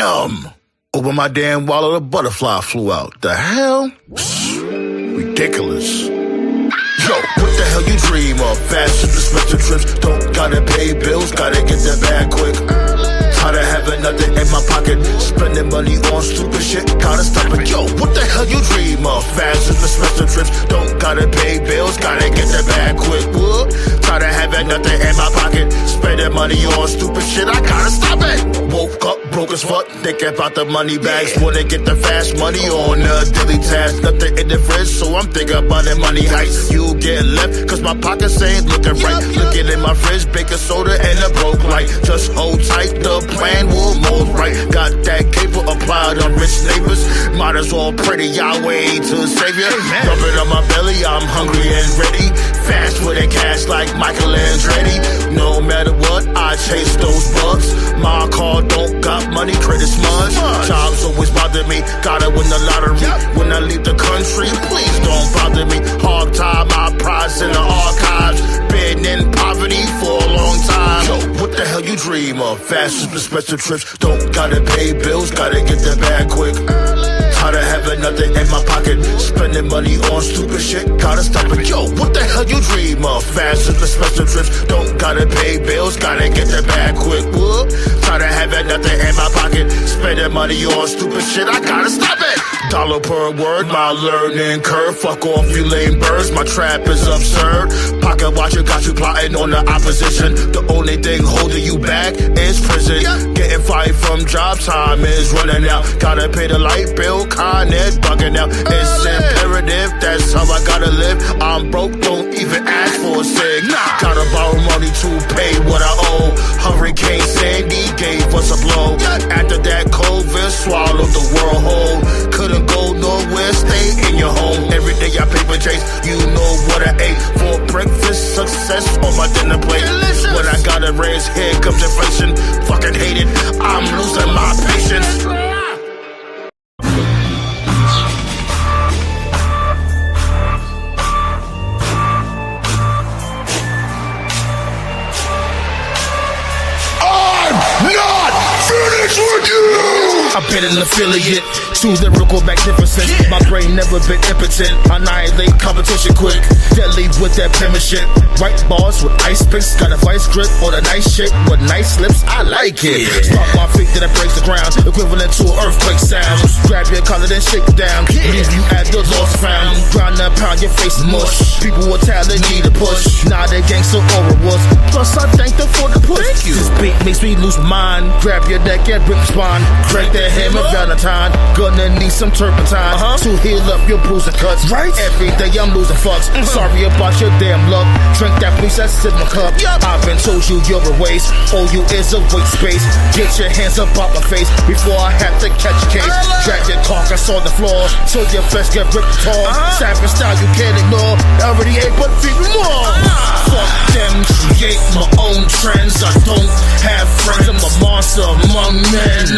Bam! Over my damn wallet, a butterfly flew out. The hell? Ridiculous. Yo, what the hell you dream of? Fast trips, expensive trips. Don't gotta pay bills, gotta get that bag quick. Tired of having nothing in my pocket. Spending money on stupid shit, gotta stop it. Yo, what the hell you dream of? Fast trips, expensive trips. Don't gotta pay bills, gotta get that bag quick. What? Tired of having nothing in my pocket. Spending money on stupid shit, I gotta stop it. Woke up broke as fuck, thinking about the money bags. Wanna get the fast money on the daily task. Nothing in the fridge, so I'm thinking about the money heist. You get left, cause my pockets ain't looking right. Looking in my fridge, baking soda and a broke light. Just hold tight, the plan will move right. Got that cable applied on rich neighbors. Might as well pray to Yahweh to save you. Rubbing on my belly, I'm hungry and ready. Fast with that cash like Michael Andretti. No matter what, I chase those bucks. My car don't got money, credit smudge. Jobs always bother me, gotta win the lottery. When I leave the country, please don't bother me. Hog tie my prize in the archives. Been in poverty for a long time. Yo, what the hell you dream of? Fast trips, expensive trips. Don't gotta pay bills, gotta get that bag quick. Tired of having nothing in my pocket. Spending money on stupid shit, gotta stop it. Yo, what the hell you dream of? Fast trips, expensive trips. Don't gotta pay bills, gotta get that bag quick. Whoop. Tired of having nothing in my pocket. Spending money on stupid shit, I gotta stop it. Dollar per word, my learning curve. Fuck off, you lame birds, my trap is absurd. Pocket watcher got you plotting on the opposition. The only thing holding you back is prison. Getting fired from job, time is running out. Gotta pay the light bill, Con Ed bugging out. It's imperative, that's how I gotta live. I'm broke, don't even ask for a cig. Gotta borrow money to pay what I owe. Hurricane Sandy gave us a blow. After that, COVID swallowed the world whole. Couldn't go nowhere, stay in your home. Every day I paper chase, you know what I ate. For breakfast, success on my dinner plate. Delicious. When I gotta raise, here comes inflation. Fucking hate it, I'm losing my patience. I've been an affiliate, too lyrical, magnificent. My brain never been impotent. Annihilate competition quick, deadly with that penmanship. White bars with ice picks, got a vice grip on a nice shit with nice lips. I like it. Stop my feet, then I break the ground, equivalent to an earthquake sound. Grab your collar, then shake it down. Leave you at the lost found. Grind and pound your face mush. People with talent need a push. Nah, they gangsta aura was. Plus I thank them for the push. This beat makes me lose my mind. Grab your neck and rip your spine. Crank that hammer, Valentine. Gonna need some turpentine to heal up your bruising cuts. Right? Every day I'm losing fucks. Sorry about your damn luck. Drink that please, that's in my cup. I've been told you're a waste. All you is a waste space. Get your hands up out my face before I have to catch a case. Drag your carcass on the floor till your flesh get ripped tall. Savage style you can't ignore. Already ate but feed me more. Fuck them, create my own trends. I don't have friends, I'm a monster among men.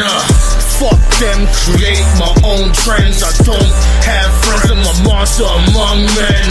Fuck them, create my own trends. I don't have friends, I'm a monster among men.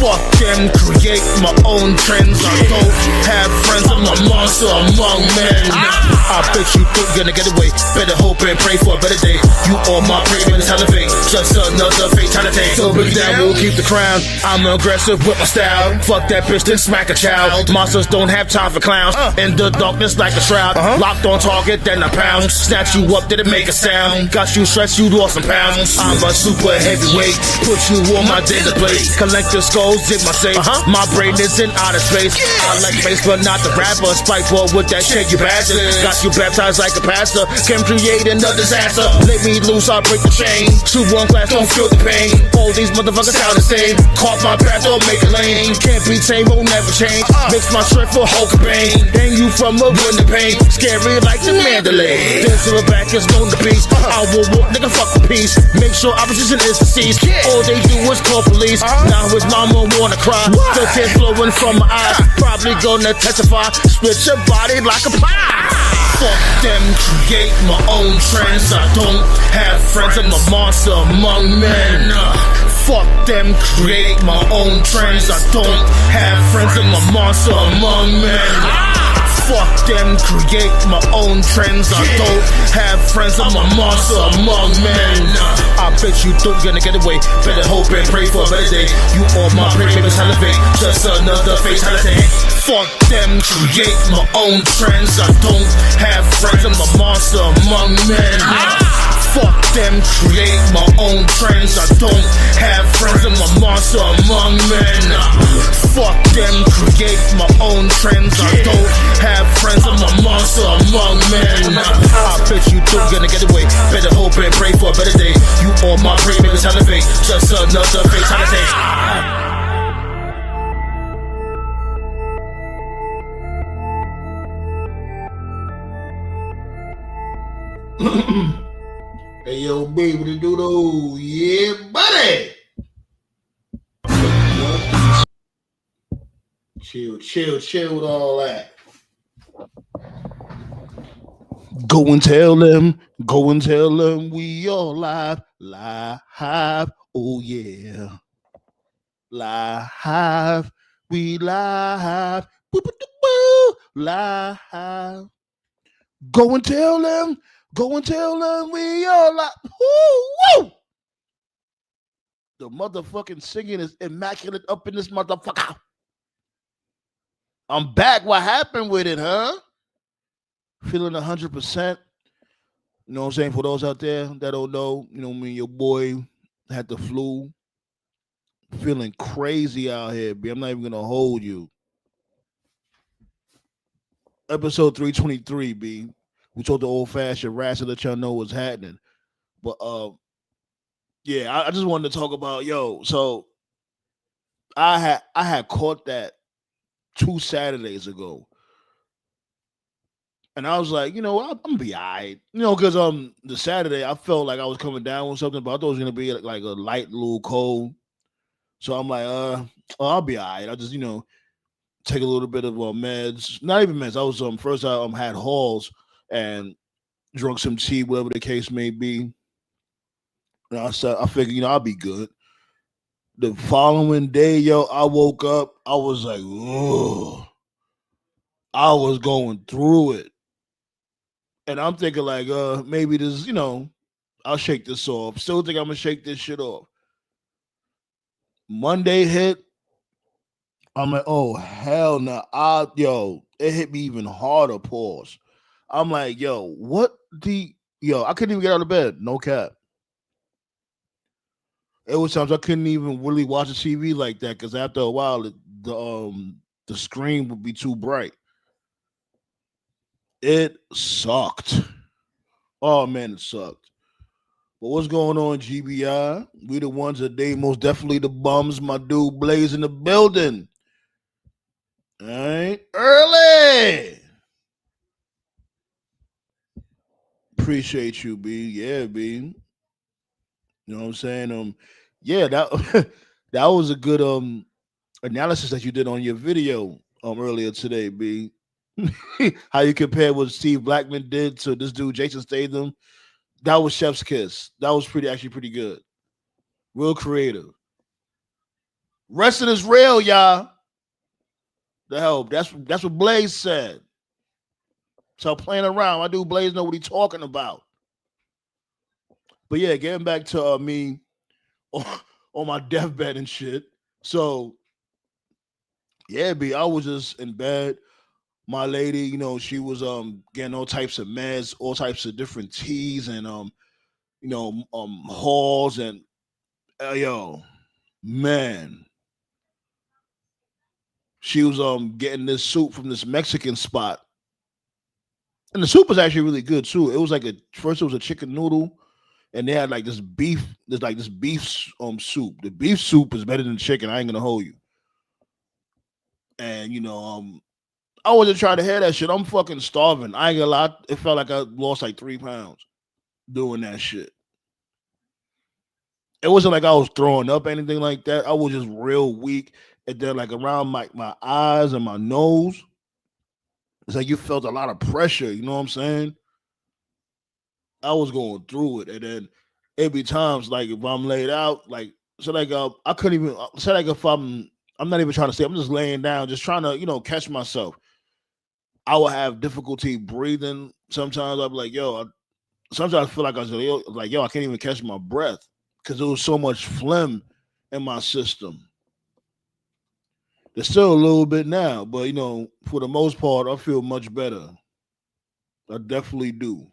Fuck them, create my own trends. I don't have friends, I'm a monster among men. I bet you think you're gonna get away. Better hope and pray for a better day. You all my prey when it's elevate. Just another fatality. So big down, we'll keep the crown. I'm aggressive with my style. Fuck that bitch, then smack a child. Monsters don't have time for clowns. In the darkness like a shroud. Locked on target, then I pound. Snatch you up, did it make a sound? Got you stressed, you lost some pounds. I'm a super heavyweight. Put you on my daily plate. Collect the skulls, dig my safe. My brain is in outer space. I like bass, but not the rapper. Spiteball with that shit, you bastard. Got you baptized like a pastor. Can create another disaster. Let me loose, I'll break the chain. Shoot one glass, don't feel the pain. All these motherfuckers sound the same. Caught my path, don't make a lane. Can't be tamed, won't never change. Mix my strength for Hulk Bane. Hang you from a window pane. Scary like the Mandalay. Dance to the back is known to peace. I will walk, nigga, fuck the peace. Make sure opposition is deceased. All they do is call police. Now his mama wanna cry. The tears flowing from my eyes. Probably gonna testify. Split your body like a pie. Fuck them, create my own trends. I don't have friends, I'm a monster among men. Fuck them, create my own trends. I don't have friends, I'm a monster among men. Fuck them, create my own trends. I don't have friends, I'm a monster among men. I bet you don't gonna get away. Better hope and pray for a better day. You all my prey, baby, salivate. Just another fatality. Fuck them, create my own trends. I don't have friends, I'm a monster among men. Fuck them, create my own trends. I don't have friends, I'm a monster among men. Fuck them, create my own trends. I don't have friends, I'm a monster among men. I bet you don't gonna get away. Better hope and pray for a better day. You all my prey, baby, salivate. Just another fatality. Hey, yo, baby, what to do though? Yeah, buddy. Chill with all that. Go and tell them we all live. Oh yeah, live, we live, live. Go and tell them we all live. Woo! The motherfucking singing is immaculate up in this motherfucker. I'm back. What happened with it, huh? Feeling 100%. You know what I'm saying? For those out there that don't know, you know, me and your boy had the flu. Feeling crazy out here, B. I'm not even going to hold you. Episode 323, B. We told the old-fashioned rats to let y'all know what's happening. But, yeah, I just wanted to talk about, so I had caught that 2 Saturdays ago. And I was like, you know, I'm gonna be all right. You know, because the Saturday I felt like I was coming down with something, but I thought it was gonna be like a light little cold. So I'm like, I'll be all right. I'll just, you know, take a little bit of meds. Not even meds. I was first I had Halls and drunk some tea, whatever the case may be. And I figured, you know, I'll be good. The following day, I woke up, I was like, ugh. I was going through it. And I'm thinking like, maybe this, you know, I'll shake this off. Still think I'm gonna shake this shit off. Monday hit. I'm like, oh hell no. It hit me even harder, pause. I'm like, I couldn't even get out of bed. No cap. It was times I couldn't even really watch the TV like that because after a while the screen would be too bright. It sucked. Oh man, it sucked. But what's going on, GBI? We the ones that they most definitely the bums. My dude Blaze in the building. All right, early. Appreciate you, B. Yeah, B. You know what I'm saying? Yeah, that that was a good analysis that you did on your video earlier today, B. How you compare what Steve Blackman did to this dude Jason Statham. That was chef's kiss. That was actually pretty good. Real creative. Wrestling is real, y'all. The hell, that's what Blaze said. So playing around, my dude Blaze know what he's talking about. But yeah, getting back to me on my deathbed and shit. So yeah, B, I was just in bed. My lady, you know, she was getting all types of meds, all types of different teas and halls and man. She was getting this soup from this Mexican spot. And the soup was actually really good too. It was like first it was a chicken noodle, and they had like this beef, soup. The beef soup is better than chicken. I ain't gonna hold you. And I wasn't trying to hear that shit. I'm fucking starving. I ain't gonna lie. It felt like I lost like 3 pounds doing that shit. It wasn't like I was throwing up, anything like that. I was just real weak. And then like around my eyes and my nose, it's like you felt a lot of pressure. You know what I'm saying? I was going through it. And then it'd be times like if I'm laid out, like, so like I couldn't even, say like if I'm not even trying to stay, I'm just laying down, just trying to, catch myself. I would have difficulty breathing. Sometimes I'd be like, sometimes I feel like I was like, I can't even catch my breath because there was so much phlegm in my system. There's still a little bit now, but for the most part, I feel much better. I definitely do.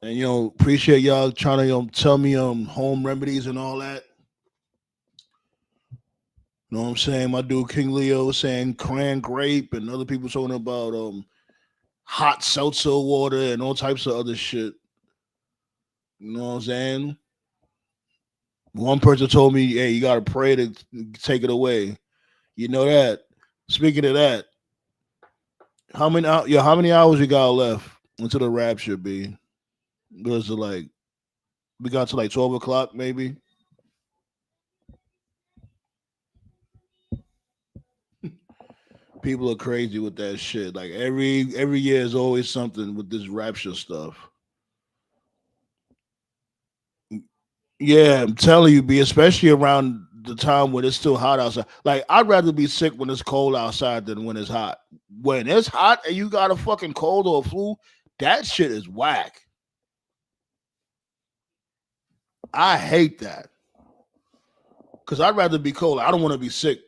And appreciate y'all trying to tell me home remedies and all that. You know what I'm saying? My dude King Leo saying cran grape and other people talking about hot seltzer water and all types of other shit. You know what I'm saying? One person told me, "Hey, you gotta pray to take it away." You know that. Speaking of that, how many hours we got left until the rapture? Be because like we got to like 12 o'clock maybe. People are crazy with that shit. Like every year is always something with this rapture stuff. Yeah, I'm telling you, be especially around the time when it's still hot outside. Like I'd rather be sick when it's cold outside than when it's hot. When it's hot and you got a fucking cold or a flu, that shit is whack. I hate that because I'd rather be cold. I don't want to be sick,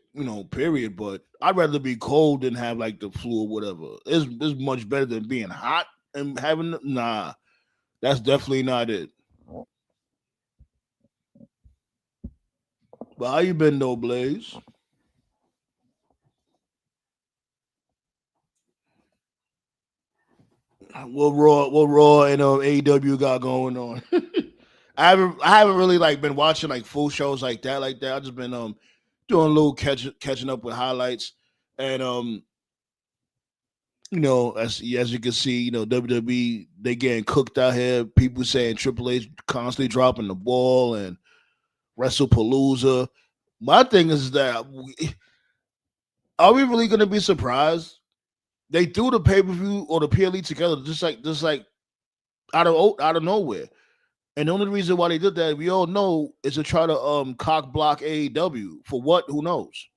period. But I'd rather be cold than have like the flu or whatever. It's much better than being hot and having nah. That's definitely not it. But how you been though, Blaze? What Raw and AEW got going on? I haven't really like been watching like full shows like that. I've just been doing a little catching up with highlights. And as you can see, WWE they getting cooked out here. People saying Triple H constantly dropping the ball and WrestlePalooza. My thing is that are we really gonna be surprised? They threw the pay per view or the PLE together just like out of nowhere. And the only reason why they did that, we all know, is to try to cock block AEW. For what? Who knows?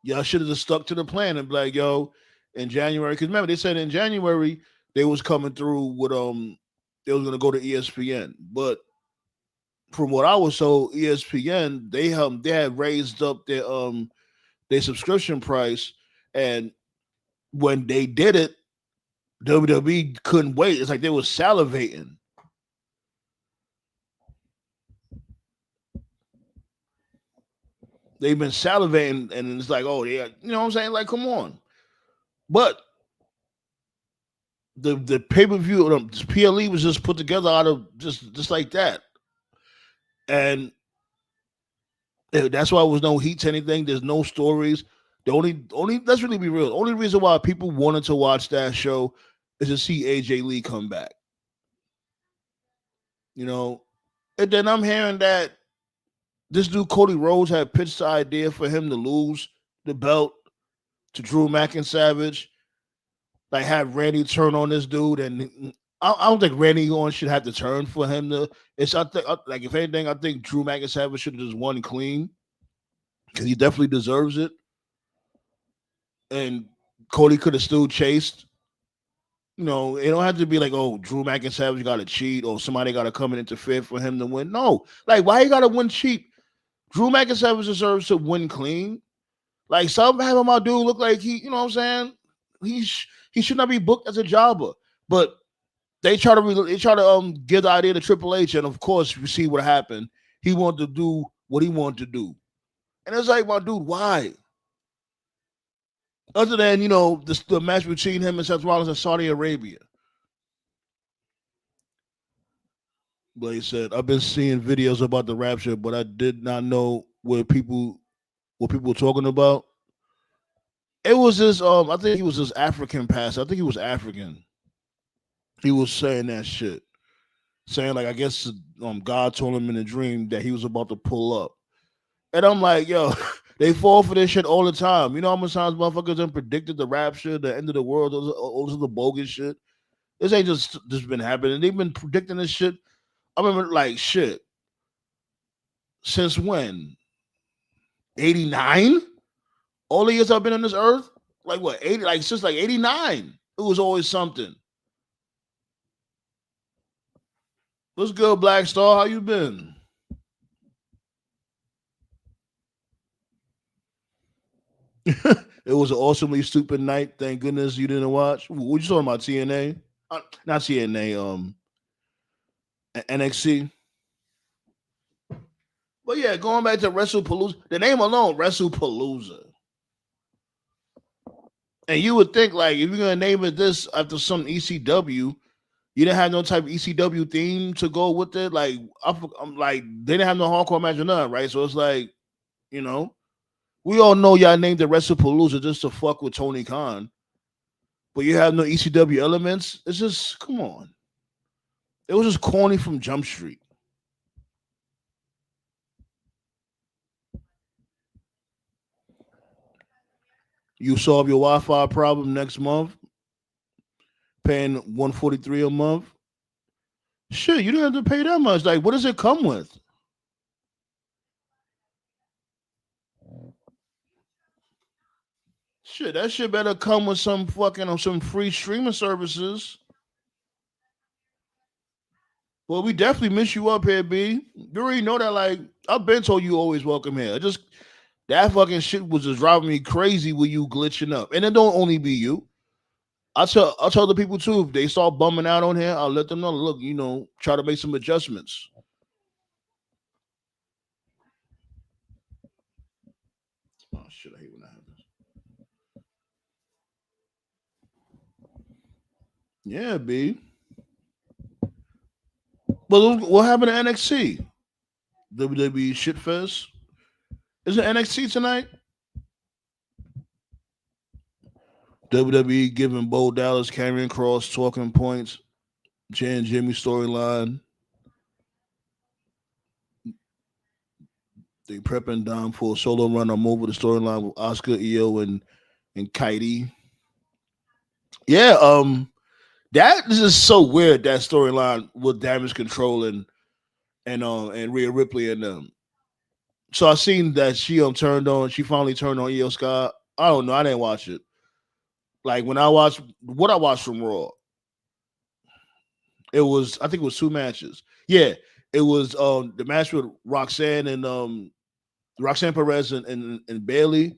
Y'all should have just stuck to the plan and be like, yo, in January, because remember they said in January they was coming through with they was gonna go to ESPN. But from what I was told, ESPN, they had raised up their subscription price, and when they did it, WWE couldn't wait. It's like they were salivating. They've been salivating, and it's like, oh, yeah, you know what I'm saying? Like, come on. But the pay per view, the PLE was just put together out of just like that, and that's why there was no heat to anything. There's no stories. The only let's really be real. The only reason why people wanted to watch that show is to see AJ Lee come back. You know, and then I'm hearing that this dude Cody Rhodes had pitched the idea for him to lose the belt to Drew McIntyre, like have Randy turn on this dude, and I don't think Randy Orton should have to turn for him to. It's I think like if anything, I think Drew McIntyre should have just won clean because he definitely deserves it, and Cody could have still chased. It don't have to be like, oh, Drew McIntyre got to cheat or somebody got to come and interfere for him to win. No, like why you got to win cheap? Drew McIntyre deserves to win clean. Like some having my dude look like he, you know what I'm saying? He should not be booked as a jobber. But they try to give the idea to Triple H, and of course you see what happened. He wanted to do what he wanted to do, and it's like, my dude, why? Other than the match between him and Seth Rollins in Saudi Arabia. But he said, I've been seeing videos about the rapture, but I did not know what people were talking about. It was this I think he was this African pastor. I think he was African. He was saying that shit. Saying like I guess God told him in a dream that he was about to pull up. And I'm like, yo, they fall for this shit all the time. You know how many times motherfuckers have predicted the rapture, the end of the world, those are the bogus shit. This ain't just been happening. They've been predicting this shit. I remember like shit. Since when? 89? All the years I've been on this earth, like what, 80, like since like 89, it was always something. What's good, Black Star? How you been? It was an awesomely stupid night. Thank goodness you didn't watch. What you talking about? TNA? Not TNA. NXT. But yeah, going back to WrestlePalooza, the name alone, WrestlePalooza. And you would think like if you're gonna name it this after some ECW, you didn't have no type of ECW theme to go with it. Like I'm like they didn't have no hardcore match or nothing, right? So it's like, you know, we all know y'all named the WrestlePalooza just to fuck with Tony Khan, but you have no ECW elements. It's just come on. It was just corny from Jump Street. You solve your Wi-Fi problem next month, paying 143 a month. Shit, you don't have to pay that much. Like, what does it come with? Shit, that shit better come with some fucking some free streaming services. Well, we definitely miss you up here, B. You already know that. Like, I've been told you always welcome here. I just that fucking shit was just driving me crazy with you glitching up, and it don't only be you. I'll tell the people too if they start bumming out on here. I'll let them know. Look, try to make some adjustments. Oh shit, I hate when that happens. Yeah, B. But what happened to NXT? WWE shitfest. Is it NXT tonight? WWE giving Bo Dallas, Karrion Cross talking points. Jay and Jimmy storyline. They prepping Dom for a solo run. I'm over the storyline with Oscar, Io, and Kaidi. Yeah, that is just so weird. That storyline with Damage Control and Rhea Ripley and them. So I seen that turned on. She finally turned on Io Sky. I don't know. I didn't watch it. Like when I watched what I watched from Raw, it was I think it was two matches. Yeah, it was the match with Roxanne and Roxanne Perez and Bailey.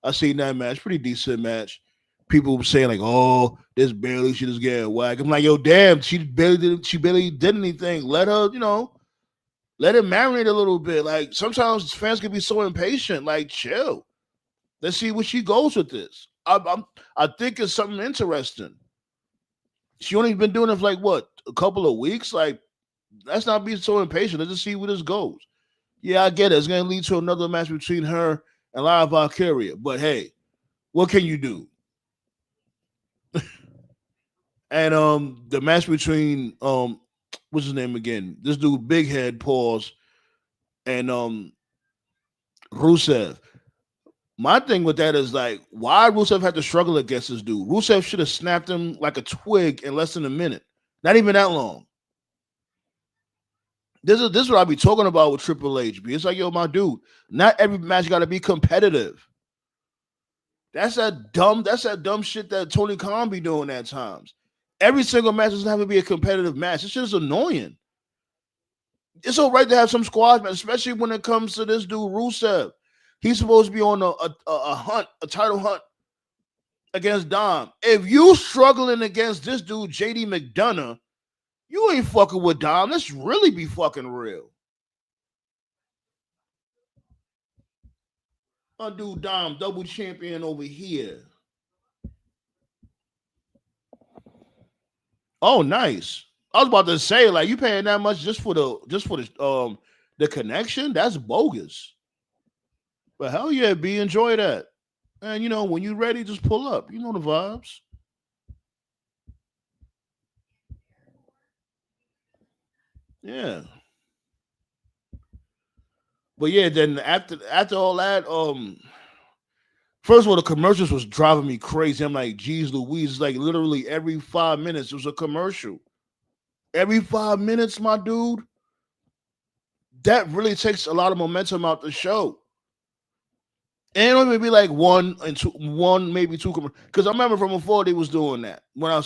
I seen that match, pretty decent match. People were saying like, "Oh, this Bailey, she just get whack." I'm like, "Yo, damn, she barely did anything. Let her, let it marinate a little bit. Like sometimes fans can be so impatient. Like, chill. Let's see what she goes with this. I think it's something interesting. She only been doing it for like what a couple of weeks. Like, let's not be so impatient. Let's just see where this goes. Yeah, I get it. It's going to lead to another match between her and Lara Valkyria. But hey, what can you do? And the match between what's his name again? This dude, Big Head, pause, and Rusev. My thing with that is like, why Rusev had to struggle against this dude? Rusev should have snapped him like a twig in less than a minute. Not even that long. This is what I be talking about with Triple H. It's like, yo, my dude, not every match got to be competitive. That's that dumb shit that Tony Khan be doing at times. Every single match doesn't have to be a competitive match. It's just annoying. It's all right to have some squash match, especially when it comes to this dude Rusev. He's supposed to be on a hunt, a title hunt against Dom. If you struggling against this dude JD McDonough, you ain't fucking with Dom. Let's really be fucking real. Undo Dom, double champion over here. Oh, nice. I was about to say, like, you paying that much just for the connection? That's bogus. But hell yeah, B, enjoy that. And when you're ready, just pull up. You know the vibes. Yeah. But yeah, then after all that, first of all, the commercials was driving me crazy. I'm like, geez, Louise, like literally every 5 minutes it was a commercial. Every 5 minutes, my dude. That really takes a lot of momentum out the show. And it would be like one maybe two. Because I remember from before they was doing that when I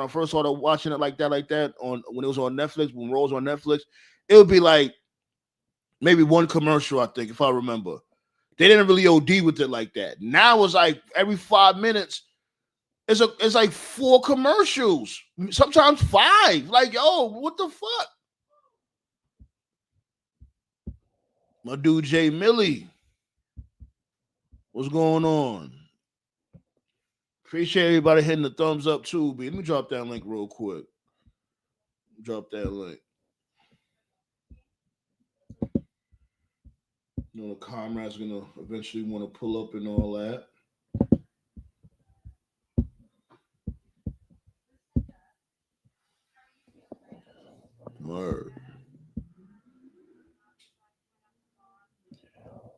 first started watching it like that on when it was on Netflix when Raw was on Netflix, it would be like maybe one commercial I think if I remember. They didn't really OD with it like that. Now it's like every 5 minutes it's like four commercials, sometimes five. Like yo, what the fuck? My dude Jay Millie, what's going on? Appreciate everybody hitting the thumbs up too. But let me drop that link real quick. Drop that link. You know, the comrades gonna eventually want to pull up and all that. Word.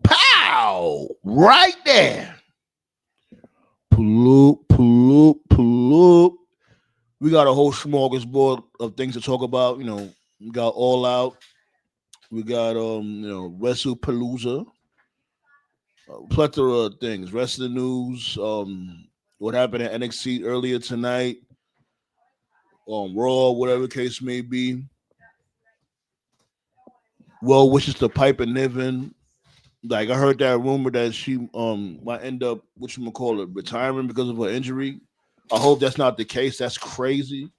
Pow! Right there. Pull up, pull up, pull up. We got a whole smorgasbord of things to talk about. You know, we got All Out. We got Wrestle Palooza. Plethora of things. Rest of the news. What happened at NXT earlier tonight. On Raw, whatever case may be. Well wishes to Piper Niven. Like I heard that rumor that she might end up retiring because of her injury. I hope that's not the case. That's crazy.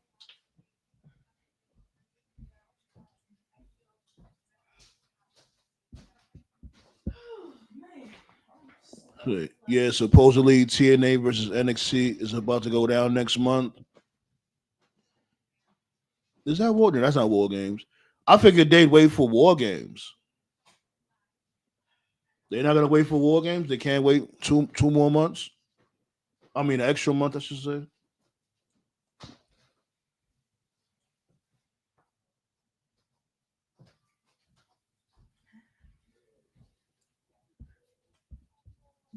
Yeah, supposedly TNA versus NXT is about to go down next month. Is that War? That's not War Games. I figured they'd wait for War Games. They're not gonna wait for War Games. They can't wait two more months. I mean, an extra month, I should say.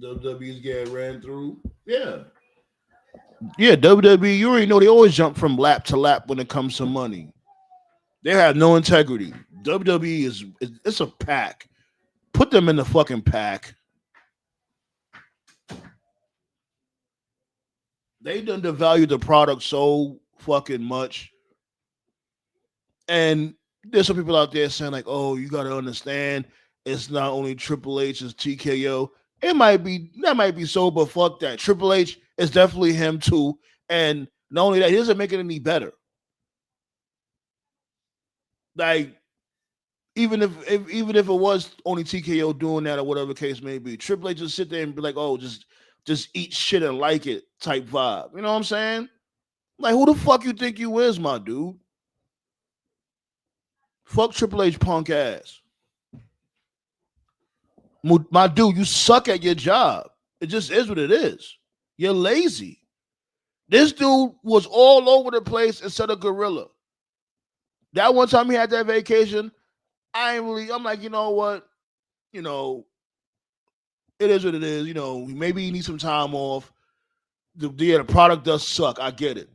WWE's getting ran through. Yeah. Yeah, WWE, you already know they always jump from lap to lap when it comes to money. They have no integrity. WWE it's a pack. Put them in the fucking pack. They done devalue the product so fucking much. And there's some people out there saying, like, oh, you gotta understand, it's not only Triple H, it's TKO. That might be so, but fuck that. Triple H is definitely him too. And not only that, he doesn't make it any better. Like, even if it was only TKO doing that or whatever case may be, Triple H just sit there and be like, oh, just eat shit and like it type vibe. You know what I'm saying? Like, who the fuck you think you is, my dude? Fuck Triple H punk ass. My dude, you suck at your job. It just is what it is. You're lazy. This dude was all over the place instead of gorilla. That one time he had that vacation, I'm like, you know what? You know, it is what it is. You know, maybe he needs some time off. The product does suck. I get it.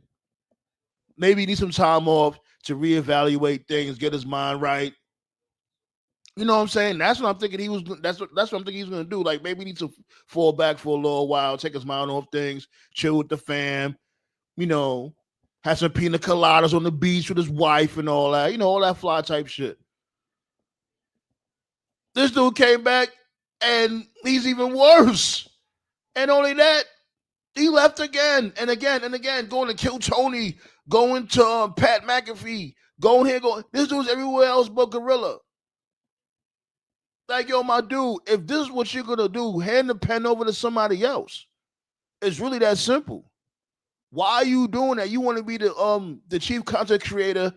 Maybe he needs some time off to reevaluate things, get his mind right. You know what I'm saying? That's what I'm thinking he was. That's what I'm thinking he's gonna do. Like maybe he needs to fall back for a little while, take his mind off things, chill with the fam. You know, have some pina coladas on the beach with his wife and all that. You know, all that fly type shit. This dude came back and he's even worse. And only that, he left again and again and again, going to kill Tony, going to Pat McAfee, going here, going. This dude's everywhere else but Gorilla. Like, yo, my dude, if this is what you're gonna do, hand the pen over to somebody else. It's really that simple. Why are you doing that? You want to be the chief content creator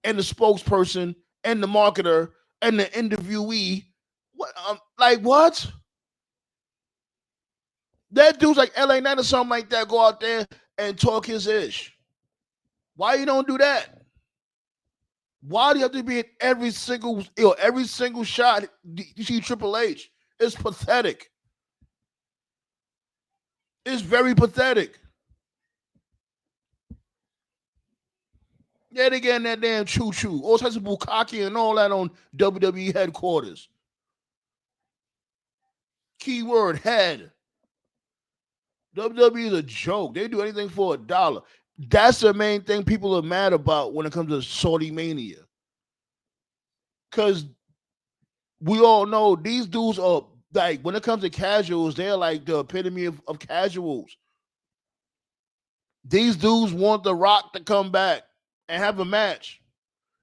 and the spokesperson and the marketer and the interviewee. What like what? That dude's like LA Knight or something like that. Go out there and talk his ish. Why you don't do that? Why do you have to be in every single shot? You see Triple H. It's pathetic. It's very pathetic. Yeah, they getting that damn choo-choo. All types of bukkake and all that on WWE headquarters. Keyword head. WWE is a joke. They do anything for $1. That's the main thing people are mad about when it comes to Saudimania. Because we all know these dudes are like, when it comes to casuals, they're like the epitome of casuals. These dudes want The Rock to come back and have a match.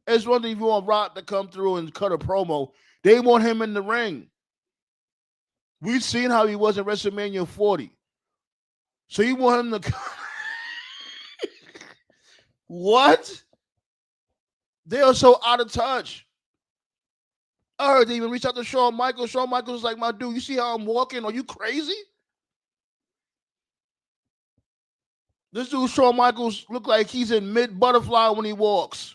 It's one thing if you want Rock to come through and cut a promo. They want him in the ring. We've seen how he was in WrestleMania 40. So you want him to What? They are so out of touch. I heard they even reach out to Shawn Michaels. Shawn Michaels was like, my dude, you see how I'm walking? Are you crazy? This dude, Shawn Michaels, look like he's in mid-butterfly when he walks.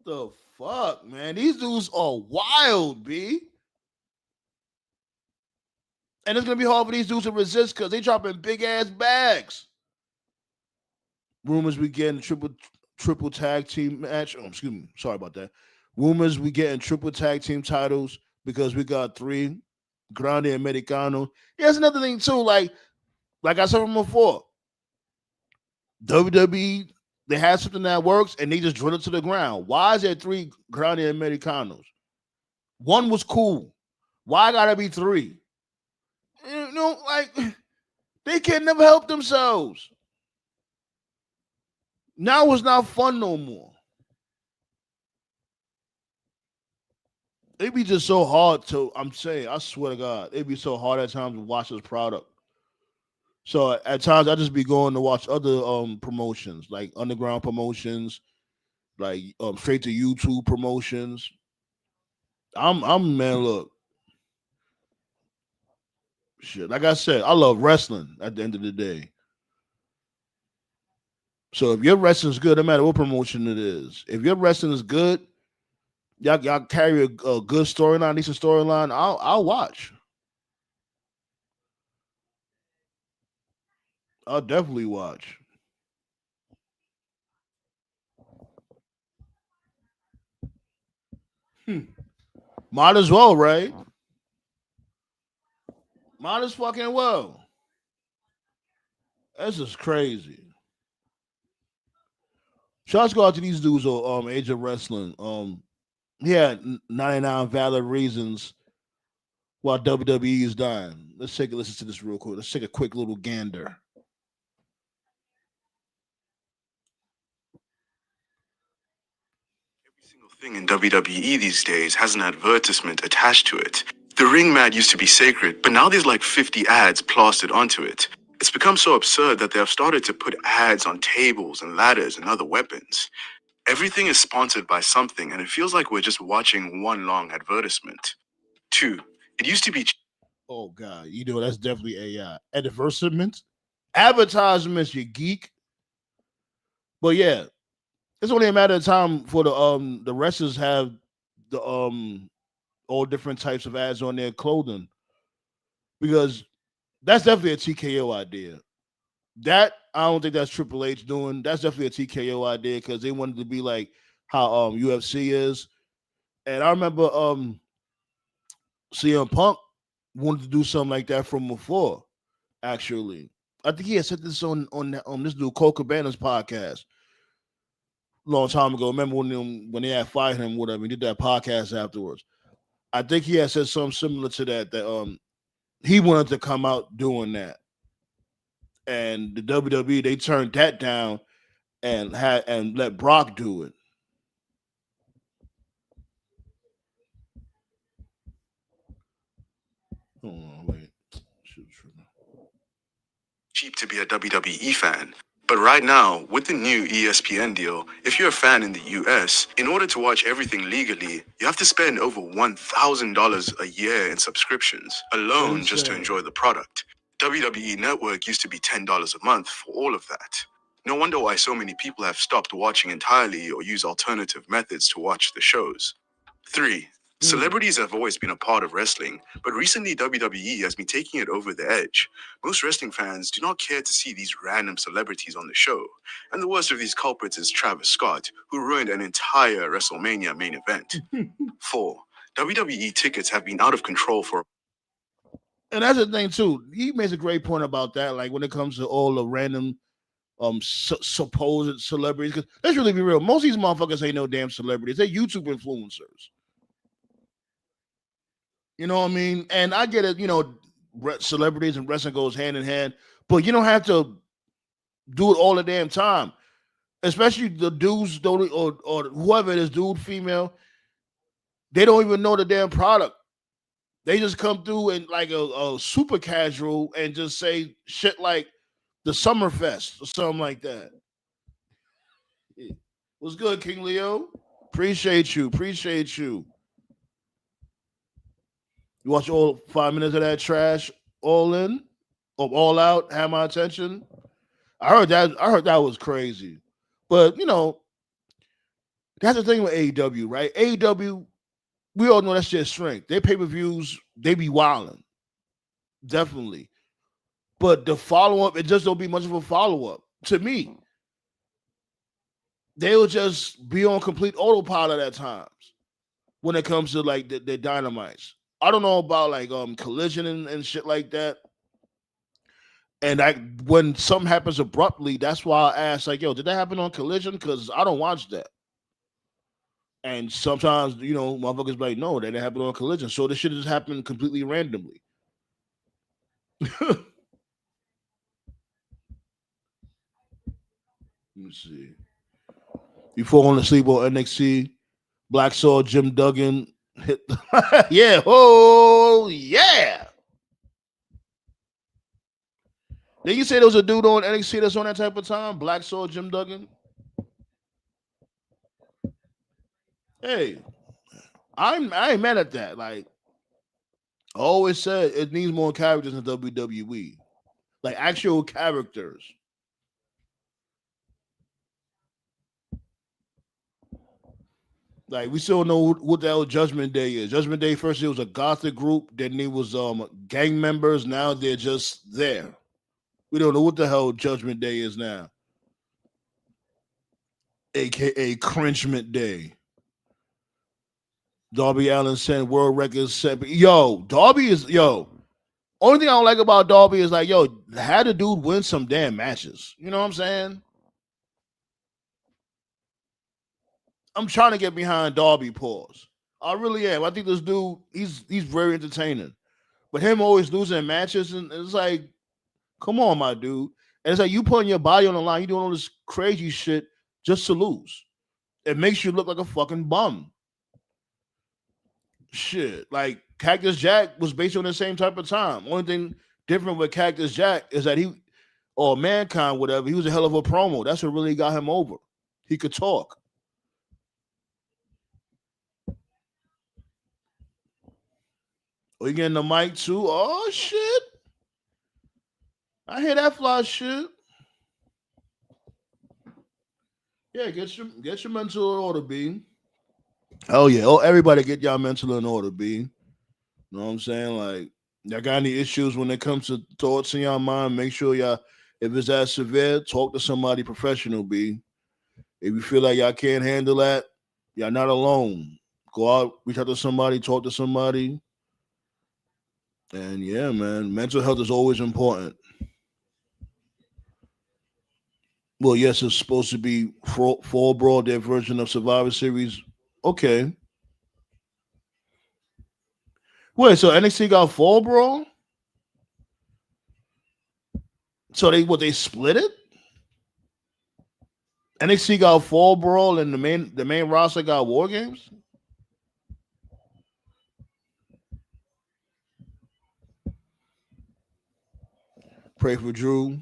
The fuck, man? These dudes are wild, B. And it's going to be hard for these dudes to resist because they dropping big-ass bags. Rumors we getting triple tag team match. Oh, excuse me. Sorry about that. Rumors we getting triple tag team titles because we got 3 Grande Americano. Here's another thing too. Like I said from before, WWE, they have something that works and they just drill it to the ground. Why is there 3 Grande Americanos? One was cool. Why gotta be 3? You know, like they can never help themselves. Now it's not fun no more. It'd be just so hard to, I'm saying, I swear to God, it'd be so hard at times to watch this product. So at times I just be going to watch other promotions, like underground promotions, like straight to YouTube promotions. I'm man, look. Shit. Like I said, I love wrestling at the end of the day. So if your wrestling's good, no matter what promotion it is, if your wrestling is good, y'all carry a good storyline, decent storyline, I'll watch. I'll definitely watch. Might as well, right? Might as fucking well. This is crazy. Shots go out to these dudes on Age of Wrestling. He had 99 valid reasons why WWE is dying. Let's take a listen to this real quick. Let's take a quick little gander. Every single thing in WWE these days has an advertisement attached to it. The ring mat used to be sacred, but now there's like 50 ads plastered onto it. It's become so absurd that they have started to put ads on tables and ladders and other weapons. Everything is sponsored by something, and it feels like we're just watching one long advertisement. 2. It used to be. Oh God, you know that's definitely AI. Advertisements, advertisements, you geek. But yeah, it's only a matter of time for the wrestlers have the all different types of ads on their clothing because that's definitely a TKO idea. That I don't think that's Triple H doing. That's definitely a TKO idea because they wanted to be like how UFC is. And I remember CM Punk wanted to do something like that from before. Actually, I think he had said this on this dude Cole Cabana's podcast a long time ago. Remember when they had fired him, whatever, he did that podcast afterwards. I think he had said something similar to that he wanted to come out doing that. And the WWE, they turned that down and let Brock do it. Hold on, wait. Cheap to be a WWE fan. But right now, with the new ESPN deal, if you're a fan in the US, in order to watch everything legally, you have to spend over $1,000 a year in subscriptions alone just to enjoy the product. WWE Network used to be $10 a month for all of that. No wonder why so many people have stopped watching entirely or use alternative methods to watch the shows. 3. Celebrities have always been a part of wrestling, but recently WWE has been taking it over the edge. Most wrestling fans do not care to see these random celebrities on the show, and the worst of these culprits is Travis Scott, who ruined an entire WrestleMania main event. 4. WWE tickets have been out of control for. And that's the thing too. He makes a great point about that. Like when it comes to all the random supposed celebrities, because let's really be real, most of these motherfuckers ain't no damn celebrities. They're YouTube influencers. You know what I mean? And I get it, celebrities and wrestling goes hand in hand, but you don't have to do it all the damn time. Especially the dudes don't, or whoever it is, dude, female, they don't even know the damn product. They just come through and like a super casual and just say shit like the Summerfest or something like that. What's good, King Leo? Appreciate you. You watch all 5 minutes of that trash, all in, or all out, have my attention. I heard that was crazy. But that's the thing with AEW, right? AEW, we all know that's their strength. Their pay-per-views, they be wilding. Definitely. But the follow-up, it just don't be much of a follow-up. To me, they'll just be on complete autopilot at times when it comes to like the dynamites. I don't know about like Collision and shit like that. And when something happens abruptly, that's why I ask, like, yo, did that happen on Collision? Because I don't watch that. And sometimes, motherfuckers be like, no, that didn't happen on Collision. So this shit just happened completely randomly. Let me see. You falling asleep on NXT? Black Sword, Jim Duggan hit. Yeah. Oh, yeah. Did you say there was a dude on NXT that's on that type of time? Black Sword, Jim Duggan? Hey, I ain't mad at that. Like, I always said it needs more characters in WWE. Like, actual characters. Like, we still know what the hell Judgment Day is. Judgment Day, first it was a gothic group, then it was gang members, now they're just there. We don't know what the hell Judgment Day is now. AKA Cringement Day. Darby Allin sent world records set. Darby is only thing I don't like about Darby is like, had the dude win some damn matches. You know what I'm saying? I'm trying to get behind Darby, pause. I really am. I think this dude, he's very entertaining. But him always losing matches, and it's like, come on, my dude. And it's like you putting your body on the line, you doing all this crazy shit just to lose. It makes you look like a fucking bum. Shit. Like Cactus Jack was based on the same type of time. Only thing different with Cactus Jack is that or Mankind, whatever, he was a hell of a promo. That's what really got him over. He could talk. Oh, you getting the mic too? Oh shit. I hear that fly shit. Yeah, get your mental in order, B. Oh yeah. Oh, everybody get y'all mental in order, B. You know what I'm saying? Like, y'all got any issues when it comes to thoughts in y'all mind? Make sure y'all, if it's that severe, talk to somebody professional, B. If you feel like y'all can't handle that, y'all not alone. Go out, reach out to somebody, talk to somebody. And yeah, man, mental health is always important. Well, yes, it's supposed to be Fall Brawl, their version of Survivor Series. Okay. Wait, so NXT got Fall Brawl? So they split it? NXT got Fall Brawl and the main roster got War Games? Pray for Drew.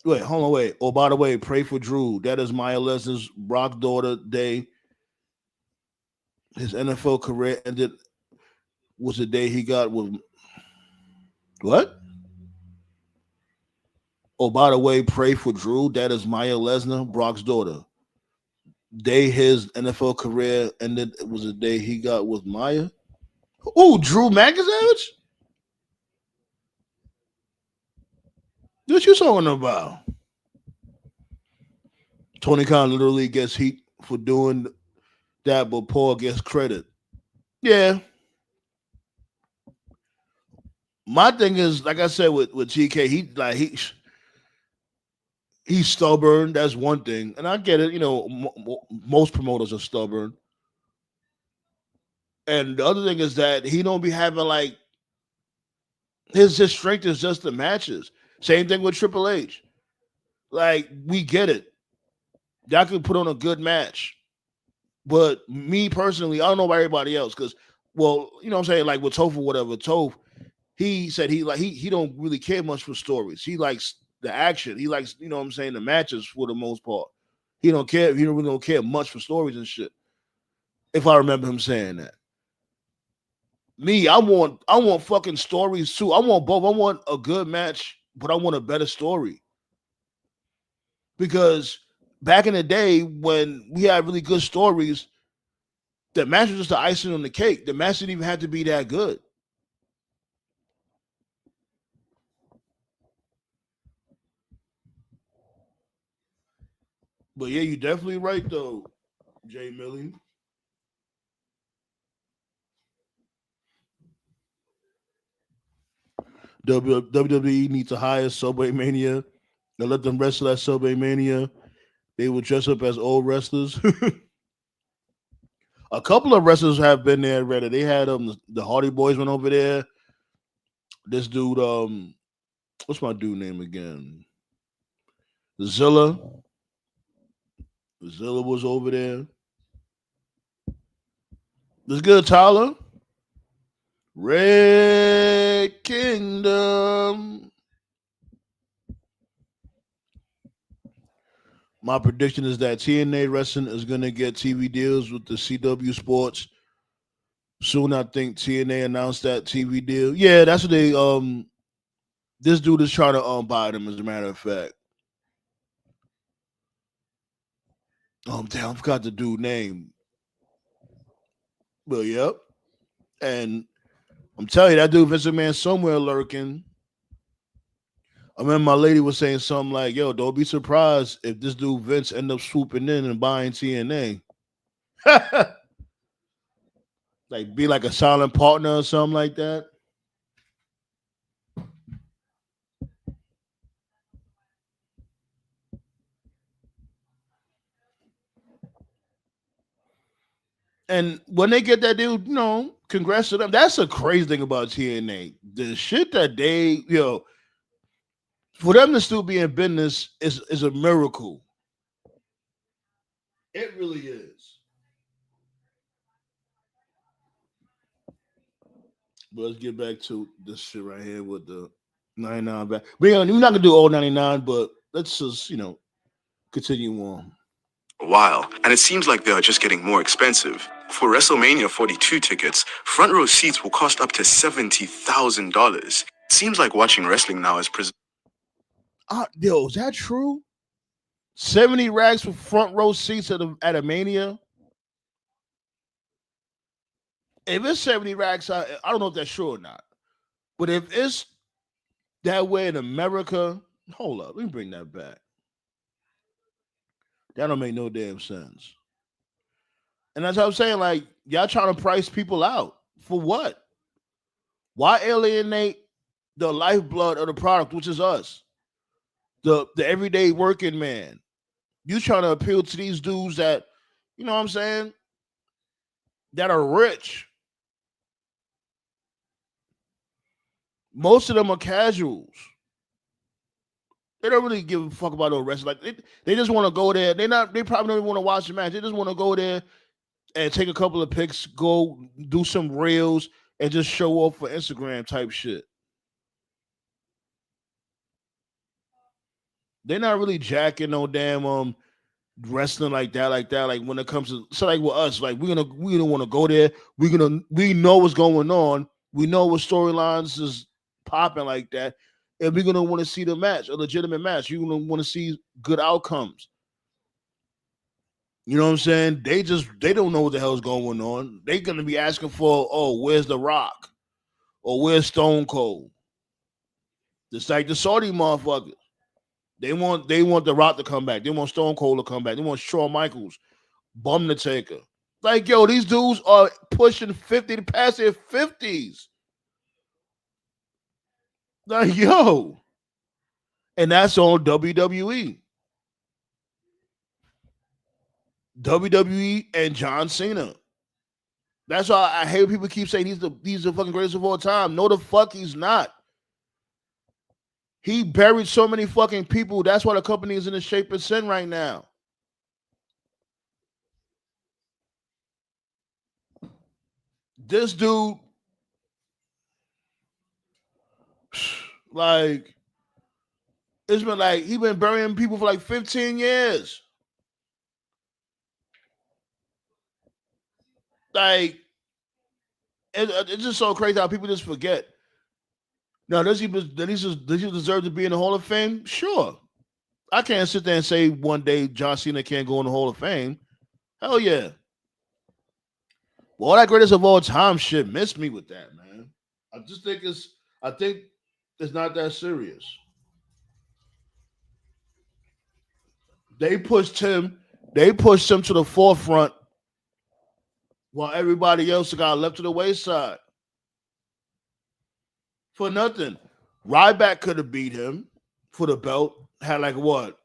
Wait, hold on, wait. Oh, by the way, pray for Drew. That is Maya Lesnar's Brock daughter day. His NFL career ended was the day he got with what? Oh, by the way, pray for Drew. That is Maya Lesnar, Brock's daughter. day his NFL career ended was the day he got with Maya. Oh, Drew McIntyre? What you talking about? Tony Khan literally gets heat for doing that, but Paul gets credit. Yeah. My thing is, like I said with GK, he's stubborn. That's one thing, and I get it. You know, most promoters are stubborn. And the other thing is that he don't be having like his strength is just the matches. Same thing with Triple H. Like we get it. Y'all could put on a good match. But me personally, I don't know about everybody else because, well, you know what I'm saying? Like with Toph or whatever, Toph, he said he don't really care much for stories. He likes the action. He likes, you know what I'm saying, the matches for the most part. He don't care. He really don't care much for stories and shit. If I remember him saying that. Me, I want fucking stories too. I want both. I want a good match, but I want a better story. Because back in the day when we had really good stories, the match was just the icing on the cake. The match didn't even have to be that good. But yeah, you're definitely right though, Jay Millie. WWE needs to hire Subway Mania and let them wrestle at Subway Mania. They would dress up as old wrestlers. A couple of wrestlers have been there already. They had the Hardy Boys went over there. This dude, what's my dude name again? Zilla. Zilla was over there. This good, Tyler. Red Kingdom. My prediction is that TNA Wrestling is going to get TV deals with the CW Sports. Soon, I think TNA announced that TV deal. Yeah, that's what they this dude is trying to buy them, as a matter of fact. Damn, I forgot the dude name. But yep. And I'm telling you, that dude Vince McMahon somewhere lurking. I remember my lady was saying something like, yo, don't be surprised if this dude Vince end up swooping in and buying TNA. Like be like a silent partner or something like that. And when they get that deal, you know, congrats to them. That's a crazy thing about TNA. The shit that they, for them to still be in business is a miracle. It really is. But let's get back to this shit right here with the 99 back. We're not gonna do all 99, but let's just, continue on. A while, and it seems like they are just getting more expensive. For WrestleMania 42 tickets, front row seats will cost up to $70,000. Seems like watching wrestling now is Yo, is that true? 70 racks for front row seats at a Mania? If it's 70 racks, I don't know if that's true or not. But if it's that way in America, hold up, let me bring that back. That don't make no damn sense. And that's what I'm saying. Like, y'all trying to price people out. For what? Why alienate the lifeblood of the product, which is us? The everyday working man. You trying to appeal to these dudes that, you know what I'm saying, that are rich. Most of them are casuals. They don't really give a fuck about no wrestling. Like they just want to go there. They probably don't even want to watch the match. They just want to go there and take a couple of pics, go do some reels, and just show off for Instagram type shit. They're not really jacking no damn wrestling like that. Like when it comes to like with us, like we don't want to go there. We know what's going on. We know what storylines is popping like that. And we're gonna want to see the match, a legitimate match. You're gonna want to see good outcomes. You know what I'm saying? They don't know what the hell's going on. They're gonna be asking for, oh, where's The Rock? Or where's Stone Cold? Just like the Saudi motherfuckers. They want The Rock to come back. They want Stone Cold to come back. They want Shawn Michaels, Bum the Taker. Like, yo, these dudes are pushing 50 to past their 50s. Like, yo. And that's on WWE. WWE and John Cena. That's why I hate when people keep saying he's the fucking greatest of all time. No, the fuck he's not. He buried so many fucking people. That's why the company is in the shape it's in right now. This dude, like, it's been like he been burying people for like 15 years. Like, it's just so crazy how people just forget. Now, does he deserve to be in the Hall of Fame? Sure. I can't sit there and say one day John Cena can't go in the Hall of Fame. Hell yeah. Well, all that greatest of all time shit missed me with that, man. I think it's not that serious. They pushed him to the forefront while everybody else got left to the wayside. For nothing. Ryback could have beat him for the belt. Had like what?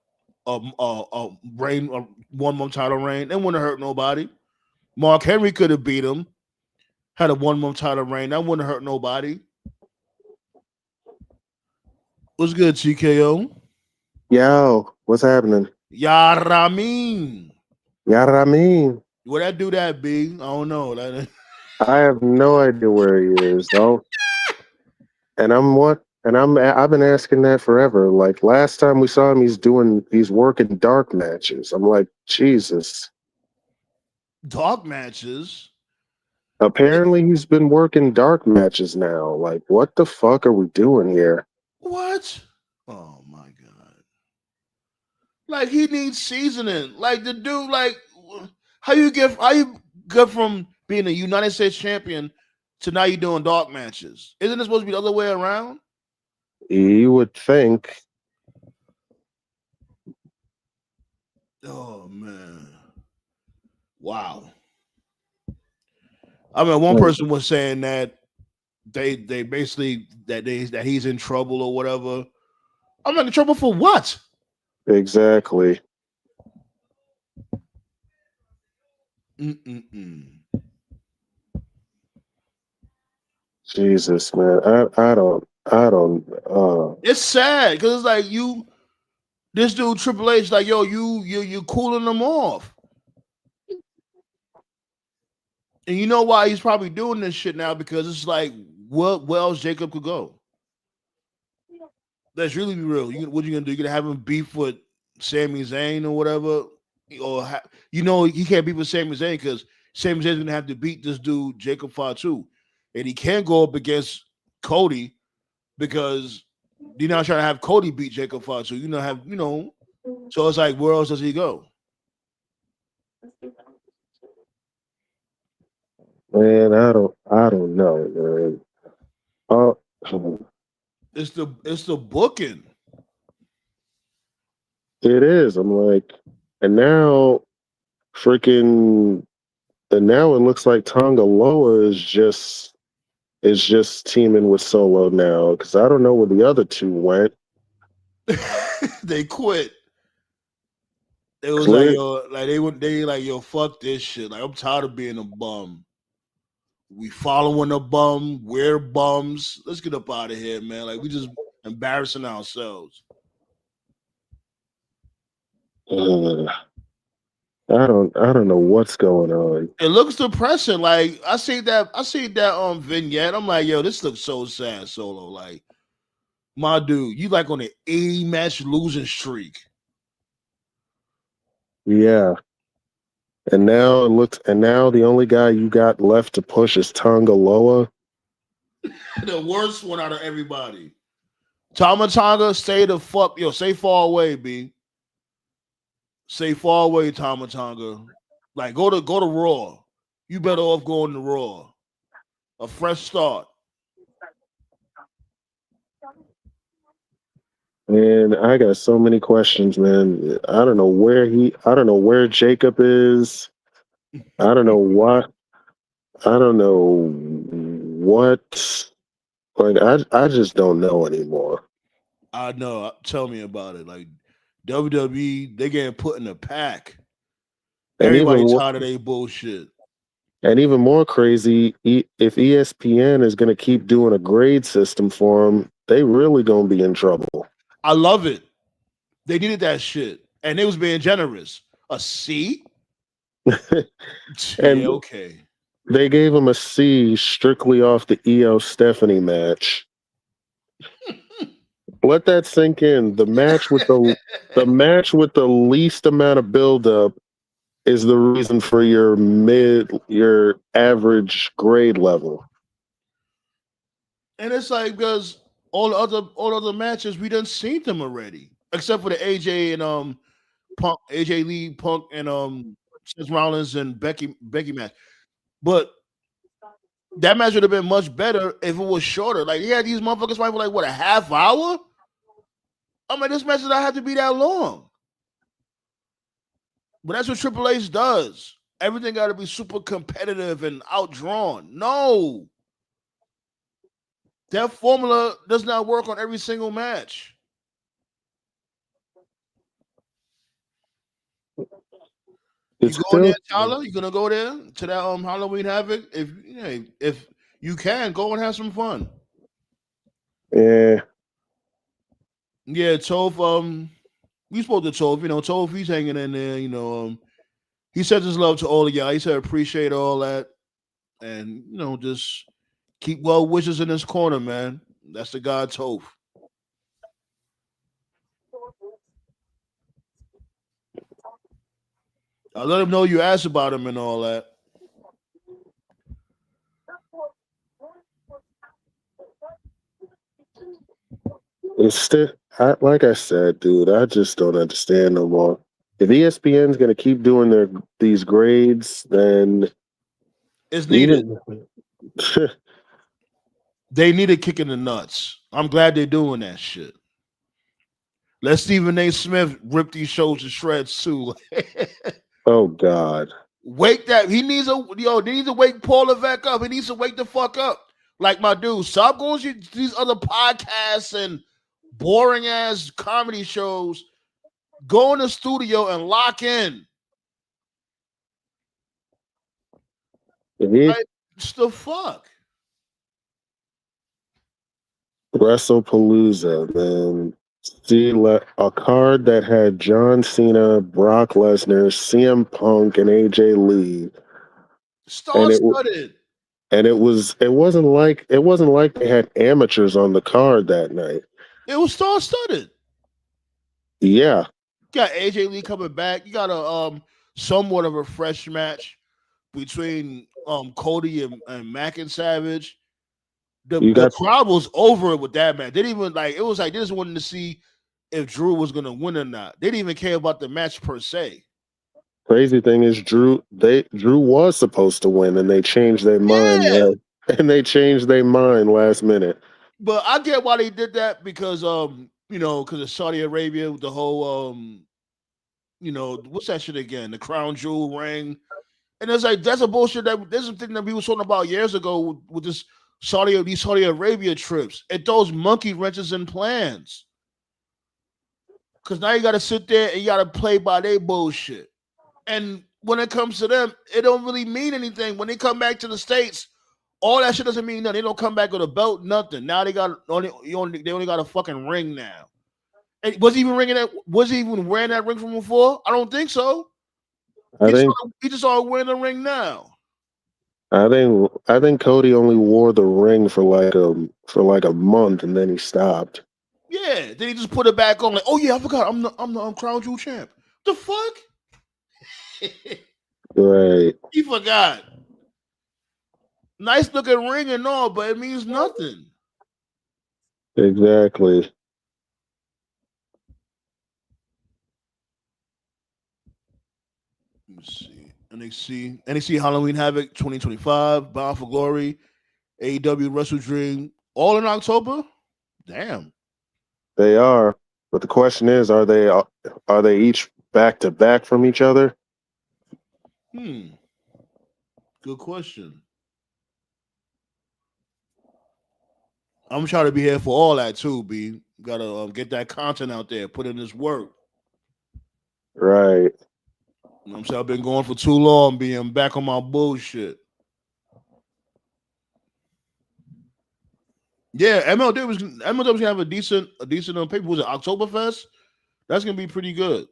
A 1 month title reign. That wouldn't have hurt nobody. Mark Henry could have beat him. Had a 1 month title reign. That wouldn't have hurt nobody. What's good, TKO? Yo, what's happening? Yaramin. Yaramin. Where that do that, B? I don't know. I have no idea where he is, though. And I've been asking that forever. Like last time we saw him, he's working dark matches. I'm like, Jesus. Dark matches? Apparently he's been working dark matches now. Like, what the fuck are we doing here? What? Oh my god! Like he needs seasoning. Like the dude, like how you get from being a United States champion to now you're doing dark matches? Isn't it supposed to be the other way around? You would think. Oh man! Wow. I mean, one person was saying that they basically that he's in trouble or whatever. I'm like, in trouble for what? Exactly. Jesus, man. I don't. It's sad because it's like this dude Triple H, like, yo, you cooling them off. And you know why he's probably doing this shit now? Because it's like, where else Jacob could go? Let's really be real. What you gonna do? You gonna have him beef with Sami Zayn or whatever? Or he can't beef with Sami Zayn because Sami Zayn's gonna have to beat this dude Jacob Fatu, and he can't go up against Cody because you're not trying to have Cody beat Jacob Fatu. So it's like, where else does he go? Man, I don't know, man. It's the booking. It is. I'm like, and now it looks like Tonga Loa is just teaming with Solo now because I don't know where the other two went. They quit. It was like, yo, they like, yo, fuck this shit. Like, I'm tired of being a bum. We following a bum. We're bums. Let's get up out of here, man. Like, we just embarrassing ourselves. I don't know what's going on. It looks depressing. Like, I see that vignette. I'm like, yo, this looks so sad, Solo. Like, my dude, you like on an 80 match losing streak. Yeah. And now the only guy you got left to push is Tonga Loa. The worst one out of everybody. Tama Tonga, stay far away, B. Say far away, Tama Tonga. Like go to Raw. You better off going to Raw. A fresh start. And I got so many questions, man. I don't know where Jacob is. I don't know what. I don't know what. Like I just don't know anymore. I know. Tell me about it. Like WWE, they getting put in a pack. And even Everybody more, tired of their bullshit. and even more crazy, if ESPN is going to keep doing a grade system for them, they really going to be in trouble. I love it. They needed that shit, and they was being generous. A C? Yeah, And okay. they gave him a C strictly off the EO Stephanie match. Let that sink in. The match with the least amount of buildup is the reason for your average grade level. And it's like because all other matches we done seen them already, except for the AJ and Punk, AJ Lee, Punk, and Seth Rollins and Becky match. But that match would have been much better if it was shorter. Like, yeah, these motherfuckers fight for like what, a half hour? I mean, this match does not have to be that long. But that's what Triple H does. Everything got to be super competitive and outdrawn. No, that formula does not work on every single match. You It's going there, still Tyler? You gonna go there to that Halloween Havoc? If you can, go and have some fun. yeah. Yeah, Toph. We spoke to Toph. Toph, he's hanging in there. He said his love to all of y'all. He said appreciate all that, and just keep well wishes in his corner, man. That's the guy Toph. I let him know you asked about him and all that. It's still, like I said, dude. I just don't understand no more. If ESPN's gonna keep doing these grades, then It's needed. even They need a kick in the nuts. I'm glad they're doing that shit. Let Stephen A. Smith rip these shows to shreds too. oh god, Wake that he needs they need to wake Paul Levesque up. He needs to wake the fuck up. Like my dude, stop going to these other podcasts and boring ass comedy shows. Go in the studio and lock in. if he Like, it's the fuck. WrestlePalooza, man. See a card that had John Cena, Brock Lesnar, CM Punk, and AJ Lee, and Star studded. it wasn't like they had amateurs on the card that night. It was star studded. Yeah, You got AJ Lee coming back. You got a somewhat of a fresh match between Cody and Mac and Savage. The you the got crowd was over it with that match. They didn't even like it was like they just wanted to see if Drew was gonna win or not. They didn't even care about the match per se. crazy thing is Drew was supposed to win and they changed their mind Yeah. last minute. But I get why they did that because because of Saudi Arabia with the whole what's that shit again? The crown jewel ring. And it's like that's a bullshit there's a thing that we were talking about years ago with these Saudi Arabia trips. It throws monkey wrenches in plans. Cause now you gotta sit there and you gotta play by their bullshit. And when it comes to them, it don't really mean anything. When they come back to the States, all that shit doesn't mean nothing. They don't come back with a belt, nothing. Now they only got a fucking ring now. And was he even wearing that ring from before? I don't think so. I think He just started wearing the ring now. I think Cody only wore the ring for like a month and then he stopped. Yeah. Then he just put it back on. Like, oh yeah, I forgot. I'm the Crown Jewel champ. The fuck? Right. He forgot. Nice looking ring and all, but it means nothing. Exactly. see. NXT Halloween Havoc 2025, Bound for Glory, AEW Wrestle Dream, all in October. Damn. They are, but the question is, are they each back to back from each other? Good question. I'm trying to be here for all that too, B. Gotta get that content out there, put in this work. Right. You know what I'm saying? I've been going for too long, being back on my bullshit. Yeah, MLW was gonna have a decent paper. Was it Oktoberfest? That's gonna be pretty good.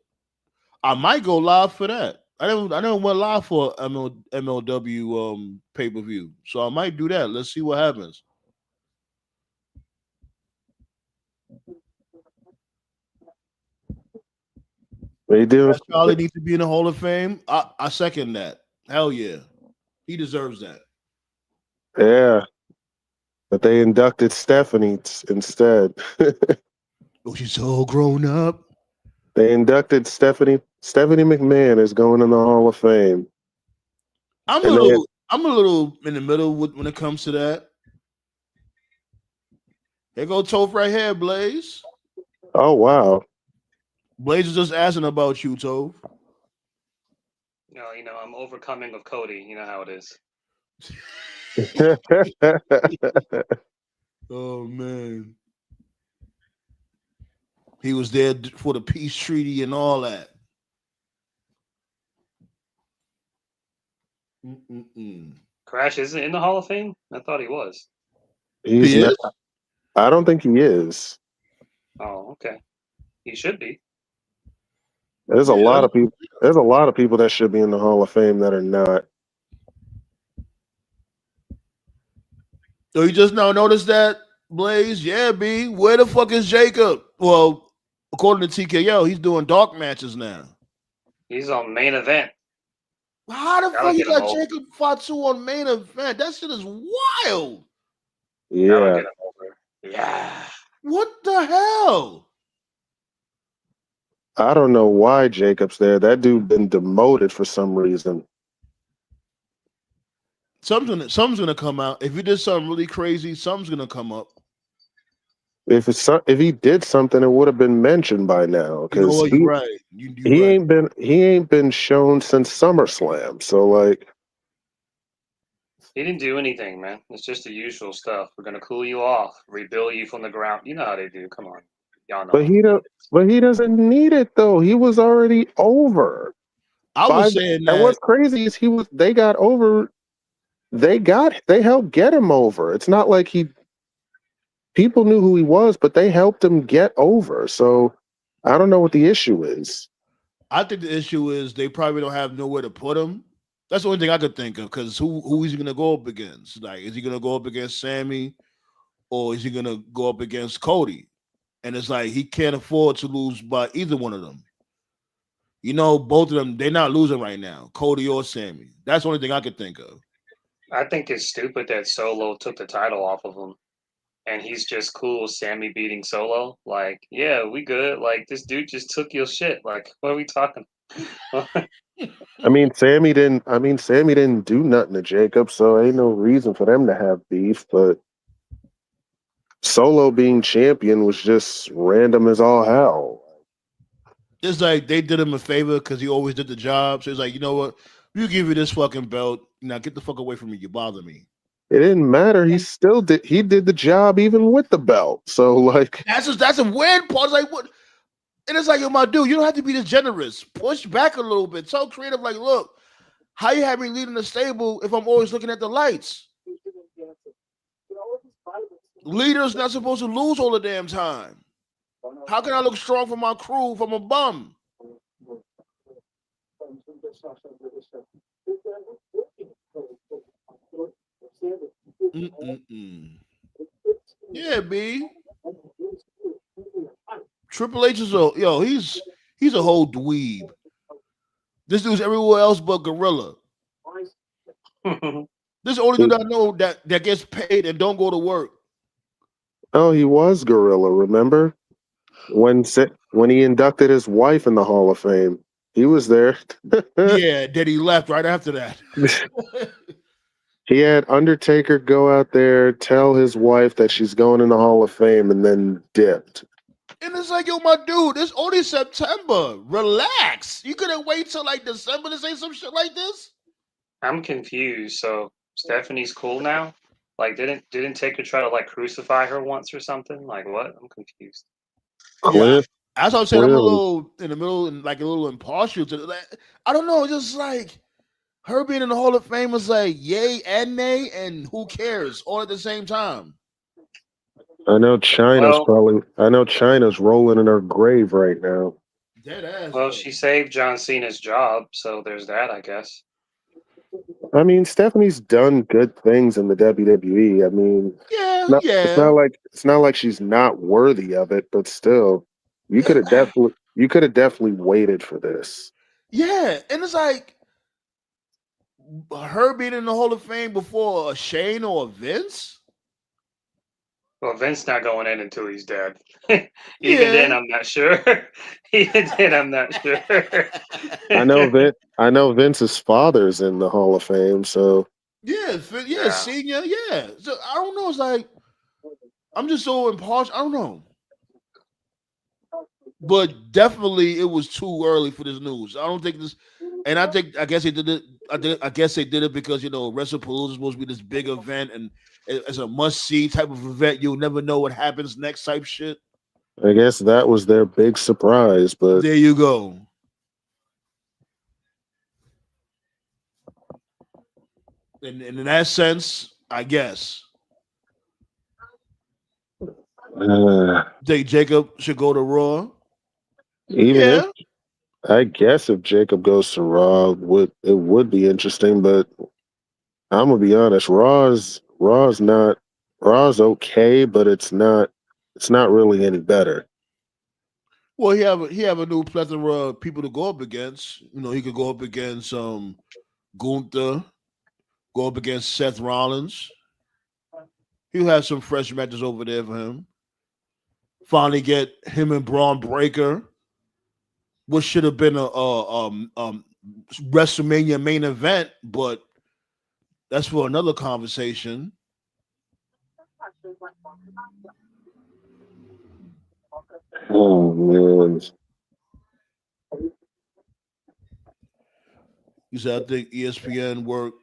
I might go live for that. I never went live for MLW pay-per-view. So I might do that. Let's see what happens. They do. Charlie needs to be in the Hall of Fame. I second that. Hell yeah. He deserves that. Yeah. But they inducted Stephanie instead. Oh, she's all grown up. They inducted Stephanie. Stephanie McMahon is going in the Hall of Fame. I'm a little in the middle when it comes to that. Here go Toph right here, Blaze. Oh wow. Blaze is just asking about you, Toph. You know, I'm overcoming of Cody. You know how it is. Oh man. He was there for the peace treaty and all that. Crash isn't in the Hall of Fame? I thought he was. He is? I don't think he is. Oh, okay. He should be. There's a lot of people. There's a lot of people that should be in the Hall of Fame that are not. So you just now noticed that, Blaze? Yeah, B. Where the fuck is Jacob? Well, according to TKO, he's doing dark matches now. He's on main event. How the fuck you got Jacob Fatu on main event? That shit is wild. Yeah. Get him over. Yeah. What the hell? I don't know why Jacob's there. That dude been demoted for some reason. Something's gonna come out. If he did something really crazy, something's gonna come up. If he did something, it would have been mentioned by now. Because you're right. He ain't been shown since SummerSlam. So like, he didn't do anything, man. It's just the usual stuff. We're gonna cool you off, rebuild you from the ground. You know how they do. Come on, y'all know. But he doesn't need it though. He was already over. I was saying that. And what's crazy is they got over. They helped get him over. It's not like people knew who he was, but they helped him get over. So I don't know what the issue is. I think the issue is they probably don't have nowhere to put him. That's the only thing I could think of. Because who is he gonna go up against? Like, is he gonna go up against Sammy, or is he gonna go up against Cody? And it's like he can't afford to lose by either one of them. You know, both of them, they're not losing right now, Cody or Sammy. That's the only thing I could think of. I think it's stupid that Solo took the title off of him. And he's just cool, Sammy beating Solo. Like, yeah, we good. Like, this dude just took your shit. Like, what are we talking? I mean, Sammy didn't do nothing to Jacob, so ain't no reason for them to have beef. But Solo being champion was just random as all hell. It's like they did him a favor because he always did the job. So it's like, you know what? You give you this fucking belt. Now get the fuck away from me. You bother me. It didn't matter. He still did. He did the job even with the belt. So like, that's a weird part. It's like what? And it's like, yo, my dude, you don't have to be this generous. Push back a little bit. So creative. Like, look, how you have me leading the stable if I'm always looking at the lights? Leaders not supposed to lose all the damn time. How can I look strong for my crew if I'm a bum? Yeah, B. Triple H is he's a whole dweeb. This dude's everywhere else but Gorilla. This is the only dude I know that gets paid and don't go to work. Oh, he was Gorilla, remember? When he inducted his wife in the Hall of Fame. He was there. Yeah, then he left right after that. He had Undertaker go out there, tell his wife that she's going in the Hall of Fame, and then dipped. And it's like, yo, my dude, it's only September. Relax. You couldn't wait till like December to say some shit like this? I'm confused. So Stephanie's cool now? Like, didn't Taker try to like crucify her once or something? Like, what? I'm confused. Yeah, Clear, that's what I'm saying. I'm a clearly. little in the middle and like a little impartial to that. I don't know. It's just like her being in the Hall of Fame was like yay and nay, and who cares all at the same time. I know China's Well, probably. I know China's rolling in her grave right now. Dead ass well, though. she saved John Cena's job, so there's that, I guess. I mean, Stephanie's done good things in the WWE. I mean, Yeah, not, yeah, it's not like she's not worthy of it, but still, you could have definitely waited for this. yeah. And it's like her being in the Hall of Fame before a Shane or a Vince. Well, Vince not going in until he's dead. Even then, Yeah. I'm not sure. Even then, I'm not sure. I know Vince's father's in the Hall of Fame, so Yeah, yeah, Yeah. senior, yeah. So I don't know. It's like I'm just so impartial. I don't know, but definitely it was too early for this news. I don't think this, and I guess they did it. I guess they did it because WrestlePalooza is supposed to be this big event, and it's a must see type of event. You'll never know what happens next type shit. I guess that was their big surprise. But There you go. And in that sense, I guess Jacob should go to Raw. even if Yeah, I guess if Jacob goes to Raw, it would be interesting. But I'm gonna be honest, Raw's okay, but it's not really any better. well, he have a new plethora of people to go up against. He could go up against Gunther, go up against Seth Rollins. He'll have some fresh matches over there for him. Finally, get him and Braun Breaker, which should have been a WrestleMania main event, but that's for another conversation. Oh man, You said I think ESPN work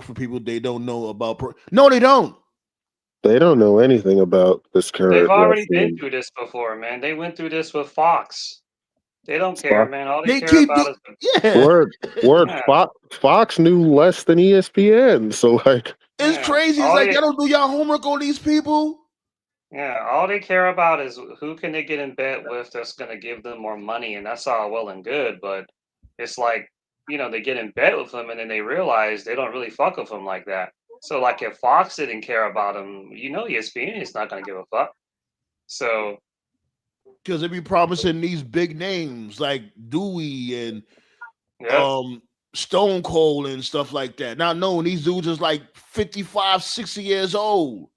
for people they don't know about. No, they don't. they don't know anything about this They've current already been wrestling. through this before, man. They went through this with Fox. They don't care, Fox, man. All they They care keep about do. is Yeah, word. yeah, Fox knew less than ESPN, so like, it's yeah. crazy. It's All like they y'all don't do y'all homework on these people. Yeah, all they care about is who can they get in bed with that's going to give them more money, and that's all well and good. But it's like, they get in bed with them, and then they realize they don't really fuck with them like that. So, like, if Fox didn't care about them, ESPN is not going to give a fuck. So, Because they be promising these big names like Dewey and yeah, Stone Cold and stuff like that. Not knowing these dudes is like 55, 60 years old.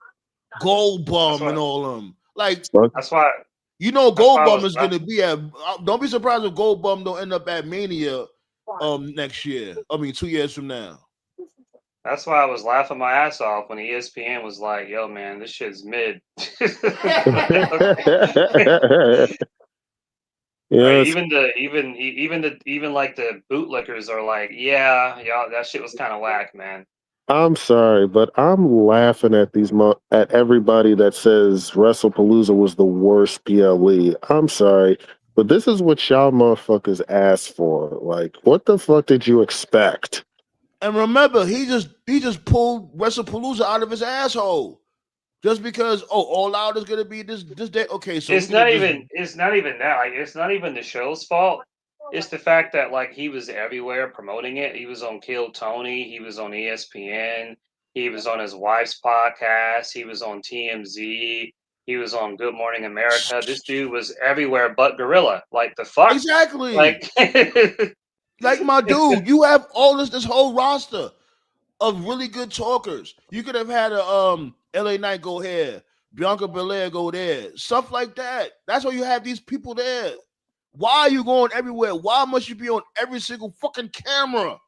Gold that's Bum and what all of them. Like, fuck, that's why that's Gold why I Bum was is gonna be at. Don't be surprised if Gold Bum don't end up at Mania next year. I mean 2 years from now. that's why I was laughing my ass off when ESPN was like, "Yo, man, this shit's mid." Right, yes. even like the bootlickers are like, yeah, y'all, that shit was kind of whack, man. I'm sorry, but I'm laughing at at everybody that says WrestlePalooza was the worst PLE. I'm sorry, but this is what y'all motherfuckers asked for. Like, what the fuck did you expect? And remember, he just pulled WrestlePalooza out of his asshole. Just because All Out is gonna be this day. Okay, so we're It's gonna not just even it's not even that. Like, it's not even the show's fault. It's the fact that like he was everywhere promoting it. He was on Kill Tony. He was on ESPN. He was on his wife's podcast. He was on TMZ. He was on Good Morning America. This dude was everywhere but Gorilla. Like the fuck. exactly Like like my dude. You have all this whole roster of really good talkers. You could have had a LA Knight go here, Bianca Belair go there, stuff like that. That's why you have these people there. Why are you going everywhere? Why must you be on every single fucking camera?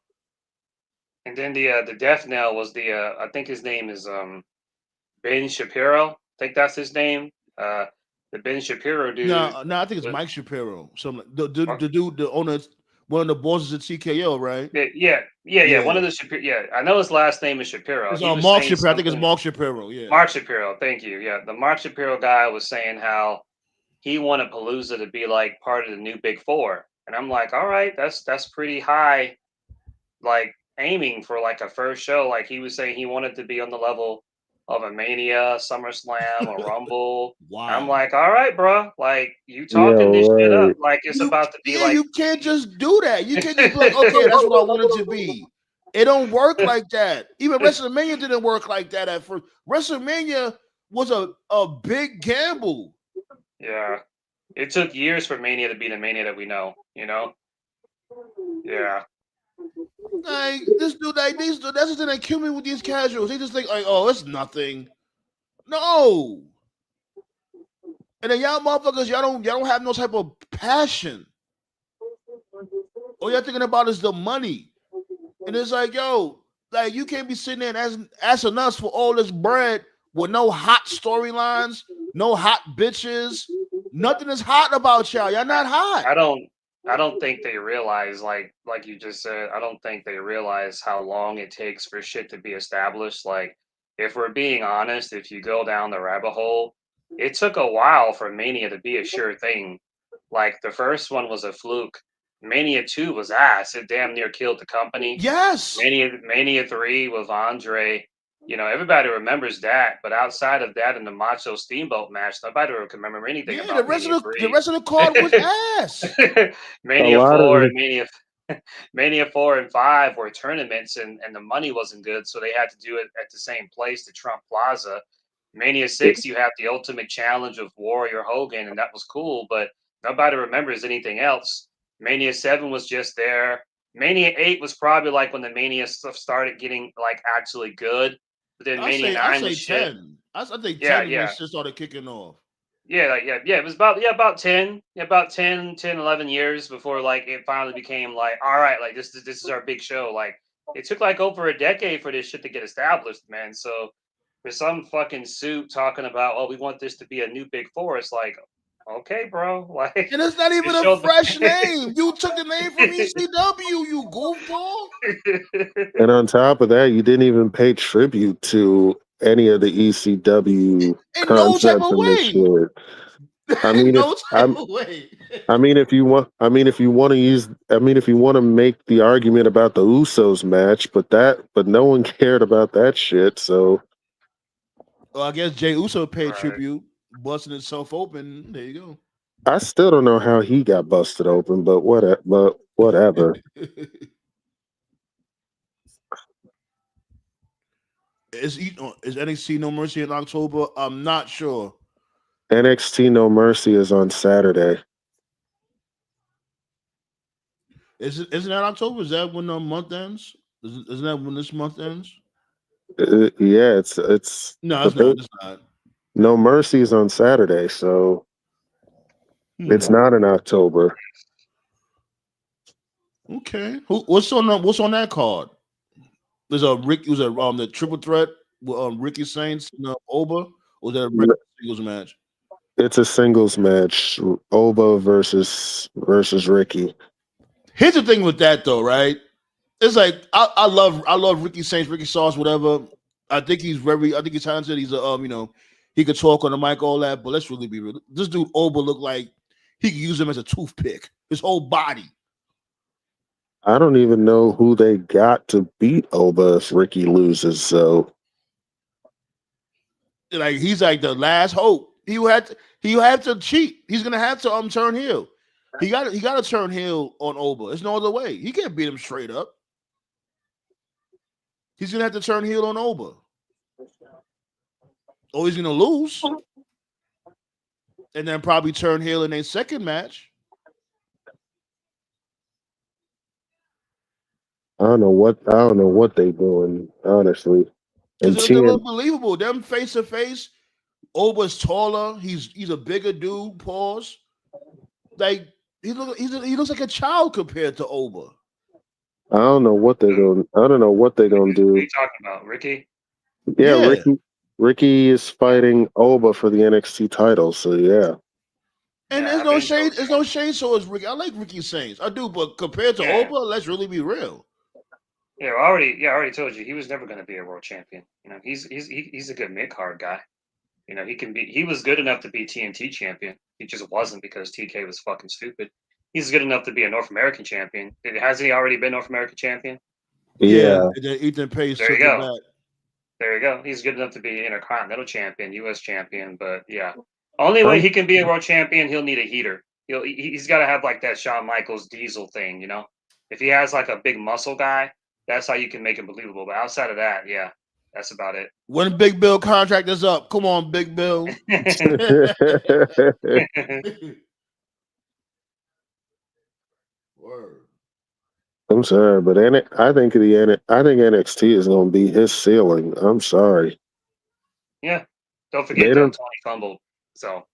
And then the death knell was I think his name is Ben Shapiro. I think that's his name. The Ben Shapiro dude. No, I think it's was- Mike Shapiro. Some the dude, the owner, one of the bosses at TKO, right? Yeah. One of the Shapiro. Yeah, I know his last name is Shapiro. It's He was Mark saying Shapiro. I think it's something- Mark Shapiro. Yeah. Mark Shapiro. Thank you. Yeah, the Mark Shapiro guy was saying how he wanted Palooza to be like part of the new Big Four, and I'm like, all right, that's pretty high, like aiming for like a first show. Like he was saying, he wanted to be on the level of a Mania, SummerSlam, a Rumble. Wow. I'm like, all right, bro. Like you Yeah, talking this shit up, right. like it's about to be like. you can't just do that. You can't just be like, okay, that's what I wanted to be. It don't work like that. Even WrestleMania didn't work like that at first. WrestleMania was a big gamble. Yeah, it took years for Mania to be the Mania that we know. You know. Yeah. Like this dude, like these, that's the thing. They kill me with these casuals. They just think like, oh, it's nothing. No. And then y'all motherfuckers, y'all don't have no type of passion. All y'all thinking about is the money. And it's like, yo, like you can't be sitting there and asking us for all this bread with no hot storylines, no hot bitches. Nothing is hot about y'all. Y'all not hot. I don't think they realize, like you just said, I don't think they realize how long it takes for shit to be established. Like, if we're being honest, if you go down the rabbit hole, it took a while for Mania to be a sure thing. Like the first one was a fluke. Mania 2 was ass. It damn near killed the company. Yes. Mania 3 with Andre. You know, everybody remembers that, but outside of that and the Macho Steamboat match, nobody can remember anything about the rest Mania of 3. the rest of the card was ass. Mania 4 and Mania 4 and 5 were tournaments, and the money wasn't good, so they had to do it at the same place, the Trump Plaza. Mania 6, you have the Ultimate Challenge of Warrior Hogan, and that was cool, but nobody remembers anything else. Mania 7 was just there. Mania 8 was probably like when the Mania stuff started getting like actually good. But then Mania 9 was 10. I think 10 yeah. just started kicking off. Yeah. It was about 10. Yeah, about 10, 11 years before like it finally became like, all right, like this is our big show. Like it took like over a decade for this shit to get established, man. So for some fucking suit talking about, oh, we want this to be a new Big Four, it's like, okay, bro. Like, and it's not even a fresh name. You took the name from ECW, you goofball. And on top of that, you didn't even pay tribute to any of the ECW concepts in this shit. I mean, if you want to make the argument about the Usos match, but no one cared about that shit. So, well, I guess Jey Uso paid tribute, busting himself open. There you go. I still don't know how he got busted open, but whatever. Is NXT No Mercy in October? I'm not sure. NXT No Mercy is on Saturday. Isn't that October? Is that when the month ends? Isn't that when this month ends? Yeah, it's no, it's not. No Mercy is on Saturday, so it's not in October. Okay, what's on that card? There's the triple threat with Ricky Saints and Oba, or is that a singles match? It's a singles match, Oba versus Ricky. Here's the thing with that though, right? It's like I love Ricky Saints, Ricky Sauce, whatever. I think he's talented. He's he could talk on the mic, all that. But let's really be real. This dude Oba looked like he could use him as a toothpick. His whole body. I don't even know who they got to beat Oba if Ricky loses. So, like he's like the last hope. He have to cheat. He's gonna have to turn heel. He got to turn heel on Oba. There's no other way. He can't beat him straight up. He's gonna have to turn heel on Oba. Or he's gonna lose, and then probably turn heel in a second match. I don't know what they doing, honestly. And they're unbelievable. Them face to face. Oba's taller. He's a bigger dude. Pause. Like he looks like a child compared to Oba. I don't know what they're going. I don't know what they're going to What are do. you talking about, Ricky? Yeah, Yeah. Ricky is fighting Oba for the NXT title. So yeah. And Yeah, there's I've no been told shade. There's no shade. So it's Ricky. I like Ricky Saints. I do, but compared to Yeah. Oba, let's really be real. Yeah, I already told you he was never going to be a world champion. You know, he's a good mid card guy. You know, he was good enough to be TNT champion. He just wasn't because TK was fucking stupid. He's good enough to be a North American champion. Hasn't he already been North American champion? Yeah. Yeah. And then Ethan Pace There you took it go. back. There you go. He's good enough to be Intercontinental champion, US champion, but yeah. Only way I'm he can be a world champion, he'll need a heater. He's got to have like that Shawn Michaels Diesel thing, you know? If he has like a big muscle guy, that's how you can make him believable. But outside of that, yeah, that's about it. When Big Bill contract is up, come on, Big Bill. Word. I'm sorry, but I think NXT is going to be his ceiling. I'm sorry. Yeah. Don't They forget though, don't. Tony fumbled. So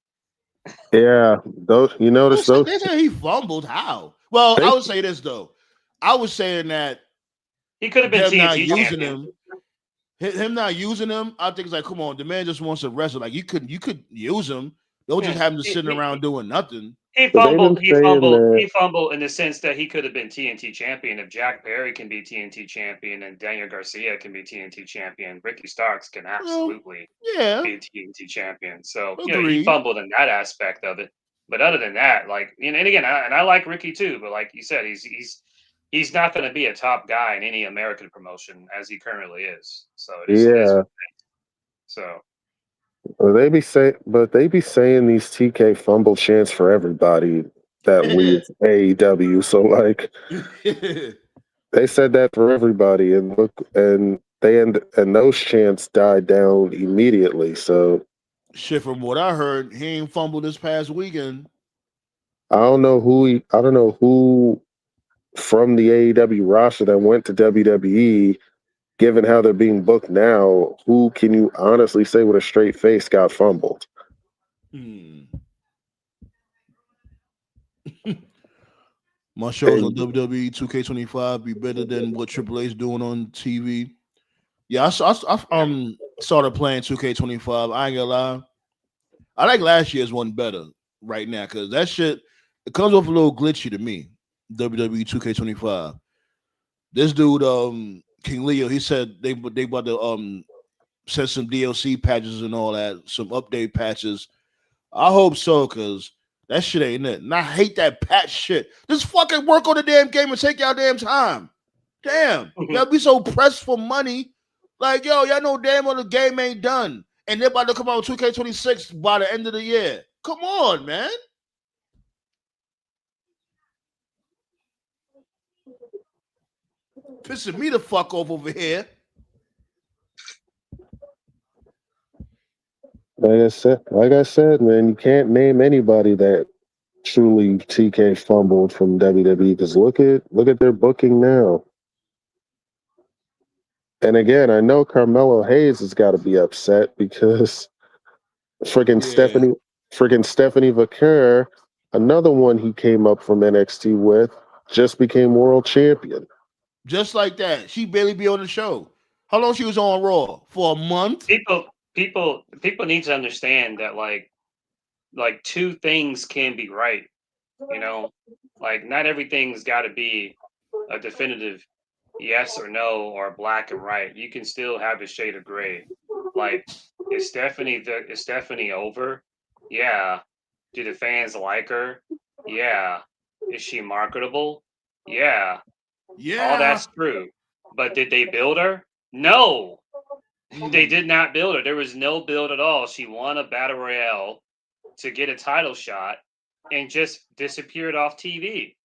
Yeah, those. You notice those. They say he fumbled. How? Well, They, I would say this though. I was saying that he could have been them not TNT using champion. him not using him. I think it's like, come on, the man just wants to wrestle. Like you could use him. Don't just Yeah. have him just sitting around doing nothing. He but they've been fumbled. He saying fumbled. that. He fumbled in the sense that he could have been TNT champion if Jack Perry can be TNT champion and Daniel Garcia can be TNT champion. Ricky Starks can Well, absolutely yeah, be TNT champion. So he agreed. fumbled in that aspect of it. But other than that, like and again, I like Ricky too. But like you said, he's not going to be a top guy in any American promotion as he currently is. So it is. Yeah, So but they be saying these TK fumble chants for everybody that leaves AEW. So like they said that for everybody, and look, and those chants died down immediately. So Shit, from what I heard, he ain't fumbled this past weekend. I don't know who from the AEW roster that went to WWE. Given how they're being booked now, who can you honestly say with a straight face got fumbled? My shows on WWE 2K25 be better than what Triple H doing on TV. Yeah, I started playing 2K25. I ain't gonna lie. I like last year's one better right now because that shit it comes off a little glitchy to me. WWE 2K25. This dude, King Leo, he said they about to send some DLC patches and all that, some update patches. I hope so, cause that shit ain't it. And I hate that patch shit. Just fucking work on the damn game and take y'all damn time. Damn, y'all be so pressed for money. Like, yo, y'all know damn well the game ain't done. And they're about to come out with 2K26 by the end of the year. Come on, man. Pissing me the fuck off over here. Like I said, man, you can't name anybody that truly TK fumbled from WWE because look at their booking now. And again, I know Carmelo Hayes has got to be upset because freaking Stephanie Vaquer, another one he came up from NXT with, just became world champion. Just like that. She barely be on the show. How long she was on Raw? For a month? People need to understand that like two things can be right. You know, like not everything's got to be a definitive yes or no or black and white. You can still have a shade of gray. Like is Stephanie over? Yeah. Do the fans like her? Yeah. Is she marketable? Yeah. Yeah. All that's true. But did they build her? No. They did not build her. There was no build at all. She won a battle royale to get a title shot and just disappeared off TV.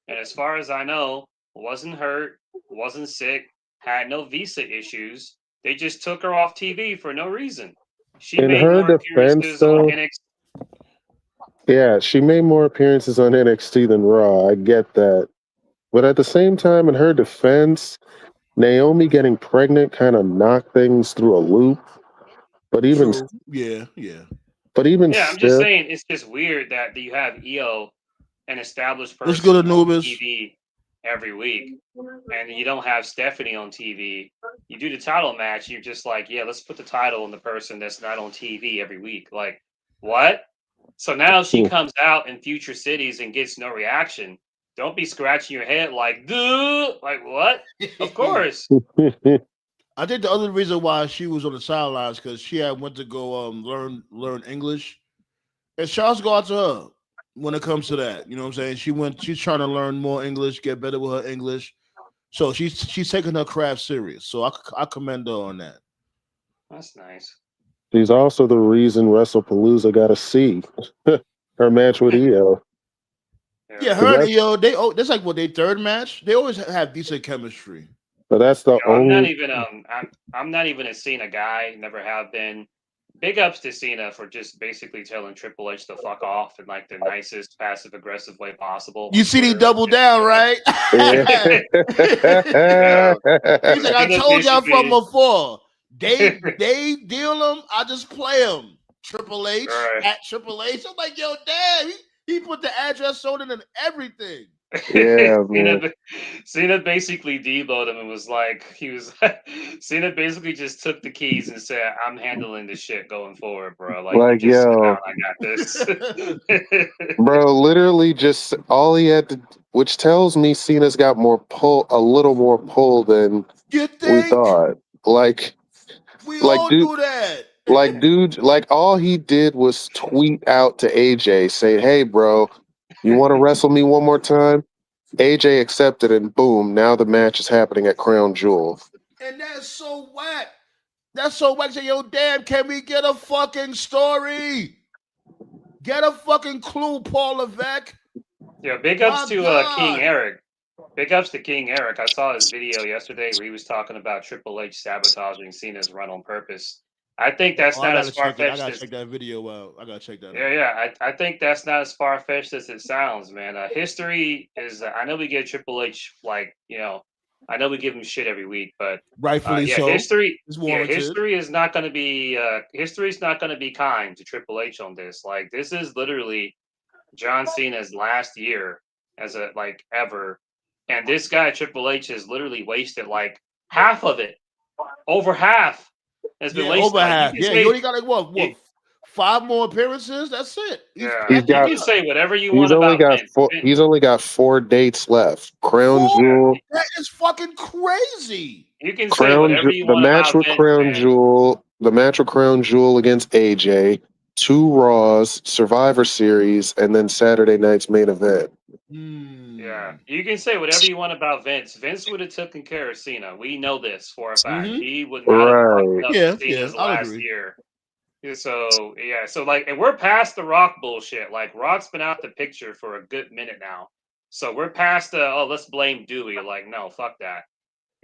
And as far as I know, wasn't hurt, wasn't sick, had no visa issues. They just took her off TV for no reason. She In made her more defense, appearances on though, NXT. yeah, she made more appearances on NXT than Raw. I get that. But at the same time, in her defense, Naomi getting pregnant kind of knocked things through a loop. But even True. Yeah. but even Yeah, I'm just still, saying it's just weird that you have EO an established Let's person go to on Anubis. TV every week, and you don't have Stephanie on TV. You do the title match, you're just like, yeah, let's put the title on the person that's not on TV every week. Like, what? So now she comes out in future cities and gets no reaction. Don't be scratching your head like, dude, like what? Of course. I think the other reason why she was on the sidelines because she had went to go learn English, and shouts go out to her when it comes to that. You know what I'm saying? She's trying to learn more English, get better with her English. So she's taking her craft serious. So I commend her on that. That's nice. She's also the reason WrestlePalooza got a C. Her match with EO. Yeah, her and EO, that's like what their third match. They always have decent chemistry. But that's the I'm only. not even I'm not even a Cena guy. Never have been. Big ups to Cena for just basically telling Triple H to fuck off in like the nicest passive aggressive way possible. You see, he doubled down, right? Yeah. He's like, I told y'all from before. They deal them. I just play them. Triple H at Triple H. I'm like, yo, damn. He put the address on it and everything. Yeah, man. Cena basically demoted him and was like, Cena basically just took the keys and said, "I'm handling this shit going forward, bro. Like you just sit down, I got this." Bro, literally just all he had to, which tells me Cena's got a little more pull than we thought. Like, we all do that. Like all he did was tweet out to AJ, say, "Hey, bro, you want to wrestle me one more time?" AJ accepted, and boom, now the match is happening at Crown Jewel. And that's so whack. That's so whack. Say, yo, damn, can we get a fucking story? Get a fucking clue, Paul Levesque. Yeah, big ups to King Eric. Big ups to King Eric. I saw his video yesterday where he was talking about Triple H sabotaging Cena's run on purpose. I think that's not as far-fetched. I gotta check that video out. I gotta check that out. Yeah. I think that's not as far-fetched as it sounds, man. History is. I know we get Triple H, like, you know, I know we give him shit every week, but rightfully so. History is not going to be. History's not going to be kind to Triple H on this. Like, this is literally John Cena's last year as a ever, and this guy Triple H has literally wasted like half of it, over half. Has been wasted. Over half. You only got like what 5 more appearances? That's it. You can say whatever you want about Vince. He's only got 4 dates left. Crown Jewel. That is fucking crazy. You can say whatever you want about Vince. The match with Crown Jewel against AJ, 2 Raws, Survivor Series, and then Saturday night's main event. Yeah, you can say whatever you want about Vince. Vince would have taken care of Cena. We know this for a fact. He would not have fucked up Cena's last year. So and we're past the Rock bullshit. Like, Rock's been out the picture for a good minute now. So we're past the let's blame Dewey. Like, no, fuck that.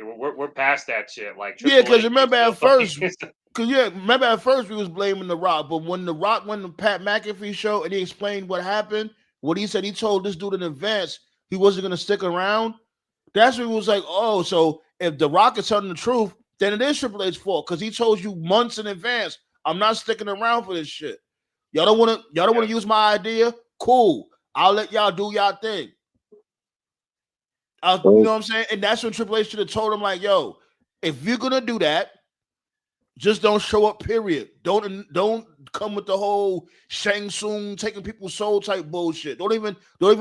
We're past that shit. Like, because remember at first we was blaming the Rock, but when the Rock went to Pat McAfee show and he explained what happened, what he said, he told this dude in advance he wasn't gonna stick around. That's when he was like, oh, so if the Rock is telling the truth, then it is Triple H's fault because he told you months in advance, I'm not sticking around for this shit. Y'all don't want to use my idea? Cool. I'll let y'all do y'all thing. You know what I'm saying? And that's when Triple H should have told him, like, yo, if you're gonna do that, just don't show up, period. Don't come with the whole Shang Tsung taking people's soul type bullshit. Don't even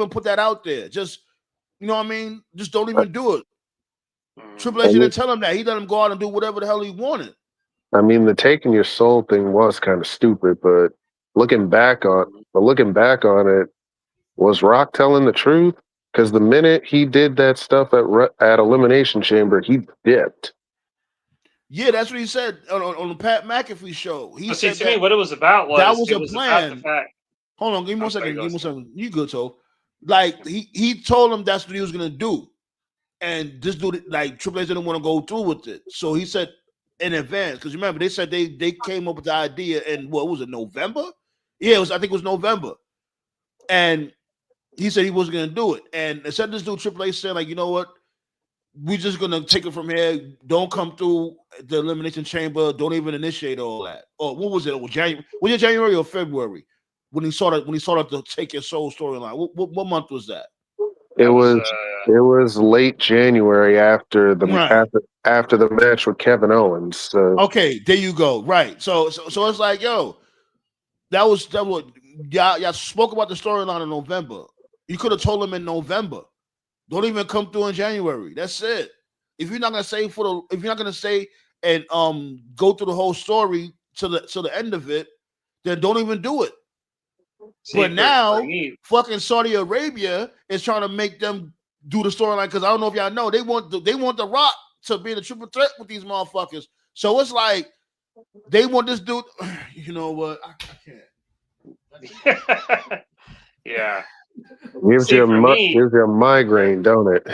put that out there. Just, you know what I mean? Just don't even do it. Triple H didn't tell him that. He let him go out and do whatever the hell he wanted. I mean, the taking your soul thing was kind of stupid, but looking back on it, was Rock telling the truth? Because the minute he did that stuff at Elimination Chamber, he dipped. Yeah, that's what he said on the Pat McAfee show. He said to me, what it was about was that was a plan. About the fact. Hold on, give me 1 second. Give me 1 second. You good, so like he told him that's what he was gonna do, and this dude, like, Triple H didn't want to go through with it, so he said in advance. Because remember, they said they came up with the idea in what was it, November? Yeah, I think it was November, and he said he wasn't gonna do it. And instead, this dude Triple H said, like, you know what? We're just gonna take it from here. Don't come through the Elimination Chamber. Don't even initiate all that. Or what was it? Was it January or February? when he started to take your soul storyline? What month was that? It was late January after the Right. after the match with Kevin Owens. So. Okay, there you go. Right. So it's like, yo, that was y'all spoke about the storyline in November. You could have told him in November. Don't even come through in January. That's it. If you're not gonna say and go through the whole story to the end of it, then don't even do it. See, But for now, me, fucking Saudi Arabia is trying to make them do the storyline because I don't know if y'all know they want the Rock to be the triple threat with these motherfuckers. So it's like they want this dude. You know what? I can't. yeah. Gives See, you for me, a migraine, don't it?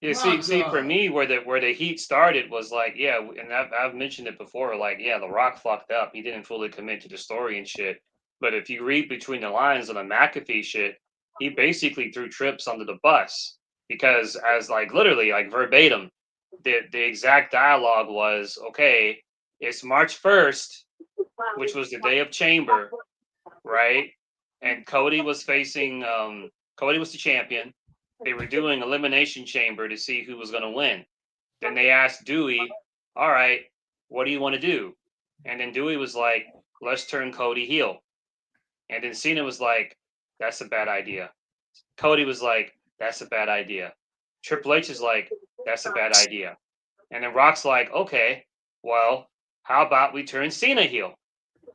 yeah. See, for me, where the heat started was like, yeah, and I've mentioned it before. Like, yeah, The Rock fucked up. He didn't fully commit to the story and shit. But if you read between the lines on the McAfee shit, he basically threw Trips under the bus because, as like literally, like verbatim, the exact dialogue was, okay, it's March 1st, which was the day of Chamber, right? And Cody was facing Cody was the champion. They were doing Elimination Chamber to see who was going to win. Then they asked Dewey, all right, what do you want to do? And then Dewey was like, let's turn Cody heel. And then Cena was like, that's a bad idea. Cody was like, that's a bad idea. Triple H is like, that's a bad idea. And then Rock's like, okay, well, how about we turn Cena heel?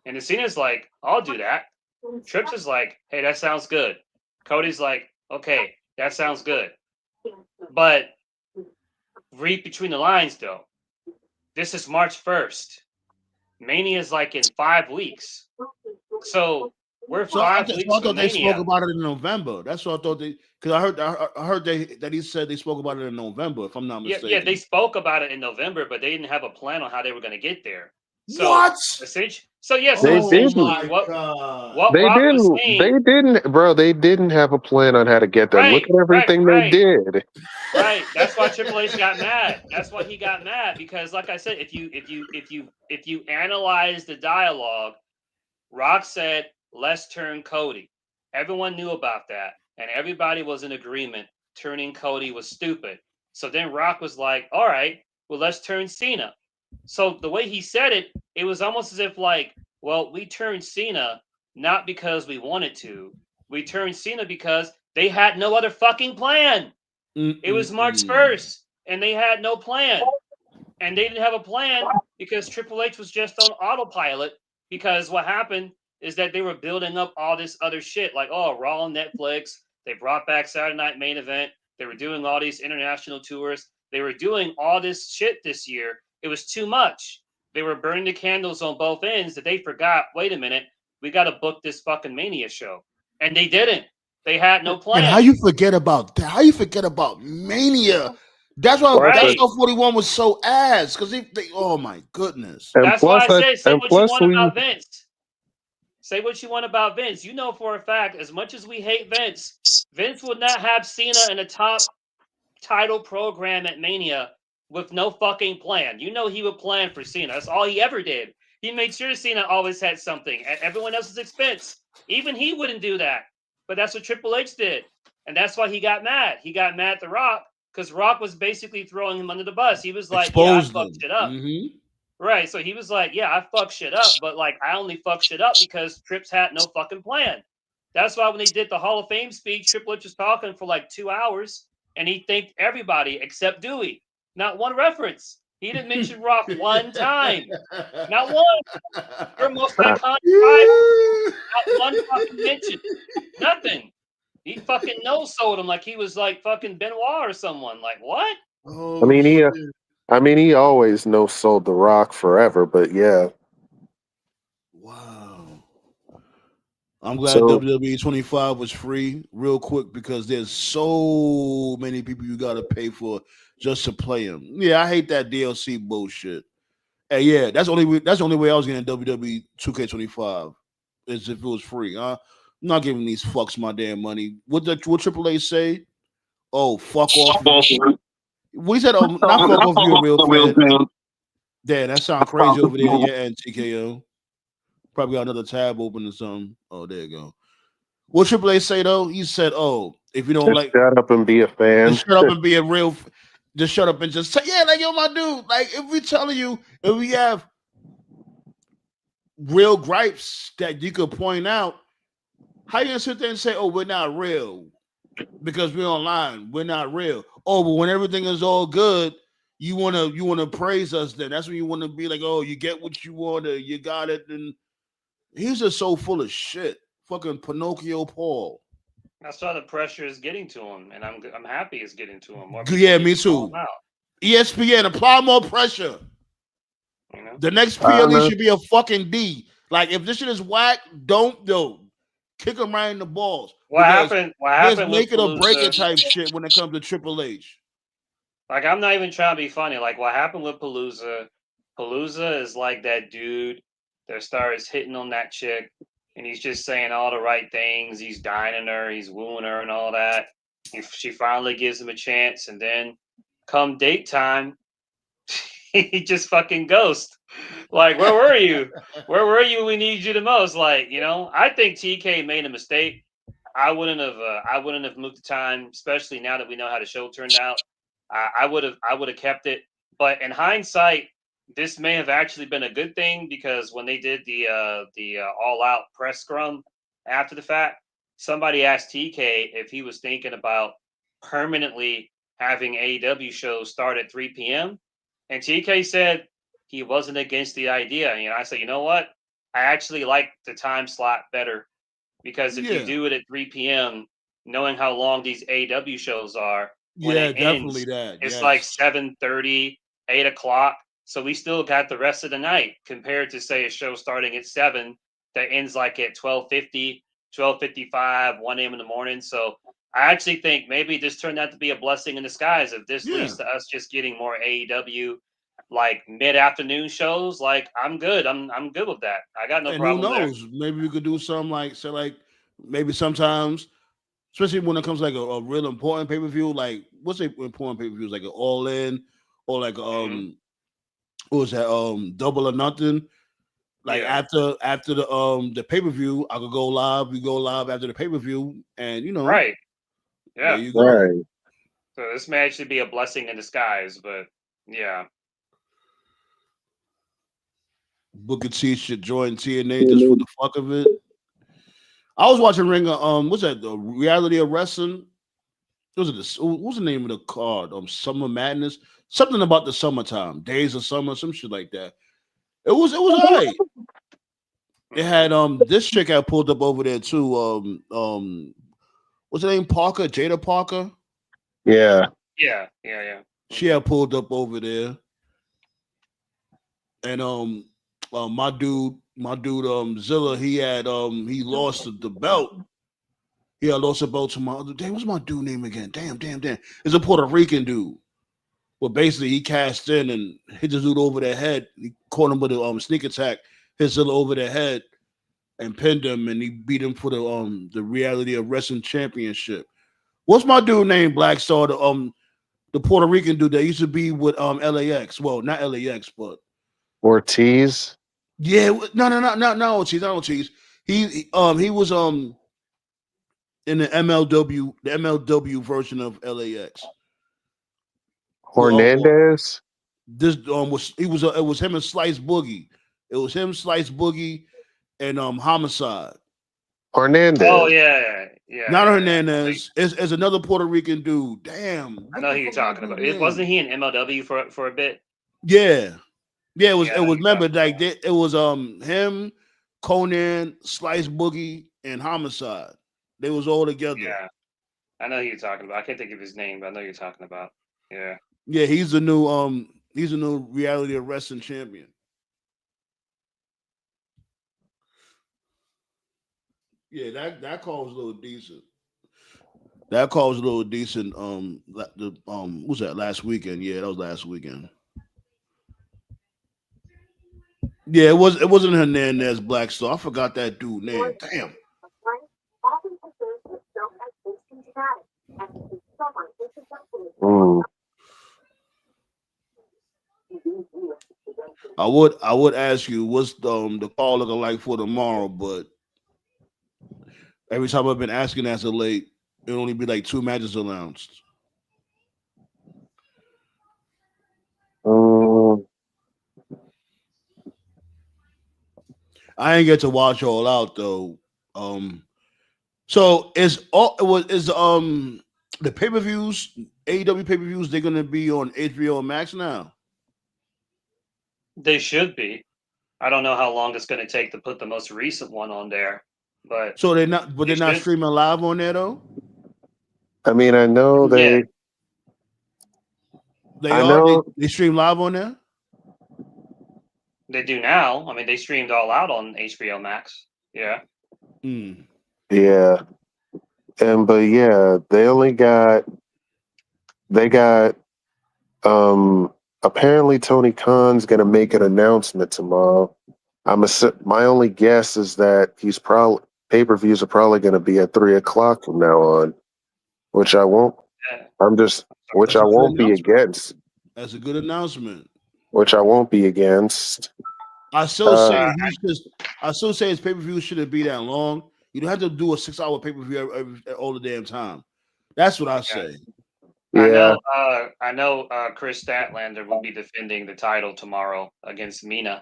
And then Cena's like, I'll do that. Trips is like, hey, that sounds good. Cody's like, okay, that sounds good. But read between the lines, though. This is March 1st. Mania is like in 5 weeks. So we're 5 weeks I thought from they Mania. spoke about it in November. That's what I thought because I heard that he said they spoke about it in November, if I'm not mistaken. Yeah, they spoke about it in November, but they didn't have a plan on how they were going to get there. So, what? So yes, They essentially, didn't. what They Rock was didn't. saying, They didn't, bro. They didn't have a plan on how to get there. Look at everything they did. Right. That's why Triple H got mad. That's why he got mad because, like I said, if you analyze the dialogue, Rock said, "Let's turn Cody." Everyone knew about that, and everybody was in agreement. Turning Cody was stupid. So then Rock was like, "All right, well, let's turn Cena." So the way he said it, it was almost as if like, well, we turned Cena not because we wanted to. We turned Cena because they had no other fucking plan. It was March 1st, and they had no plan. And they didn't have a plan because Triple H was just on autopilot. Because what happened is that they were building up all this other shit, like, oh, Raw on Netflix. They brought back Saturday Night Main Event. They were doing all these international tours. They were doing all this shit this year. It was too much. They were burning the candles on both ends that they forgot, wait a minute, we got to book this fucking Mania show. And they didn't. They had no plan. And how you forget about that? How you forget about Mania? That's why that's why 41 was so ass because they oh my goodness. And that's plus, why I say what you want we, about Vince. Say what you want about Vince. You know for a fact, as much as we hate Vince, Vince would not have Cena in a top title program at Mania with no fucking plan. You know he would plan for Cena. That's all he ever did. He made sure Cena always had something at everyone else's expense. Even he wouldn't do that. But that's what Triple H did. And that's why he got mad. He got mad at The Rock because Rock was basically throwing him under the bus. He was like, yeah, I fucked shit up. Mm-hmm. Right. So he was like, yeah, I fucked shit up. But like, I only fucked shit up because Trips had no fucking plan. That's why when they did the Hall of Fame speech, Triple H was talking for like 2 hours. And he thanked everybody except Dewey. Not one reference. He didn't mention Rock one time. Not one. Your most iconic rival. Not one fucking mention. Nothing. He fucking no-sold him like he was like fucking Benoit or someone. Like, what? Oh, I mean, he always no-sold The Rock forever, but yeah. Wow. I'm glad WWE 25 was free real quick because there's so many people you got to pay for just to play them. Yeah, I hate that DLC bullshit. Hey, yeah, that's the only way I was getting WWE 2K25 is if it was free. I'm not giving these fucks my damn money. What AAA say? Oh, fuck off. We said, oh, not fuck off, you're a real fan. Damn, that sounds crazy over there in your end, TKO. Probably got another tab open or something. Oh, there you go. What Triple H say though? He said, "Oh, if you don't Just like, shut up and be a fan. just shut up and be a real. Just shut up and just say, yeah, like yo, my dude. Like if we telling you, if we have real gripes that you could point out, how you gonna sit there and say, oh, we're not real because we're online. We're not real. Oh, but when everything is all good." You wanna praise us then. That's when you wanna be like, oh, you get what you wanna, you got it. And he's just so full of shit. Fucking Pinocchio Paul. That's why the pressure is getting to him, and I'm happy it's getting to him. More people Yeah, need me to call too. him out. ESPN, apply more pressure. You know, The next PLE Honest, should be a fucking D. Like if this shit is whack, don't do. Kick him right in the balls what because happened? What there's happened with make it or break it Palooza? type shit when it comes to Triple H. Like, I'm not even trying to be funny. Like, what happened with Palooza? Palooza is like that dude that starts hitting on that chick, and he's just saying all the right things. He's dining her, he's wooing her, and all that. She finally gives him a chance, and then come date time, he just fucking ghost. Like, where were you? Where were you when we need you the most? Like, I think TK made a mistake. I wouldn't have moved the time, especially now that we know how the show turned out. I would have kept it. But in hindsight, this may have actually been a good thing because when they did the all out press scrum after the fact, somebody asked TK if he was thinking about permanently having AEW shows start at 3 p.m. And TK said he wasn't against the idea. I said, you know what? I actually like the time slot better because if you Yeah, do it at 3 p.m., knowing how long these AEW shows are, when yeah, it definitely ends, that. it's like Yes, 7:30, 8 o'clock. So we still got the rest of the night compared to say a show starting at 7 that ends like at 12:50, 12:55, 1 a.m. in the morning. So I actually think maybe this turned out to be a blessing in disguise. If this yeah. leads to us just getting more AEW like mid-afternoon shows, like I'm good. I'm good with that. I got no And who problem there. knows? Maybe we could do something like say like maybe sometimes, especially when it comes to like a real important pay per view. Like what's a important pay per view? Like an All In or like Hmm. what was that Double or Nothing. Like Yeah. after the pay per view, I could go live. We go live after the pay per view, and Right. there Yeah. you go. right. So this may actually be a blessing in disguise, but yeah. Booker T should join TNA just for the fuck of it. I was watching Ring of what's that? The Reality of Wrestling. Was it what's the name of the card? Summer Madness. Something about the summertime, days of summer, some shit like that. It was alright. It Hmm. had this chick had pulled up over there too. What's her name? Parker, Jada Parker. Yeah. Yeah. Yeah. Yeah. She Hmm. had pulled up over there, and my dude Zilla, he lost the belt. He had lost the belt to my other. Damn, what's my dude name again? Damn. It's a Puerto Rican dude. Well, basically, he cashed in and hit the dude over the head. He caught him with a sneak attack, hit Zilla over the head, and pinned him, and he beat him for the Reality of Wrestling Championship. What's my dude name? Black Star, the Puerto Rican dude that used to be with LAX. Well, not LAX, but Ortiz. yeah, no, cheese, not cheese. He was in the MLW version of LAX. Well, Hernandez. this was he was it was him and Slice Boogie. It was him, Slice Boogie, and Homicide. Oh Hernandez. yeah. Not Yeah. Hernandez. It's another Puerto Rican dude. Damn, I what know the who you're fuck my talking about. dude It name? wasn't he in MLW for a bit. Yeah, yeah. It was Yeah, I it know who was you're remember talking like about. it was him, Conan, Slice Boogie, and Homicide. They was all together. Yeah, I know who you're talking about. I can't think of his name, but I know who you're talking about. Yeah. Yeah, he's the new Reality of Wrestling champion. Yeah, that call was a little decent. That call was a little decent. The what was that last weekend? Yeah, that was last weekend. Yeah, it wasn't Hernandez Black Star. I forgot that dude name. Damn. Mm. I would ask you what's the call looking like for tomorrow, but every time I've been asking as of late, it'll only be like 2 matches announced. Um, I ain't get to watch all out though. So is the pay-per-views, AEW pay-per-views, they're gonna be on HBO Max now. They should be. I don't know how long it's going to take to put the most recent one on there, but So they're they not should. streaming live on there though. I mean, I know Yeah, They I are. know, They stream live on there. they do now. I mean, they streamed all out on HBO Max. Yeah. Hmm. yeah, but yeah, they got apparently Tony Khan's gonna make an announcement tomorrow. My only guess is that he's probably pay-per-views are probably gonna be at 3 o'clock from now on, which I won't. Yeah. Which That's I a good won't be announcement. against. That's a good announcement. Which I won't be against. I still Uh, say I still say his pay-per-view shouldn't be that long. You don't have to do a 6-hour pay-per-view all the damn time. That's what I Yeah. say. yeah, I know. Chris Statlander will be defending the title tomorrow against Mina.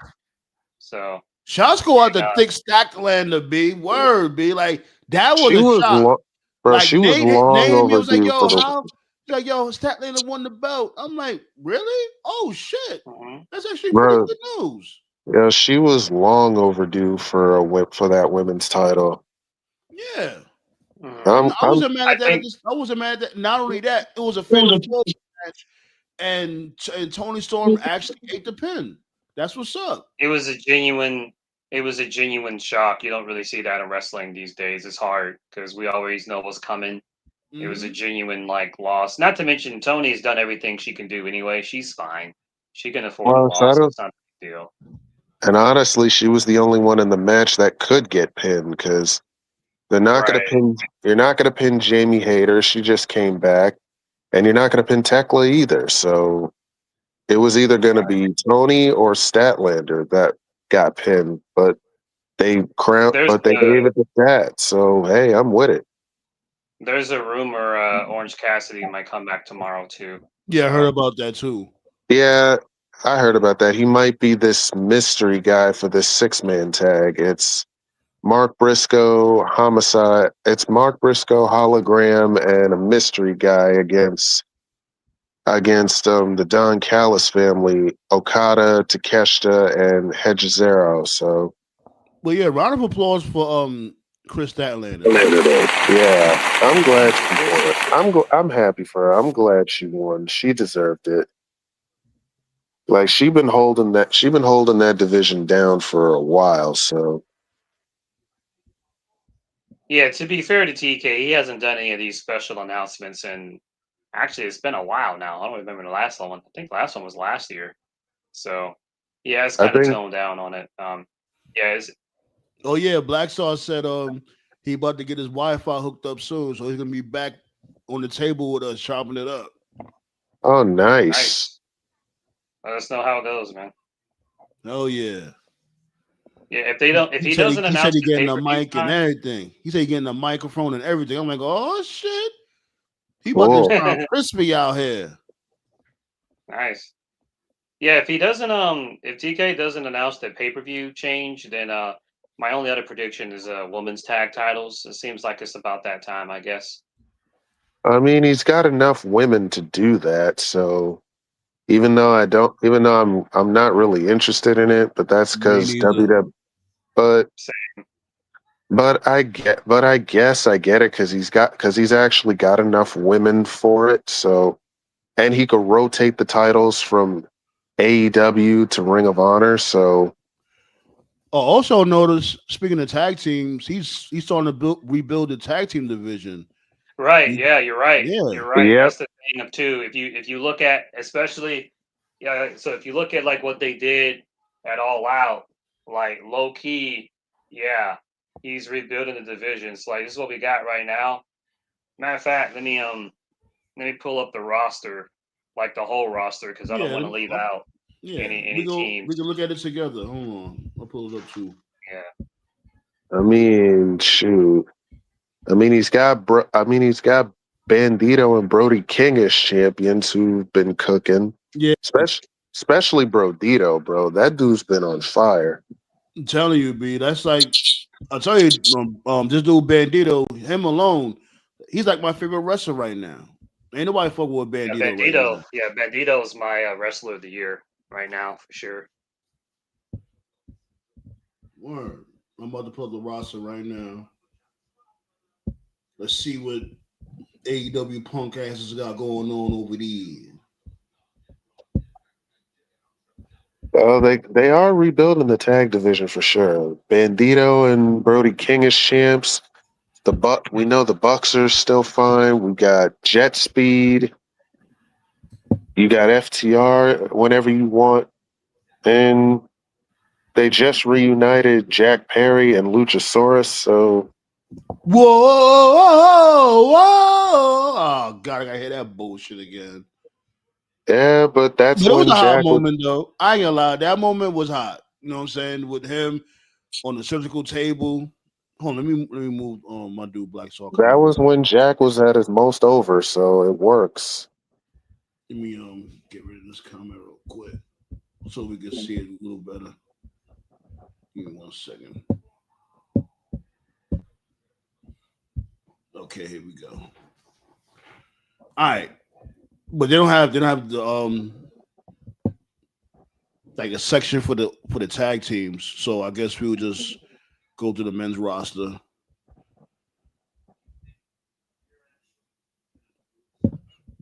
So Shots go out and, the thick stacked land to B. Word, B. Like that was she a was shock. long, bro. Like She was Nate long hit me, was like, overdue yo, for the. how? He's like, yo, Statlander won the belt. I'm like, really? Oh shit. mhm. That's actually pretty Bro, good news. yeah, she was long overdue for a whip for that women's title. Yeah. Mhm. I'm, I I'm, wasn't mad I at that. think I wasn't mad at that. Not only that, it was a fatal four match, and Tony Storm actually ate the pin. That's what's up. it was a genuine. It was a genuine shock. You don't really see that in wrestling these days. It's hard because we always know what's coming. It was a Hmm. genuine loss. Not to mention Tony's done everything she can do anyway. She's fine. She can afford a well, so I loss. don't, It's not a big deal. and honestly, she was the only one in the match that could get pinned because they're not gonna Right. pin. You're not gonna pin Jamie Hayter. She just came back, and you're not gonna pin Tekla either. So it was either gonna be Tony or Statlander that got pinned, but There's but they a gave it to Stat. So hey, I'm with it. there's a rumor Orange Cassidy might come back tomorrow too. Yeah, I heard So about that too. Yeah, I heard about that. He might be this mystery guy for this 6-man tag. It's Mark Briscoe, Homicide. It's Mark Briscoe, Hologram, and a mystery guy against the Don Callis family, Okada, Takeshita, and Hedgezero. So But yeah, round of applause for Chris Statlander. yeah, I'm glad she won. I'm happy for her. I'm glad she won. She deserved it. Like she been holding that division down for a while. So yeah, to be fair to TK, he hasn't done any of these special announcements, and actually, it's been a while now. I don't remember the last one. I think the last one was last year. So yeah, it's I kind of think toned down on it. Yeah, Oh yeah, Black Star said he about to get his Wi-Fi hooked up soon, so he's gonna be back on the table with us, chopping it up. oh nice. nice. Let us know how it goes, man. Oh yeah. Yeah, if he He doesn't he said announce he the getting pay a per view mic and time, everything. He said he getting a microphone and everything. I'm like, oh shit. He about to Cool. sound crispy out here. nice. Yeah, if TK doesn't announce the pay per view change, then my only other prediction is women's tag titles. It seems like it's about that time, I guess. I mean, he's got enough women to do that. So even though I'm not really interested in it, but that's Me because neither. WW. But Same. I guess I get it because he's actually got enough women for it. So and he could rotate the titles from AEW to Ring of Honor. So Oh, also notice, speaking of tag teams, he's starting to rebuild the tag team division. Right. Yeah, you're right. Yeah. You're right. yep, That's the thing of too. If you look at especially yeah, so if you look at like what they did at All Out, like low key, yeah, he's rebuilding the divisions. Like this is what we got right now. Matter of fact, let me pull up the roster, like the whole roster, because I don't Yeah. want to leave out. Yeah, any we teams. can look at it together. Hold on, I'll pull it up too. Yeah. I mean, shoot. He's got Bandito and Brody King as champions who've been cooking. Yeah, Especially Brodito, bro. That dude's been on fire. I'm telling you, B. That's like I tell you, this dude Bandito, him alone, he's like my favorite wrestler right now. Ain't nobody fucking with Bandito right now. Bandito is my wrestler of the year right now for sure. Word. I'm about to pull up the roster right now. Let's see what AEW punk asses got going on over there. Oh, they are rebuilding the tag division for sure. Bandito and Brody King as champs. We know the Bucks are still fine. We got Jet Speed. You got FTR whenever you want. And they just reunited Jack Perry and Luchasaurus, so Whoa! Oh God, I gotta hear that bullshit again. yeah, but that's But it was when a hot Jack was, moment, though. I ain't gonna lie. That moment was hot. You know what I'm saying? With him on the surgical table. Hold on, let me move my dude Black Saw that coming. was when Jack was at his most over, so it works. Let me get rid of this comment real quick so we can see it a little better. Give me 1 second. Okay, here we go. All right, but they don't have the like a section for the tag teams. So I guess we'll just go to the men's roster.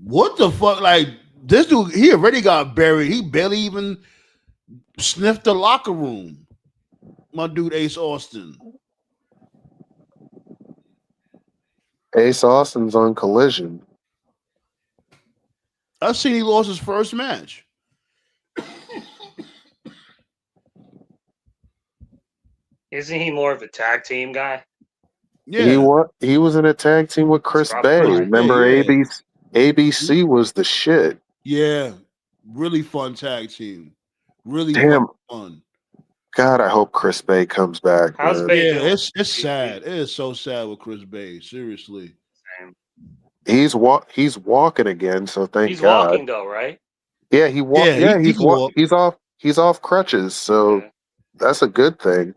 What the fuck? Like this dude, he already got buried. He barely even sniffed the locker room. My dude Ace Austin. Ace Austin's on Collision. I've seen he lost his first match. Isn't he more of a tag team guy? Yeah, He was in a tag team with Chris Bay. Right. Remember Yeah. ABC was the shit. Yeah, really fun tag team. Really Damn. fun. God, I hope Chris Bay comes back, How's man. Bay Yeah, doing? it's sad. It is so sad with Chris Bay. Seriously. Same. He's walking again, so thank He's God. walking though, right? Yeah, he Yeah, he can walk. He's off crutches, so Yeah. that's a good thing.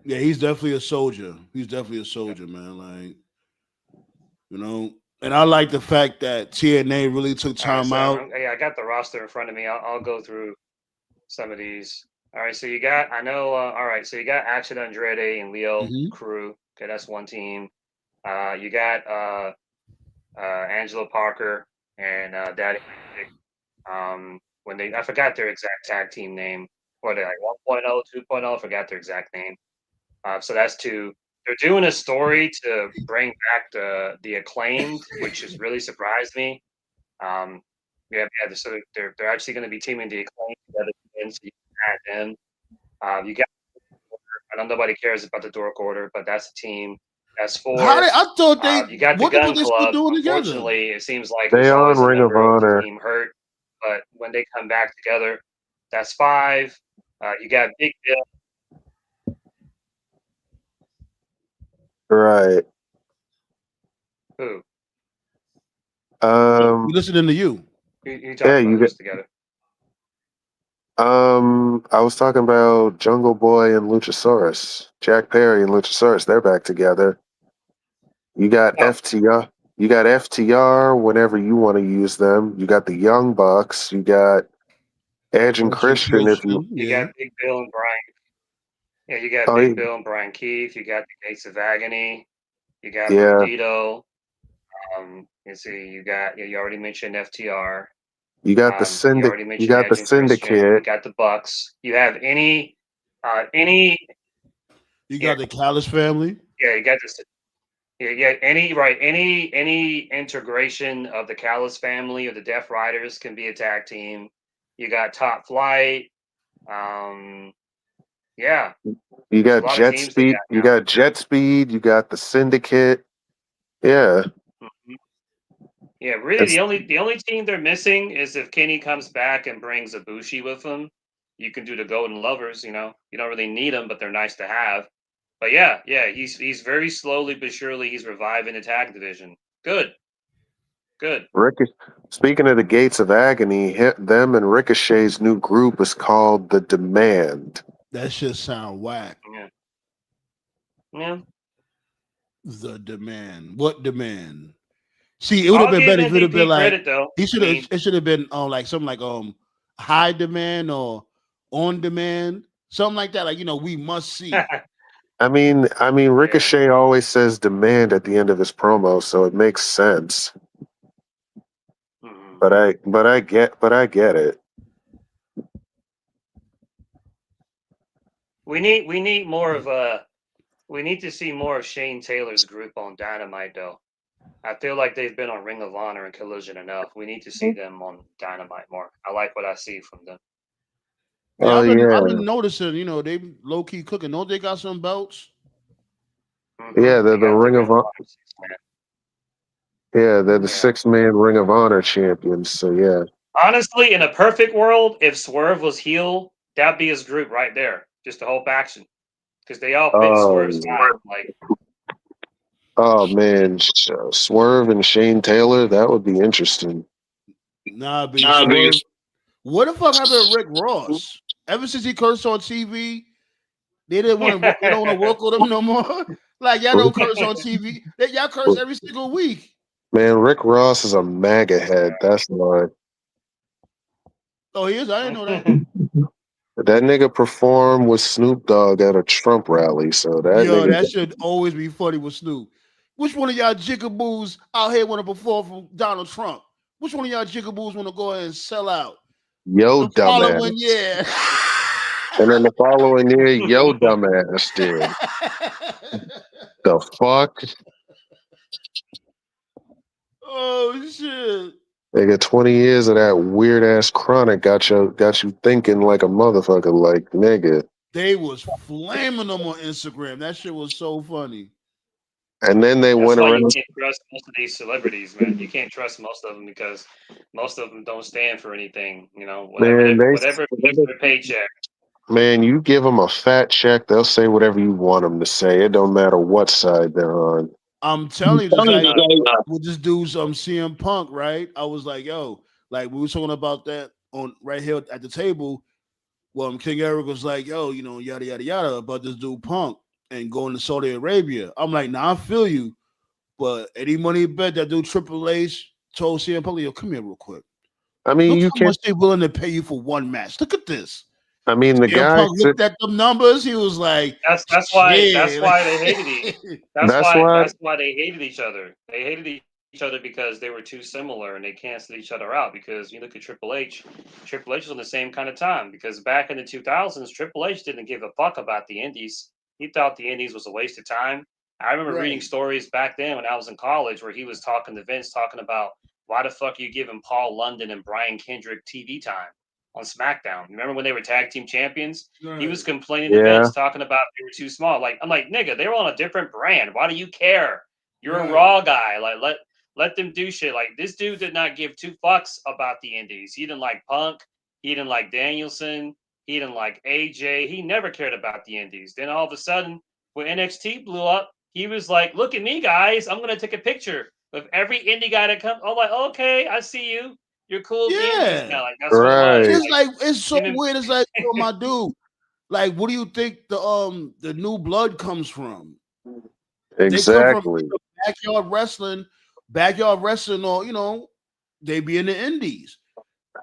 Yeah, he's definitely a soldier. He's definitely a soldier, man. Like, you know, and I like the fact that TNA really took time out. I got the roster in front of me. I'll go through some of these. All right, so you got all right, so you got Action Andrade and Leo Mhm. Crew. Okay, that's one team. You got Angelo Parker and Daddy. When I forgot their exact tag team name. What are they like 1.0, 2.0? I forgot their exact name. So that's two. They're doing a story to bring back the Acclaimed, which has really surprised me. So they're actually going to be teaming the Acclaimed together again, so you can add them. You got. I know nobody cares about the Dork Order, but that's a team. That's four. I thought they You got the what the fuck Gun they still Club. doing together? Unfortunately, it seems like They there's on always a Ring of member of the Honor. team hurt. But when they come back together, that's five. You got Big Bill. Right. Who? We listening to you. You talking about who's together? I was talking about Jungle Boy and Luchasaurus. Jack Perry and Luchasaurus, they're back together. You got FTR. You got FTR whenever you want to use them. You got the Young Bucks. You got Edge and Christian. If you got Big Bill and Brian. Yeah, you got Big Bill and Brian Keith. You got the Gates of Agony. You got Brodito. You see, you already mentioned FTR. You got the Syndicate. You got the Syndicate. You got the Bucks. You have any. You got the Callis family. Yeah, you got this. Yeah, any integration of the Callis family or the Death Riders can be a tag team. You got Top Flight. Yeah. You got Jet Speed. You got Jet Speed. You got the Syndicate. Yeah. Mm-hmm. Yeah, really, the only team they're missing is if Kenny comes back and brings Ibushi with him. You can do the Golden Lovers. You don't really need them, but they're nice to have. But yeah, he's very slowly but surely he's reviving the tag division. Good. Speaking of the Gates of Agony, them and Ricochet's new group is called the Demand. That shit sound whack. Yeah. The Demand. What demand? See, it would have been better if it would have been like credit, though. It should have been like something like high demand or on demand, something like that. Like we must see. I mean, Ricochet always says demand at the end of his promo, so it makes sense. Mm-hmm. But I get it. We need more of we need to see more of Shane Taylor's group on Dynamite, though. I feel like they've been on Ring of Honor and Collision enough. We need to see them on Dynamite more. I like what I see from them. Yeah, I've been noticing, they low key cooking. Don't they got some belts? Mm-hmm. Yeah, they're the Ring of Honor. Yeah, they're the 6-man Ring of Honor champions. So yeah. Honestly, in a perfect world, if Swerve was heel, that'd be his group right there. Just the whole faction, because they all fit Swerve's style. Like, oh man, Swerve and Shane Taylor, that would be interesting. Nah, Swerve. What the fuck happened to Rick Ross? Ever since he cursed on TV, they didn't want to. They don't want to work with him no more. Like y'all don't curse on TV. Y'all curse every single week. Man, Rick Ross is a MAGA head. That's why. Oh, he is. I didn't know that. That nigga performed with Snoop Dogg at a Trump rally. So that should always be funny with Snoop. Which one of y'all jigaboos out here want to perform for Donald Trump? Which one of y'all jigaboos want to go ahead and sell out? Yo, the following year. And then the following year, yo, dumbass did. The fuck? Oh shit! Nigga, 20 years of that weird ass chronic got you thinking like a motherfucker. Like nigga, they was flaming them on Instagram. That shit was so funny. And then they went around. You can't trust most of these celebrities, man. You can't trust most of them because most of them don't stand for anything. Whatever their paycheck. Man, you give them a fat check, they'll say whatever you want them to say. It don't matter what side they're on. I'm telling you, just like with this dude's CM Punk, right? I was like, yo, like we were talking about that on right here at the table. Well, King Eric was like, yo, yada yada yada about this dude Punk and going to Saudi Arabia. I'm like, nah, I feel you, but any money bet that dude Triple H told CM Punk, yo, come here real quick. I mean, look how much they're willing to pay you for one match. Look at this. I mean, the guy Punk looked at the numbers. He was like, "That's why they hated each. That's why they hated each other. They hated each other because they were too similar and they canceled each other out. Because you look at Triple H was on the same kind of time. Because back in the 2000s, Triple H didn't give a fuck about the Indies. He thought the Indies was a waste of time. I remember reading stories back then when I was in college where he was talking to Vince, talking about why the fuck are you giving Paul London and Brian Kendrick TV time on SmackDown? Remember when they were tag team champions? Right. He was complaining to Vince, talking about they were too small. Like, I'm like, nigga, they were on a different brand. Why do you care? You're a Raw guy. Like, let them do shit. Like, this dude did not give two fucks about the Indies. He didn't like Punk. He didn't like Danielson. He didn't like AJ. He never cared about the Indies. Then all of a sudden, when NXT blew up, he was like, look at me, guys. I'm going to take a picture of every indie guy that comes. I'm like, okay, I see you. You're cool. Yeah. Like, that's what it was. It's like, it's so weird. It's like, yo, my dude, like, what do you think the new blood comes from? Exactly. They come from backyard wrestling, or, they be in the indies.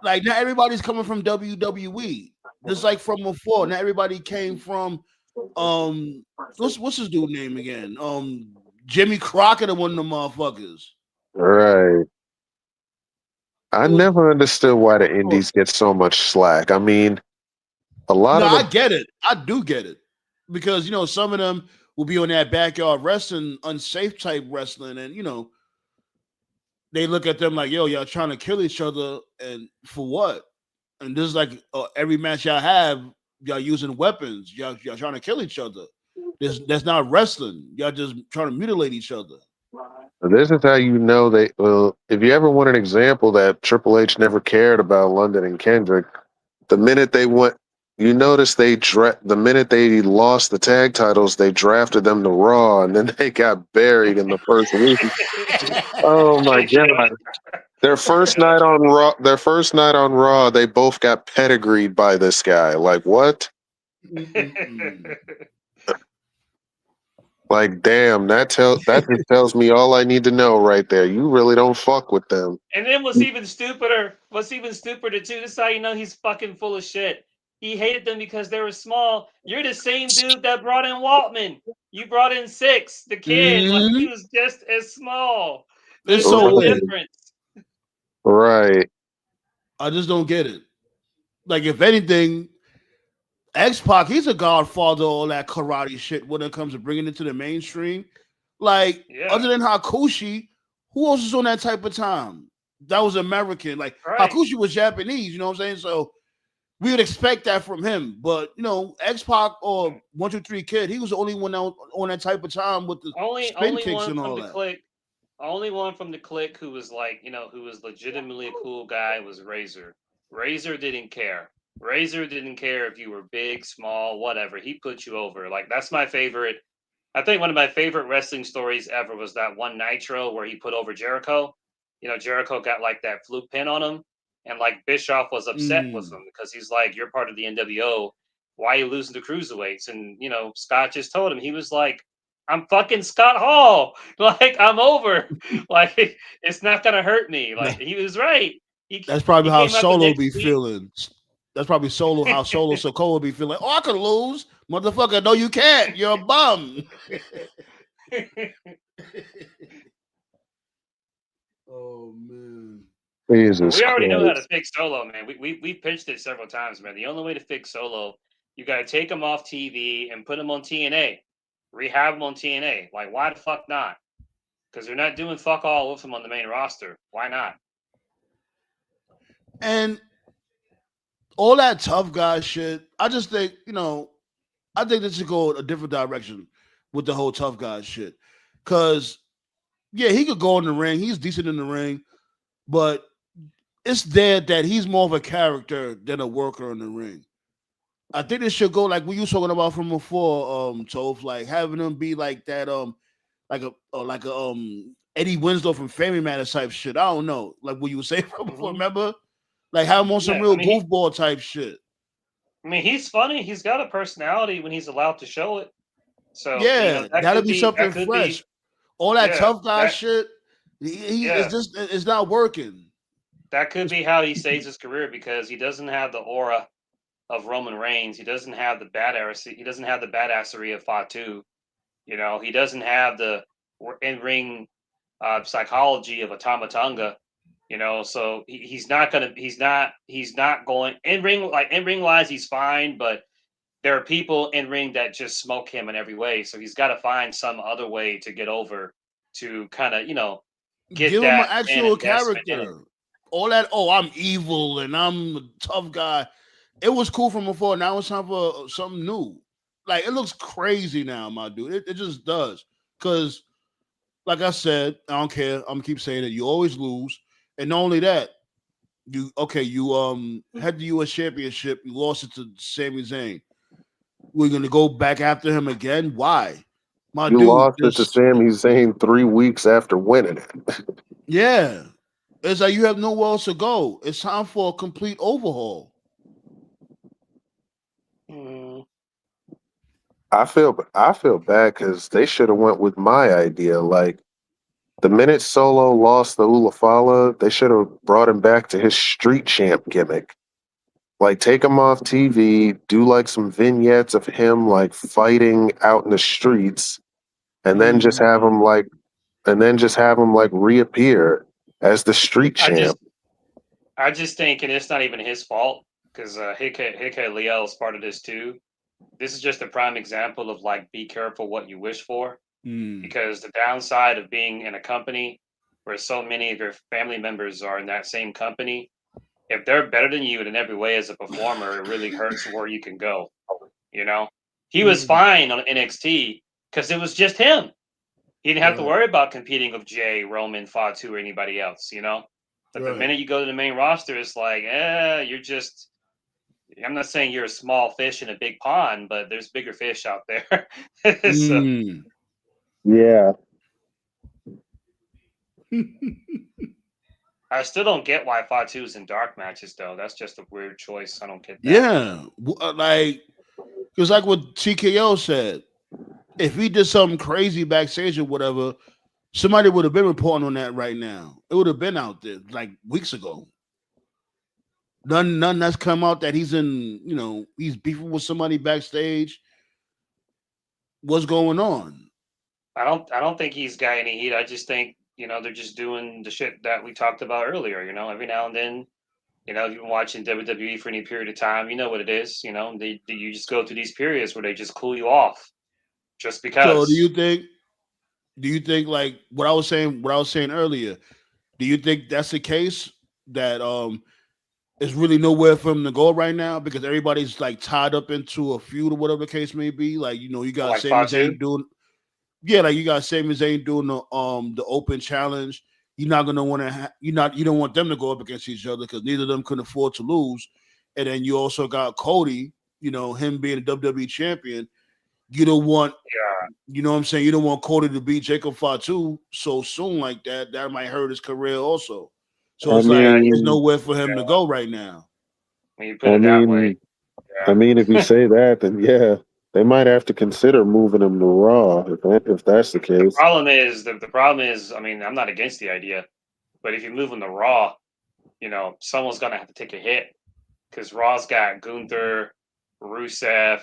Like, not everybody's coming from WWE. Just like from before. Not everybody came from, what's his dude name again? Jimmy Crockett and one of them motherfuckers. Right. I never understood why the indies get so much slack. I mean, I get it. I do get it. Because, some of them will be on that backyard wrestling, unsafe type wrestling, and, they look at them like, yo, y'all trying to kill each other, and for what? And this is like every match y'all have, y'all using weapons. Y'all trying to kill each other. That's not wrestling. Y'all just trying to mutilate each other. This is how you know if you ever want an example that Triple H never cared about London and Kendrick, the minute they went You notice the minute they lost the tag titles, they drafted them to Raw, and then they got buried in the first week. Oh my god! Their first night on Raw, they both got pedigreed by this guy. Like what? Like damn, that just tells me all I need to know right there. You really don't fuck with them. And then what's even stupider too, this is how you know he's fucking full of shit. He hated them because they were small. You're the same dude that brought in Waltman. You brought in Six, the kid. Like he was just as small. It's There's so no weird. difference. Right. I just don't get it. Like, if anything, X-Pac, he's a godfather of all that karate shit when it comes to bringing it to the mainstream. Like, other than Hakushi, who else is on that type of time? That was American. Like, Hakushi was Japanese, you know what I'm saying? So we would expect that from him. But, you know, X-Pac or 1-2-3 Kid, he was the only one on that type of time with the spin kicks and all that. Only one from the clique who was like, you know, who was legitimately a cool guy was Razor. Razor didn't care. Razor didn't care if you were big, small, whatever. He put you over. Like, that's my favorite. I think one of my favorite wrestling stories ever was that one Nitro where he put over Jericho. You know, Jericho got like that fluke pin on him. And like Bischoff was upset with him because he's like, you're part of the NWO. Why are you losing to cruiserweights? And, you know, Scott just told him, he was like, I'm fucking Scott Hall. Like, I'm over. Like, it's not going to hurt me. Like, he was right. That's probably how Solo be feeling. That's probably how Solo Sokoa be feeling. Oh, I could lose. Motherfucker, no, you can't. You're a bum. Oh, man. Jesus we already know how to Christ. fix Solo, man. We pitched it several times, man. The only way to fix Solo, you got to take him off TV and put him on TNA. Rehab him on TNA. Like, why the fuck not? Because they're not doing fuck all with him on the main roster. Why not? And all that tough guy shit, I just think, you know, I think this should go a different direction with the whole tough guy shit. Because, yeah, he could go in the ring. He's decent in the ring. But it's there that he's more of a character than a worker in the ring. I think it should go like we were talking about from before, Toph, like having him be like that, like a Eddie Winslow from Family Matters type shit. I don't know, like what you were saying before. Remember, like have him on some real goofball type shit. I mean, he's funny. He's got a personality when he's allowed to show it. So yeah, you know, that'll be something fresh. All that tough guy shit, it's not working. That could be how he saves his career because he doesn't have the aura of Roman Reigns. He doesn't have the badassery. He doesn't have the badassery of Fatu. You know, he doesn't have the in-ring psychology of a Tamatonga. You know, so he's not going in-ring wise. He's fine, but there are people in ring that just smoke him in every way. So he's got to find some other way to get over to kind of, you know, give him an actual character. All that, I'm evil and I'm a tough guy. It was cool from before. Now it's time for something new. Like, it looks crazy now, my dude. It just does. Because, like I said, I don't care. I'm going to keep saying it. You always lose. And not only that, you had the U.S. Championship. You lost it to Sami Zayn. We're going to go back after him again? Why? You lost it to Sami Zayn 3 weeks after winning it. Yeah. It's like you have nowhere else to go. It's time for a complete overhaul. I feel bad because they should have went with my idea. Like the minute Solo lost the Ulafala, they should have brought him back to his street champ gimmick. Like take him off TV, do like some vignettes of him like fighting out in the streets, and then just have him reappear as the street champ. I just think, and it's not even his fault because Hike Leo is part of this too. This is just a prime example of like, be careful what you wish for, because the downside of being in a company where so many of your family members are in that same company, if they're better than you in every way as a performer, it really hurts where you can go. You know, he was fine on NXT because it was just him. He didn't have to worry about competing with Jay, Roman, Fatu, or anybody else, you know? But the minute you go to the main roster, it's like, you're just I'm not saying you're a small fish in a big pond, but there's bigger fish out there. So Yeah. I still don't get why Fatu is in dark matches, though. That's just a weird choice. I don't get that. Yeah, like it was like what TKO said. If he did something crazy backstage or whatever, somebody would have been reporting on that right now. It would have been out there like weeks ago. None that's come out that he's in, he's beefing with somebody backstage. What's going on? I don't think he's got any heat. I just think, they're just doing the shit that we talked about earlier, every now and then. If you've been watching WWE for any period of time, you know what it is. You just go through these periods where they just cool you off just because. So do you think like what I was saying earlier, do you think that's the case that there's really nowhere for him to go right now because everybody's like tied up into a feud or whatever the case may be? Like, you got Like Sami Fatu? Zayn doing like you got Sami Zayn doing the open challenge. You're not gonna want to you don't want them to go up against each other because neither of them can afford to lose. And then you also got Cody, him being a WWE champion. You don't want you know what I'm saying? You don't want Cody to beat Jacob Fatu so soon like that. That might hurt his career also. So it's like there's nowhere for him to go right now. When you put it that way. I mean, if you say that, then yeah, they might have to consider moving him to Raw if that's the case. The problem is, I mean, I'm not against the idea, but if you move him to Raw, someone's gonna have to take a hit because Raw's got Gunther, Rusev,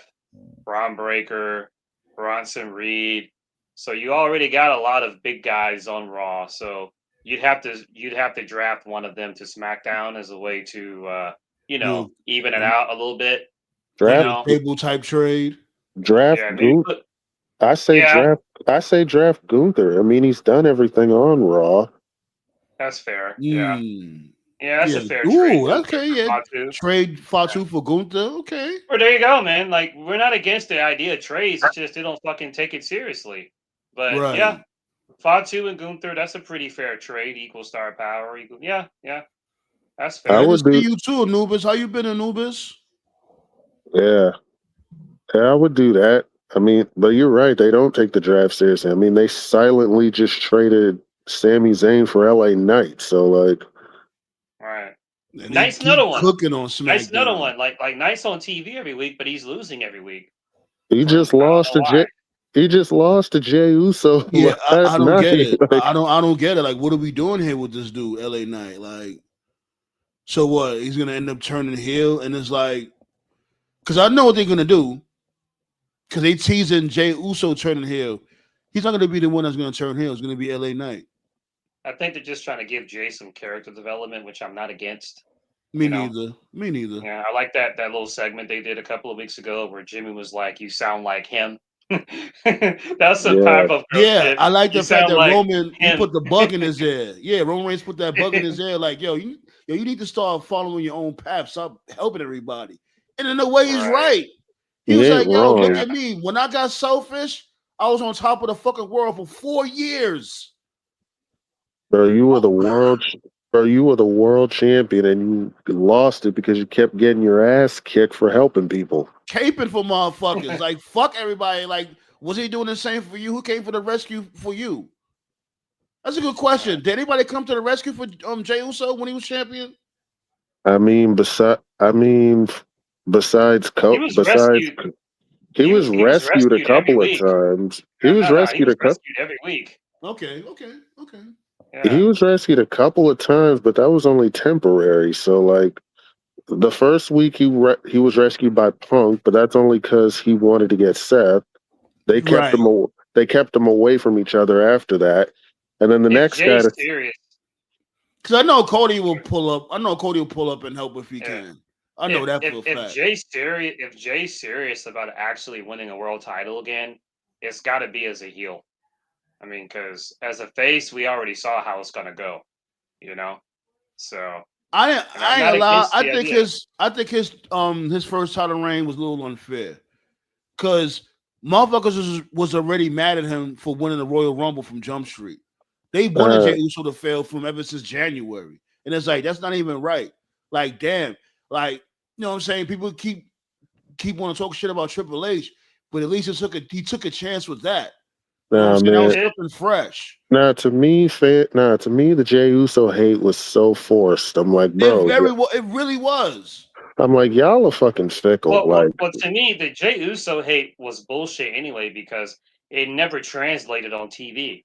Braun Breaker, Bronson Reed. So you already got a lot of big guys on Raw. So you'd have to draft one of them to SmackDown as a way to even it out a little bit. Draft table type trade. Draft Gunther. I say draft Gunther. I mean, he's done everything on Raw. That's fair. Yeah. Yeah, that's a fair trade. Okay, yeah. Trade Fatu for Gunther. Okay. Well, there you go, man. Like, we're not against the idea of trades. It's just they don't fucking take it seriously. But yeah, Fatu and Gunther, that's a pretty fair trade. Equal star power. Yeah. That's fair. I would see you too, Anubis. How you been, Anubis? Yeah, I would do that. I mean, but you're right. They don't take the draft seriously. I mean, they silently just traded Sami Zayn for LA Knight. So, like, right. Knight's another one. Cooking on SmackDown. Knight's another one. Like Knight's on TV every week, but he's losing every week. He just lost to Jey Uso. Yeah, I don't get it. Like, I don't get it. Like, what are we doing here with this dude, LA Knight? Like, so what? He's gonna end up turning heel, and it's like, because I know what they're gonna do. Because they teasing Jey Uso turning heel. He's not gonna be the one that's gonna turn heel. It's gonna be LA Knight. I think they're just trying to give Jay some character development, which I'm not against. Me neither. Yeah, I like that little segment they did a couple of weeks ago where Jimmy was like, "You sound like him." That's some powerful. Yeah, I like the fact that Roman he put the bug in his ear. Yeah, Roman Reigns put that bug in his ear. Like, you need to start following your own path. Stop helping everybody. And in a way, he's right. He was like, "Yo, look at me. When I got selfish, I was on top of the fucking world for 4 years." Bro, you were the world champion, and you lost it because you kept getting your ass kicked for helping people. Caping for motherfuckers. Like, fuck everybody. Like, was he doing the same for you? Who came for the rescue for you? That's a good question. Did anybody come to the rescue for Jey Uso when he was champion? I mean, besides he was rescued a couple of times. He was rescued every week. Okay. Yeah. He was rescued a couple of times, but that was only temporary. So, like, the first week he was rescued by Punk, but that's only because he wanted to get Seth. They kept him away from each other after that, and then the next guy. Serious. Because I know Cody will pull up. And help if he can. I know that for a fact. If Jay's serious about actually winning a world title again, it's got to be as a heel. I mean, because as a face, we already saw how it's gonna go, So I think his first title reign was a little unfair because motherfuckers was already mad at him for winning the Royal Rumble from Jump Street. They wanted Jey Uso to fail from ever since January, and it's like that's not even right. Like, damn, like You know what I'm saying? People keep want to talk shit about Triple H, but at least he took a chance with that. You know what I'm saying? That was something fresh. To me, the Jey Uso hate was so forced. I'm like, bro, it really was. I'm like, y'all are fucking fickle. Well, to me, the Jey Uso hate was bullshit anyway because it never translated on TV.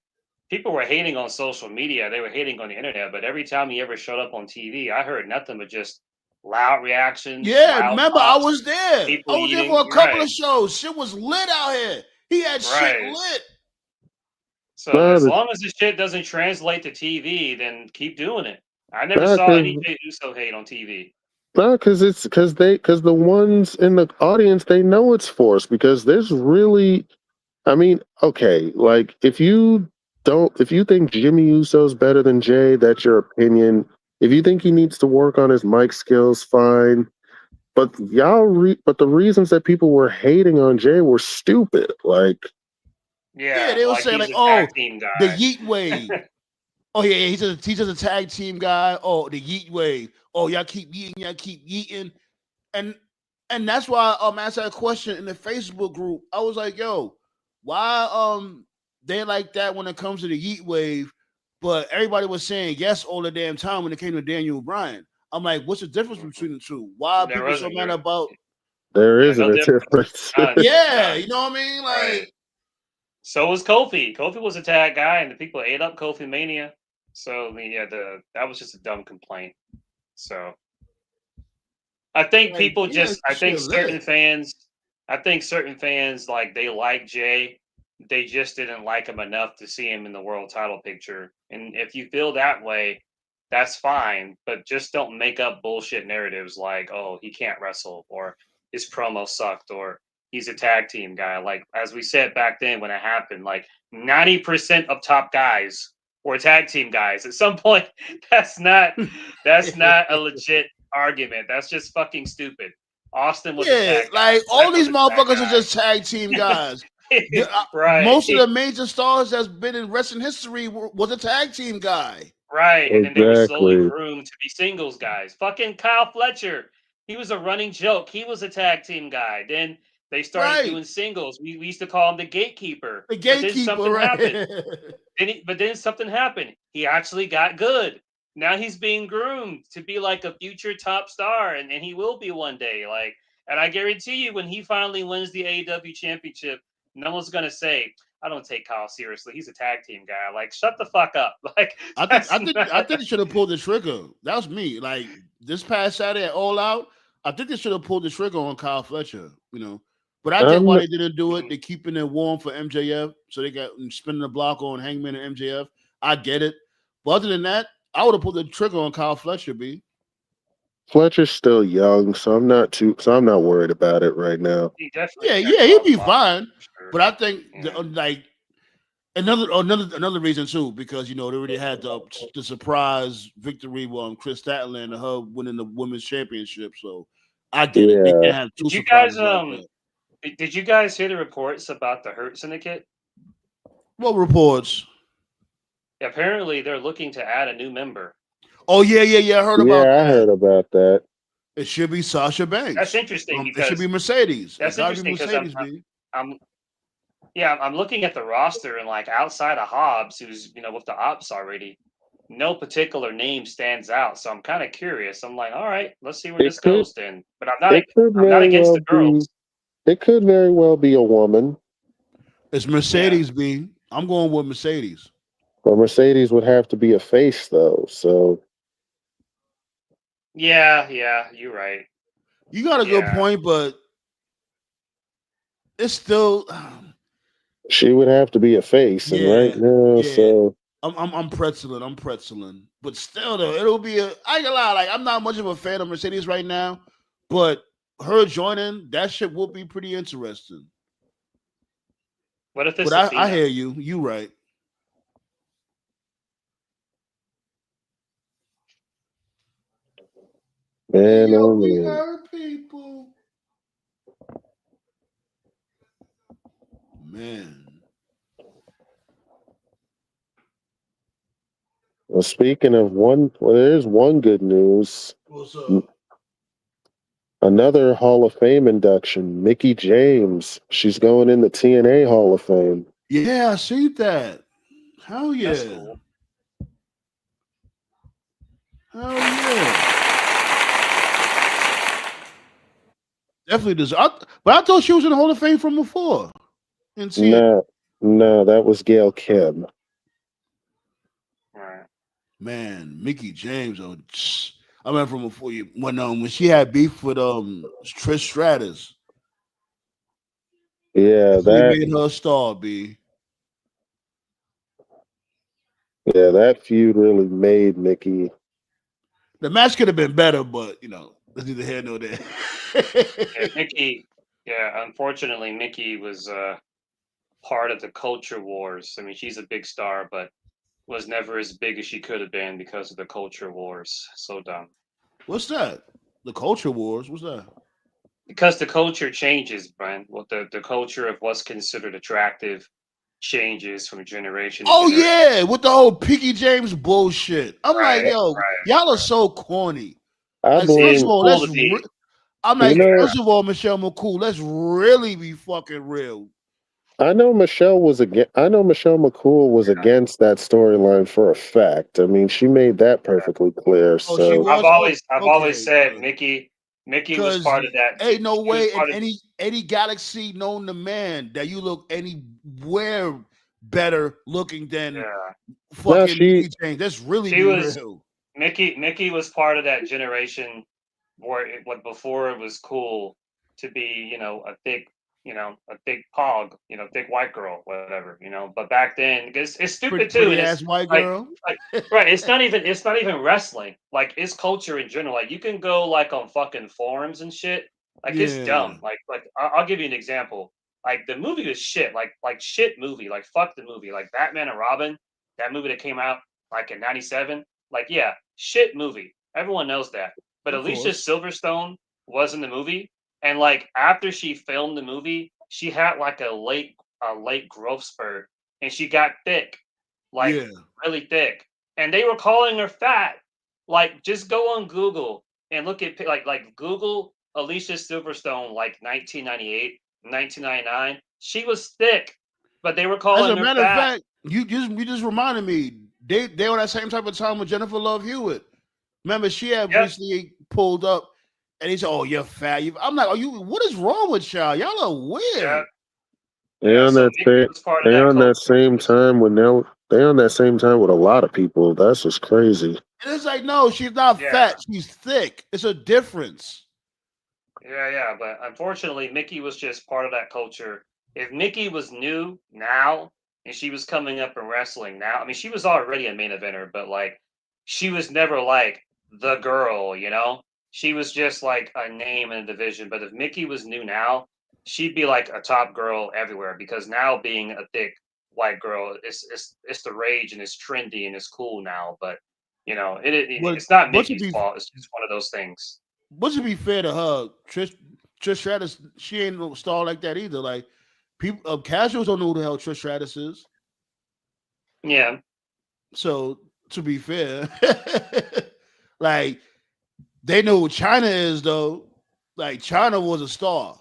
People were hating on social media, they were hating on the internet, but every time he ever showed up on TV, I heard nothing but just loud reactions. Yeah, loud remember pops, I was there. people I was there eating. for a couple of shows. Shit was lit out here. He had shit lit. So as long as the shit doesn't translate to TV, then keep doing it. I never saw any Jey Uso hate on TV. No, because the ones in the audience, they know it's forced because there's really, I mean, okay, like if you think Jimmy Uso's better than Jay, that's your opinion. If you think he needs to work on his mic skills, fine. But but the reasons that people were hating on Jay were stupid. Like, yeah, they were saying like, oh, the Yeet Wave. Oh yeah, he's just a tag team guy. Oh, the Yeet Wave. Oh, y'all keep yeeting, and that's why I asked that question in the Facebook group. I was like, yo, why they like that when it comes to the Yeet Wave, but everybody was saying yes all the damn time when it came to Daniel Bryan. I'm like, what's the difference between the two? Why are people so mad about? There isn't a difference. Yeah, you know what I mean? Like, so was Kofi. Kofi was a tag guy, and the people ate up Kofi Mania. So that was just a dumb complaint. So I think people I think certain fans like they like Jay. They just didn't like him enough to see him in the world title picture. And if you feel that way, that's fine. But just don't make up bullshit narratives like, oh, he can't wrestle, or his promo sucked, or he's a tag team guy. Like, as we said back then when it happened, like 90% of top guys were tag team guys. At some point, that's not a legit argument. That's just fucking stupid. Austin was a tag guy. Like all these motherfuckers are just tag team guys. Right. Most of the major stars that's been in wrestling history was a tag team guy. Right. And then they were slowly groomed to be singles guys. Fucking Kyle Fletcher. He was a running joke. He was a tag team guy. Then they started doing singles. We used to call him the gatekeeper. The gatekeeper, but then something happened. He actually got good. Now he's being groomed to be like a future top star, and he will be one day. Like, and I guarantee you, when he finally wins the AEW championship, no one's gonna say, "I don't take Kyle seriously. He's a tag team guy." Like, shut the fuck up. Like, I think he should have pulled the trigger. That was me. Like this past Saturday at All Out, I think they should have pulled the trigger on Kyle Fletcher. You know, but I think why they didn't do it, they're keeping it warm for MJF, so they got spinning the block on Hangman and MJF. I get it, but other than that, I would have pulled the trigger on Kyle Fletcher. Fletcher's still young, so I'm not worried about it right now. He'd be fine. Sure. But I think like another reason too, because they already had the surprise victory on Chris Statlander and her winning the women's championship. So I get it. They can't have two surprises like that. Did you guys hear the reports about the Hurt Syndicate? What reports? Apparently, they're looking to add a new member. Oh yeah. I heard about that. I heard about that. It should be Sasha Banks. That's interesting because it should be Mercedes. That's interesting because I'm looking at the roster and like outside of Hobbs, who's with the ops already, no particular name stands out. So I'm kind of curious. I'm like, all right, let's see where this goes then. But I'm not against the girls. It could very well be a woman. It's Mercedes B. I'm going with Mercedes. But Mercedes would have to be a face, though. So, yeah, you're right. You got a good point, but it's still. She would have to be a face, and right now, so I'm pretzeling. But still, though, it'll be I ain't gonna lie. Like, I'm not much of a fan of Mercedes right now, but her joining that shit will be pretty interesting. What if it's? But I hear you. You right. Man, we hurt people. Man. Well, speaking of there's one good news. What's up? Another Hall of Fame induction, Mickey James. She's going in the TNA Hall of Fame. Yeah, I see that. Hell yeah. That's cool. Hell yeah. Definitely does. But I thought she was in the Hall of Fame from before. No, that was Gail Kim. Right. Man, Mickey James. I remember from before when she had beef with Trish Stratus. Yeah, They made her a star, B. Yeah, that feud really made Mickey. The match could have been better, but let's neither here nor there. Mickey, unfortunately, Mickey was part of the culture wars. I mean, she's a big star, but was never as big as she could have been because of the culture wars. So dumb. What's that? The culture wars? What's that? Because the culture changes, Brian. Well, the culture of what's considered attractive changes from generation to generation. Yeah, with the whole Mickey James bullshit. I'm like, yo, y'all are so corny. First of all, first of all, Michelle McCool, let's really be fucking real. I know Michelle McCool was against that storyline for a fact. I mean, she made that perfectly clear. So I've always said Mickey was part of that. Ain't no way in any galaxy known to man that you look anywhere better looking than fucking Mickey James. That's really real. Mickey was part of that generation where before it was cool to be, a thick hog, thick white girl, whatever, But back then, it's stupid too. Pretty ass white girl. Right. It's not even wrestling. Like, it's culture in general. Like, you can go like on fucking forums and shit. Like, it's dumb. Like I'll give you an example. Like, the movie was shit. Like shit movie. Like, fuck the movie. Like Batman and Robin, that movie that came out like in '97. Like, yeah, shit movie. Everyone knows that. But Alicia Silverstone was in the movie, and like after she filmed the movie, she had like a late growth spurt, and she got thick, really thick, and they were calling her fat. Like, just go on Google and look at like Google Alicia Silverstone, like 1998, 1999. She was thick, but they were calling her fat. As a matter of fact, you just reminded me. They were that same type of time with Jennifer Love Hewitt. Remember, she had recently pulled up, and he said, "Oh, you're fat." I'm like, "Are you? What is wrong with y'all? Y'all are weird." They're on that same time with a lot of people. That's just crazy. And it's like, no, she's not fat. She's thick. It's a difference. Yeah, but unfortunately, Mickey was just part of that culture. If Mickey was new now and she was coming up in wrestling now, I mean, she was already a main eventer, but like, she was never like the girl, She was just like a name in a division. But if Mickey was new now, she'd be like a top girl everywhere, because now being a thick white girl, it's the rage and it's trendy and it's cool now. But it's not Mickey's fault. It's just one of those things. But to be fair to her, Trish Stratus, she ain't no star like that either. Like, people, casuals don't know who the hell Trish Stratus is. Yeah. So to be fair, like, they know who China is though. Like, China was a star.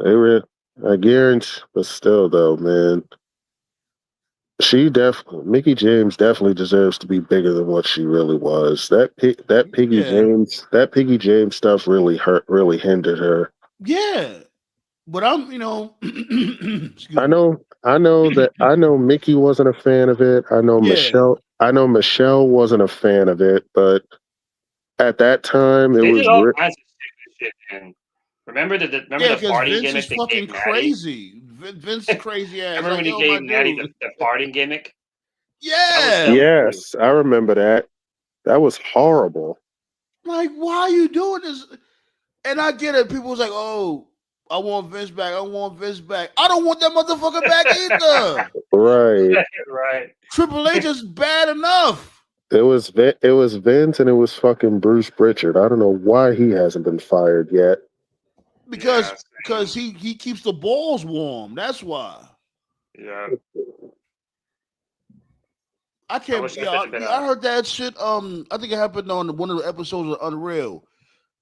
I guarantee, but still though, man. Mickey James definitely deserves to be bigger than what she really was. That Piggy James stuff really hindered her. Yeah, but I'm, I know Mickey wasn't a fan of it. I know Michelle wasn't a fan of it, but at that time they did all kinds of stupid shit. And remember the farting Vince gimmick? Is fucking crazy. Vince is crazy ass. Remember when he gave Natty the farting gimmick? Yeah. Yes, I remember that. That was horrible. Like, why are you doing this? And I get it. People was like, "Oh, I want Vince back. I want Vince back." I don't want that motherfucker back either. Right. Triple H is bad enough. It was Vince and it was fucking Bruce Pritchard. I don't know why he hasn't been fired yet. Because he keeps the balls warm. That's why. Yeah. I can't. I heard that shit. I think it happened on one of the episodes of Unreal.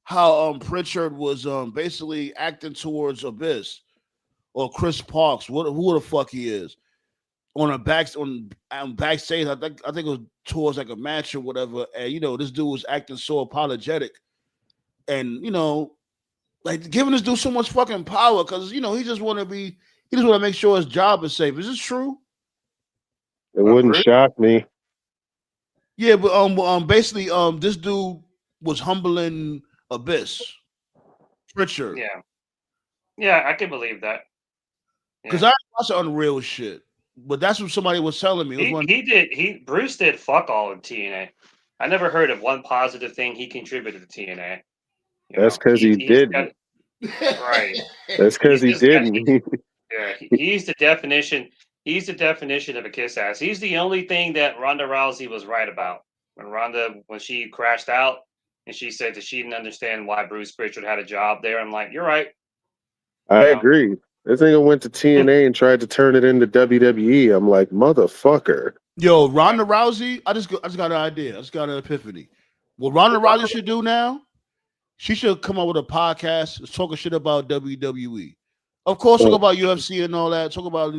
how Pritchard was basically acting towards Abyss or Chris Parks, who the fuck he is, on a backstage. I think it was towards like a match or whatever, and this dude was acting so apologetic, and like giving this dude so much fucking power because he just want to make sure his job is safe. Is this true? It wouldn't shock me. Yeah, but basically this dude was humbling Abyss, Pritchard. Yeah, I can believe that. Because I watched Unreal shit, but that's what somebody was telling me. Bruce did fuck all in TNA. I never heard of one positive thing he contributed to TNA. That's because he didn't. Right. That's because he didn't. He's the definition. He's the definition of a kiss ass. He's the only thing that Ronda Rousey was right about. When she crashed out and she said that she didn't understand why Bruce Pritchard had a job there. I'm like, you're right. I agree. This nigga went to TNA and tried to turn it into WWE. I'm like, motherfucker. Yo, Ronda Rousey, I just got an idea. I just got an epiphany. What Ronda Rousey should do now, she should come up with a podcast talking shit about WWE. Of course, talk about UFC and all that. Talk about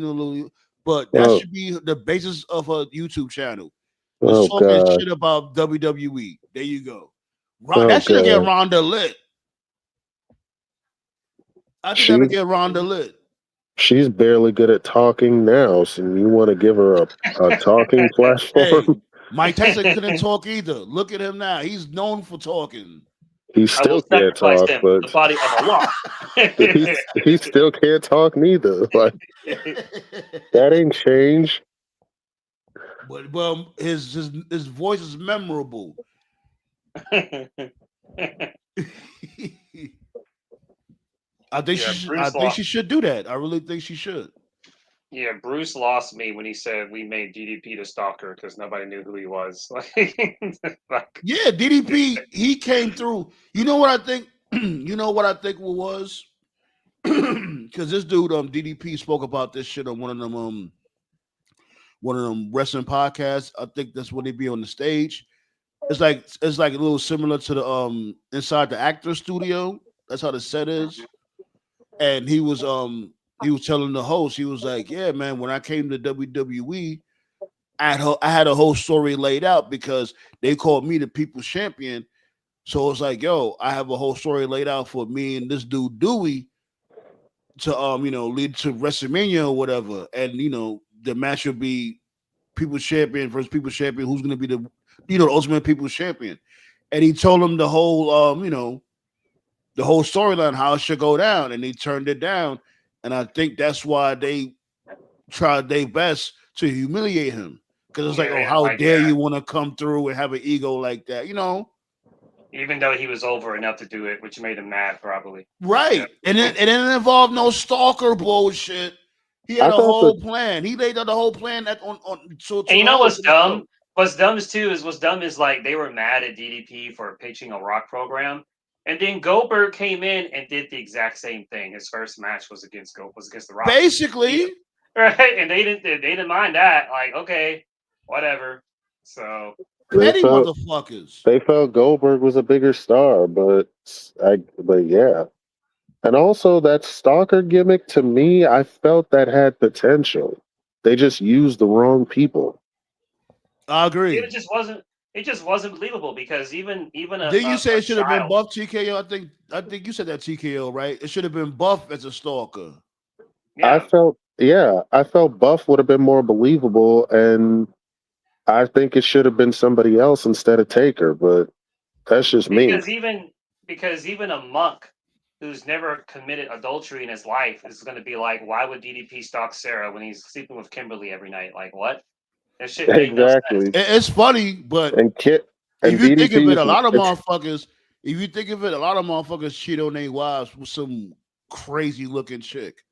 but that should be the basis of her YouTube channel. Talking shit about WWE. There you go. That should get Ronda lit. I think that'll get Ronda lit. She's barely good at talking now, so you want to give her a talking platform? Hey, Mike Tyson couldn't talk either. Look at him now. He's known for talking. He still can't talk, but the body of a law. he still can't talk neither. Like that ain't changed. But his voice is memorable. I think she should do that. I really think she should. Yeah, Bruce lost me when he said we made DDP the stalker because nobody knew who he was. Yeah, DDP, he came through. You know what I think? It was? Because this dude, DDP, spoke about this shit on one of them wrestling podcasts. I think that's when they be on the stage. It's like a little similar to the inside the actor studio. That's how the set is. And he was telling the host, he was like, yeah, man, when I came to WWE, I had a whole story laid out because they called me the People's Champion. So it's like, yo, I have a whole story laid out for me and this dude Dewey to lead to WrestleMania or whatever. And the match will be People's Champion versus People's Champion, who's gonna be the ultimate People's Champion. And he told him the whole the whole storyline, how it should go down, and they turned it down. And I think that's why they tried their best to humiliate him. Because it's like, how dare you want to come through and have an ego like that, Even though he was over enough to do it, which made him mad, probably. Right. Yeah. And it didn't involve no stalker bullshit. He had a whole plan. He laid out the whole plan and you know what's dumb? What's dumb is like they were mad at DDP for pitching a Rock program. And then Goldberg came in and did the exact same thing. His first match was against the Rock. Basically. Right. And they didn't mind that. Like, okay, whatever. So motherfuckers. They felt Goldberg was a bigger star, but yeah. And also that stalker gimmick, to me, I felt that had potential. They just used the wrong people. I agree. It just wasn't believable because even did you say it should have been Buff TKO? I think you said that TKO, right? It should have been Buff as a stalker. Yeah. I felt Buff would have been more believable, and I think it should have been somebody else instead of Taker, but that's just me. Because even a monk who's never committed adultery in his life is going to be like, why would DDP stalk Sarah when he's sleeping with Kimberly every night? Like, what? That shit made no sense. It's if you think of it, a lot of motherfuckers cheat on their wives with some crazy looking chick.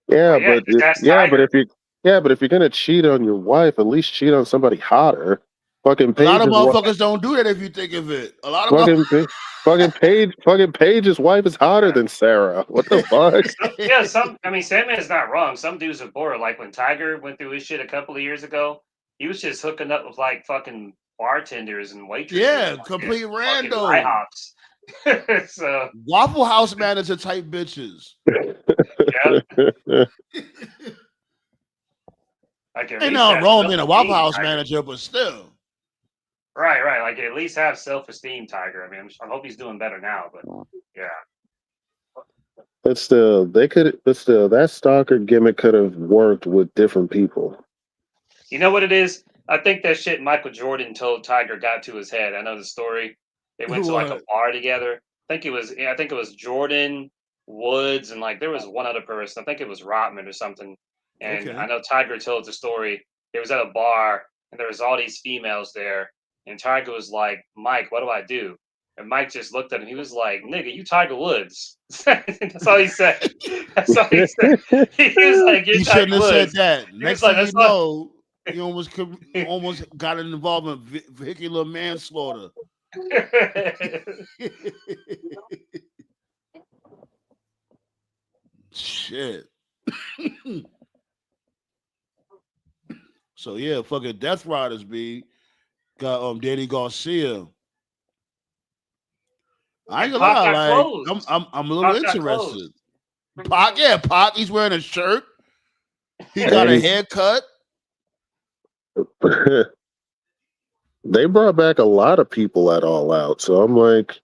But if you're gonna cheat on your wife, at least cheat on somebody hotter. Fucking Paige. A lot of motherfuckers don't do that if you think of it. A lot of fucking Paige's wife is hotter than Sarah. What the fuck? Sandman's not wrong. Some dudes are bored. Like when Tiger went through his shit a couple of years ago, he was just hooking up with like fucking bartenders and waitresses. Yeah, complete random. IHOPs. So Waffle House manager type bitches. yeah, like at Ain't least nothing have wrong being a Waffle self-esteem, House Tiger. manager, but still. Right. Like at least have self-esteem, Tiger. I mean, I hope he's doing better now. But yeah, But still, that stalker gimmick could have worked with different people. you know what it is? I think that shit Michael Jordan told Tiger got to his head. I know the story. They went to like a What? bar together. I think it was Jordan, Woods, and like there was one other person. I think it was Rodman or something. And Okay. I know Tiger told the story. It was at a bar and there was all these females there. And Tiger was like, Mike, what do I do? And Mike just looked at him. He was like, nigga, you Tiger Woods. That's all he said. That's all he said. He was like, you're He shouldn't Tiger have said Woods. that. He was Next like, thing that's you all. know, you almost got involved in vehicular manslaughter. Shit. So yeah, fucking Death Riders got Danny Garcia. I ain't And gonna Pac got lie, like closed. I'm a little Pac got interested. closed. Pac, he's wearing a shirt. He got And a he's haircut. they brought back a lot of people at All Out. So I'm like,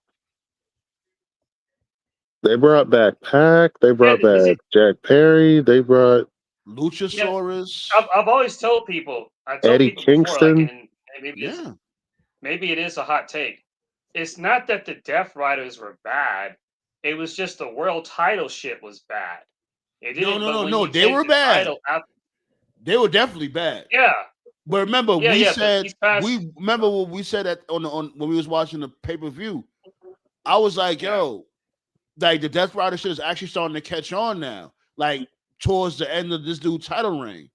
they brought back Pac, they Yeah, brought back Jack Perry, they brought yeah. Luchasaurus. I've always told people. I told Eddie people before, like, Kingston. and Yeah. maybe it is a hot take. It's not that the Death Riders were bad. It was just the world title shit was bad. It didn't. But when No. you They take were the bad. title out, They were definitely bad. yeah, But remember, yeah. But these past, we remember what we said at on when we was watching the pay-per-view. I was like, yeah, yo, like the Death Rider shit is actually starting to catch on now. Like towards the end of this dude's title reign.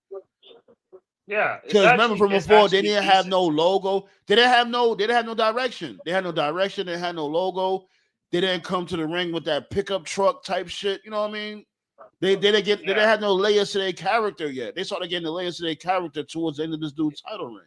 yeah. Because remember from It's before, they actually didn't have decent. no logo. They didn't have no direction. They had no direction. They had no logo. They didn't come to the ring with that pickup truck type shit. You know what I mean? They didn't Yeah. they didn't have no layers to their character yet. They started getting the layers to their character towards the end of this dude's title reign.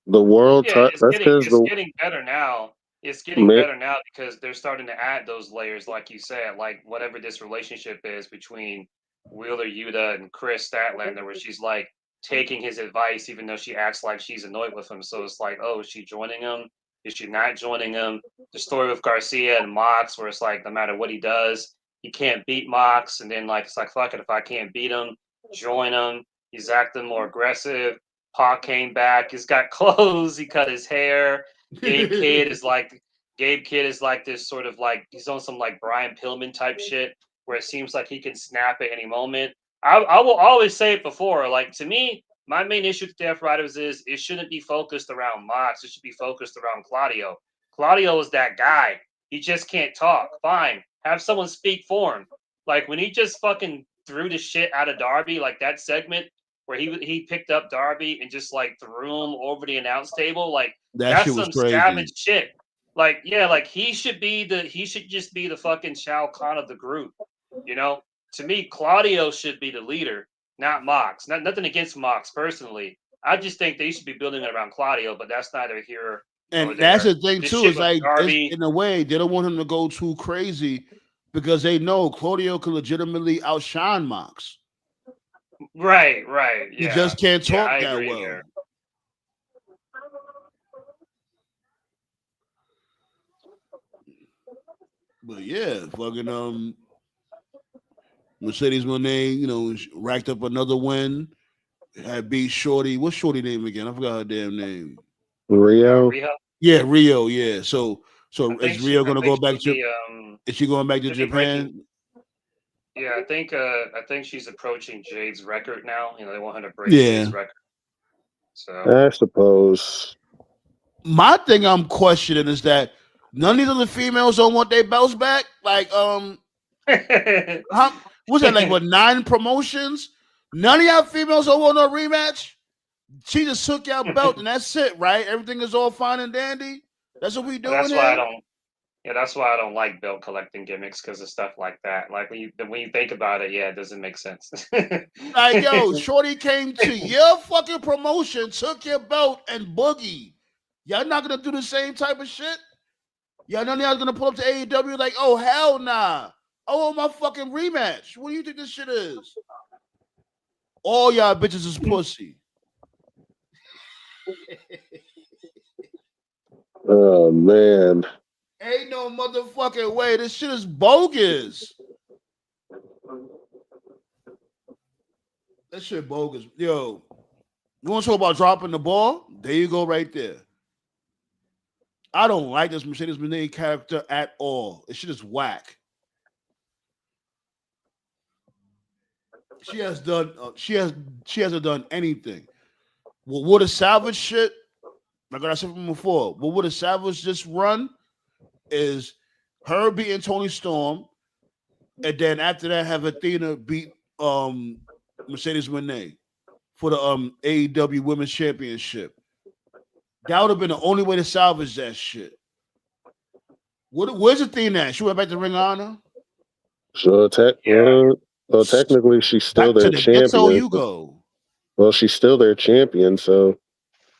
The world Yeah, that's because it's the getting better now. It's getting ma- better now because they're starting to add those layers, like you said, like whatever this relationship is between Wheeler Yuta and Chris Statlander, where she's like taking his advice, even though she acts like she's annoyed with him. So it's like, oh, is she joining him? Is she not joining him? The story with Garcia and Mox, where it's like no matter what he does, he can't beat Mox, and then like it's like fuck it, if I can't beat him, join him. He's acting more aggressive. Pac came back. He's got clothes. He cut his hair. Gabe Kidd is like this sort of like he's on some like Brian Pillman type shit where it seems like he can snap at any moment. I will always say it before. Like to me, my main issue with Death Riders is it shouldn't be focused around Mox. It should be focused around Claudio. Claudio is that guy. He just can't talk. Fine, have someone speak for him. Like when he just fucking threw the shit out of Darby, like that segment where he picked up Darby and just like threw him over the announce table. Like That that's shit was some crazy. savage shit. Like yeah, like he should just be the fucking Shao Kahn of the group. You know, to me, Claudio should be the leader, not Mox. Nothing against Mox personally. I just think they should be building it around Claudio, but that's neither here nor And that's there. the thing This too. shit Is with like it's, Darby, in a way they don't want him to go too crazy because they know Claudio could legitimately outshine Mox. right? He Yeah, just can't yeah, talk I that agree well. there. But yeah, fucking Mercedes Moné, racked up another win. Had beat Shorty. What's Shorty name again? I forgot her damn name. Rio. Riho. Yeah, Rio. Yeah. So I is think Rio gonna go back she'll to? be Is she going back to she'll be breaking. Japan? Yeah, I think she's approaching Jade's record now. You know, they want her to break Yeah. Jade's record. So I suppose. My thing I'm questioning is that none of these other females don't want their belts back. Like, what's that? Like, what 9 promotions? None of y'all females don't want no rematch. She just took y'all belt and that's it, right? Everything is all fine and dandy. That's what we doing that's here. why I don't. Yeah, that's why I don't like belt collecting gimmicks because of stuff like that. Like when you think about it, yeah, it doesn't make sense. Like, yo, Shorty came to your fucking promotion, took your belt, and boogie. Y'all not gonna do the same type of shit? Y'all know y'all gonna pull up to AEW like, oh hell nah. Oh my fucking rematch. What do you think this shit is? All y'all bitches is pussy. Oh man. Ain't no motherfucking way. This shit is bogus. That shit bogus. Yo, you want to talk about dropping the ball? There you go right there. I don't like this Mercedes Moné character at all. This shit is whack. She hasn't done anything. Well, what a salvage shit, like I said from before, what would a salvage just run is her beating Tony Storm, and then after that have Athena beat Mercedes Moné for the AEW Women's Championship. That would have been the only way to salvage that shit. Where's Athena at? She went back to Ring of Honor? So well, technically she's still Back to their the ghetto champion. you go. Well, she's still their champion, so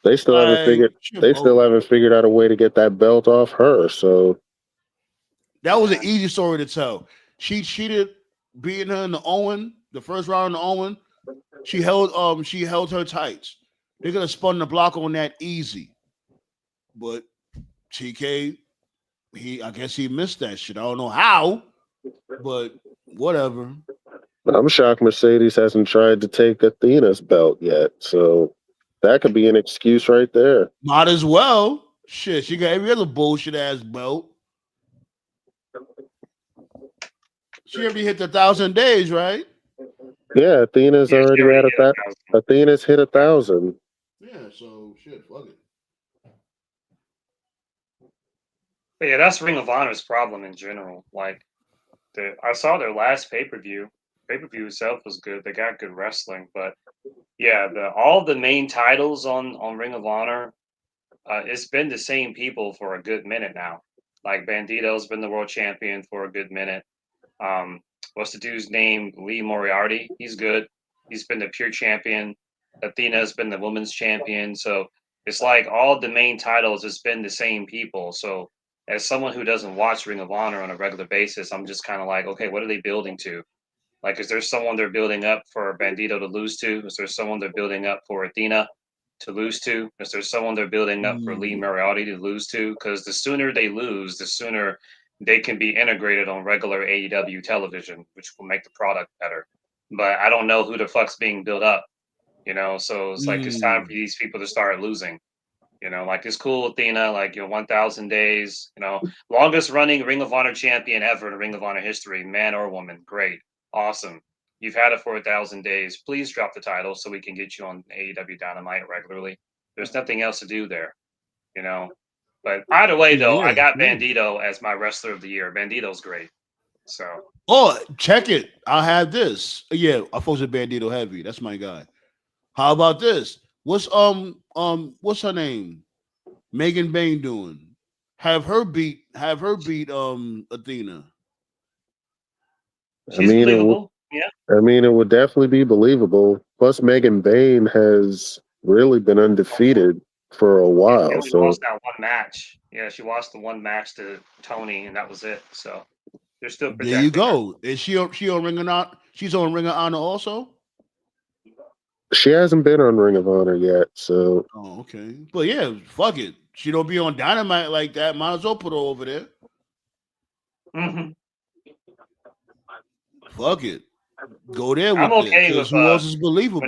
they still haven't figured out a way to get that belt off her. So that was an easy story to tell. She cheated, beating her in the first round in the Owen. She held her tights. They could have spun the block on that easy. But TK, I guess he missed that shit. I don't know how, but whatever. I'm shocked Mercedes hasn't tried to take Athena's belt yet. So that could be an excuse right there. Might as well. Shit, she got every other bullshit ass belt. She already hit the 1,000 days, right? Yeah, Athena's already at Athena's hit 1,000. Yeah, so shit, fuck it. But yeah, that's Ring of Honor's problem in general. Like, I saw their last pay-per-view. Pay-per-view itself was good. They got good wrestling, but yeah, all the main titles on Ring of Honor, it's been the same people for a good minute now. Like Bandito's been the world champion for a good minute. What's the dude's name? Lee Moriarty. He's good. He's been the pure champion. Athena's been the women's champion. So it's like all the main titles has been the same people. So as someone who doesn't watch Ring of Honor on a regular basis, I'm just kind of like, okay, what are they building to? Like, is there someone they're building up for Bandito to lose to? Is there someone they're building up for Athena to lose to? Is there someone they're building up for Lee Moriarty to lose to? Because the sooner they lose, the sooner they can be integrated on regular AEW television, which will make the product better. But I don't know who the fuck's being built up, So it's like it's time for these people to start losing. Like it's cool, Athena, like 1,000 days, longest running Ring of Honor champion ever in Ring of Honor history, man or woman. Great. Awesome. You've had it for 1,000 days. Please drop the title so we can get you on AEW Dynamite regularly. There's nothing else to do there, But either way, though, I got Bandito as my wrestler of the year. Bandito's great. So. Oh, check it. I'll have this. Yeah, I folks with Bandito heavy. That's my guy. How about this? What's her name? Megan Bain doing? Have her beat Athena. She's believable. It would definitely be believable. Plus, Megan Bain has really been undefeated for a while. Yeah, she lost that one match. Yeah, she lost the one match to Tony, and that was it. So they're still protecting there you go. Is she on Ring of Honor? She's on Ring of Honor also? She hasn't been on Ring of Honor yet, so. Oh, okay. But yeah, fuck it. She don't be on Dynamite like that. Might as well put her over there. Mm-hmm. Fuck it. Go there with I'm okay with who else is believable?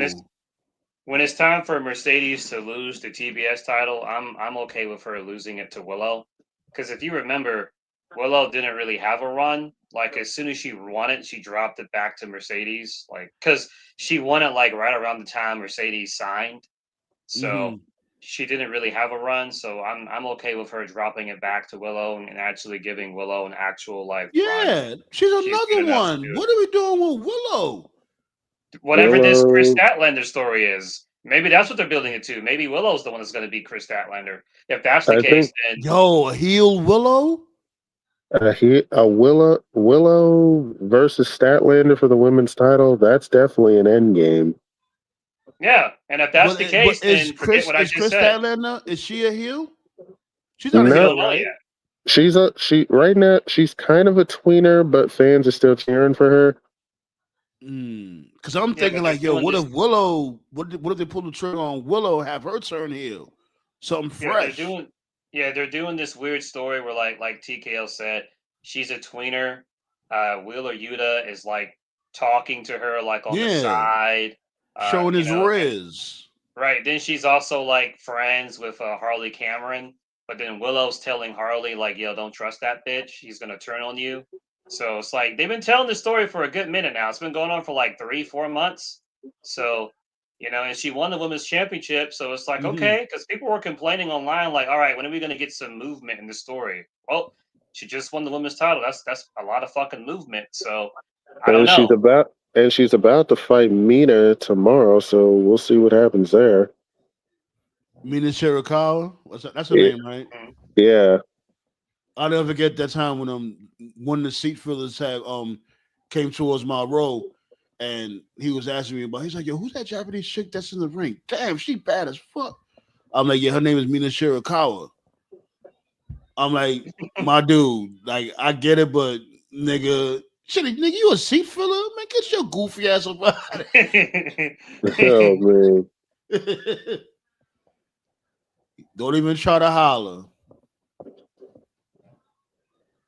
When it's time for Mercedes to lose the TBS title, I'm okay with her losing it to Willow. Because if you remember, Willow didn't really have a run. Like as soon as she won it, she dropped it back to Mercedes. Like because she won it like right around the time Mercedes signed. So she didn't really have a run. So I'm okay with her dropping it back to Willow and actually giving Willow an actual run. She's another one. What are we doing with Willow? Whatever this Chris Statlander story is, maybe that's what they're building it to. Maybe Willow's the one that's going to be Chris Statlander. If that's the case, then a heel Willow. A Willow versus Statlander for the women's title. That's definitely an end game. Yeah, and if that's the case, then forget what I just said. Statlander, is she a heel? She's not a heel, right? She's right now. She's kind of a tweener, but fans are still cheering for her. Because I'm Yeah, but thinking they're like, yo, doing what this. if Willow? What if they pull the trigger on Willow? Have her turn heel, something Yeah, they're fresh. doing. Yeah, they're doing this weird story where, like TKO said, she's a tweener. Wheeler Yuta is like talking to her like on the Yeah, side. showing You his know, and riz. right then she's also like friends with Harley Cameron. But then Willow's telling Harley like, "Yo, don't trust that bitch. He's gonna turn on you." So it's like they've been telling the story for a good minute now. It's been going on for like 3-4 months. So and she won the women's championship. So it's like, Hmm. okay, because people were complaining online, like, all right, when are we going to get some movement in the story? Well, she just won the women's title. That's a lot of fucking movement. So I don't And she's know. about to fight Mina tomorrow, so we'll see what happens there. Mina Shirakawa, that's her Yeah, name, right? Mm. yeah. I'll never forget that time when one of the seat fillers had came towards my row, and he was asking me about. He's like, "Yo, who's that Japanese chick that's in the ring? Damn, she bad as fuck." I'm like, "Yeah, her name is Mina Shirakawa." I'm like, "My dude, like, I get it, but nigga, shit, nigga, you a seat filler? Man, get your goofy ass up out of Oh man. here. Don't even try to holler."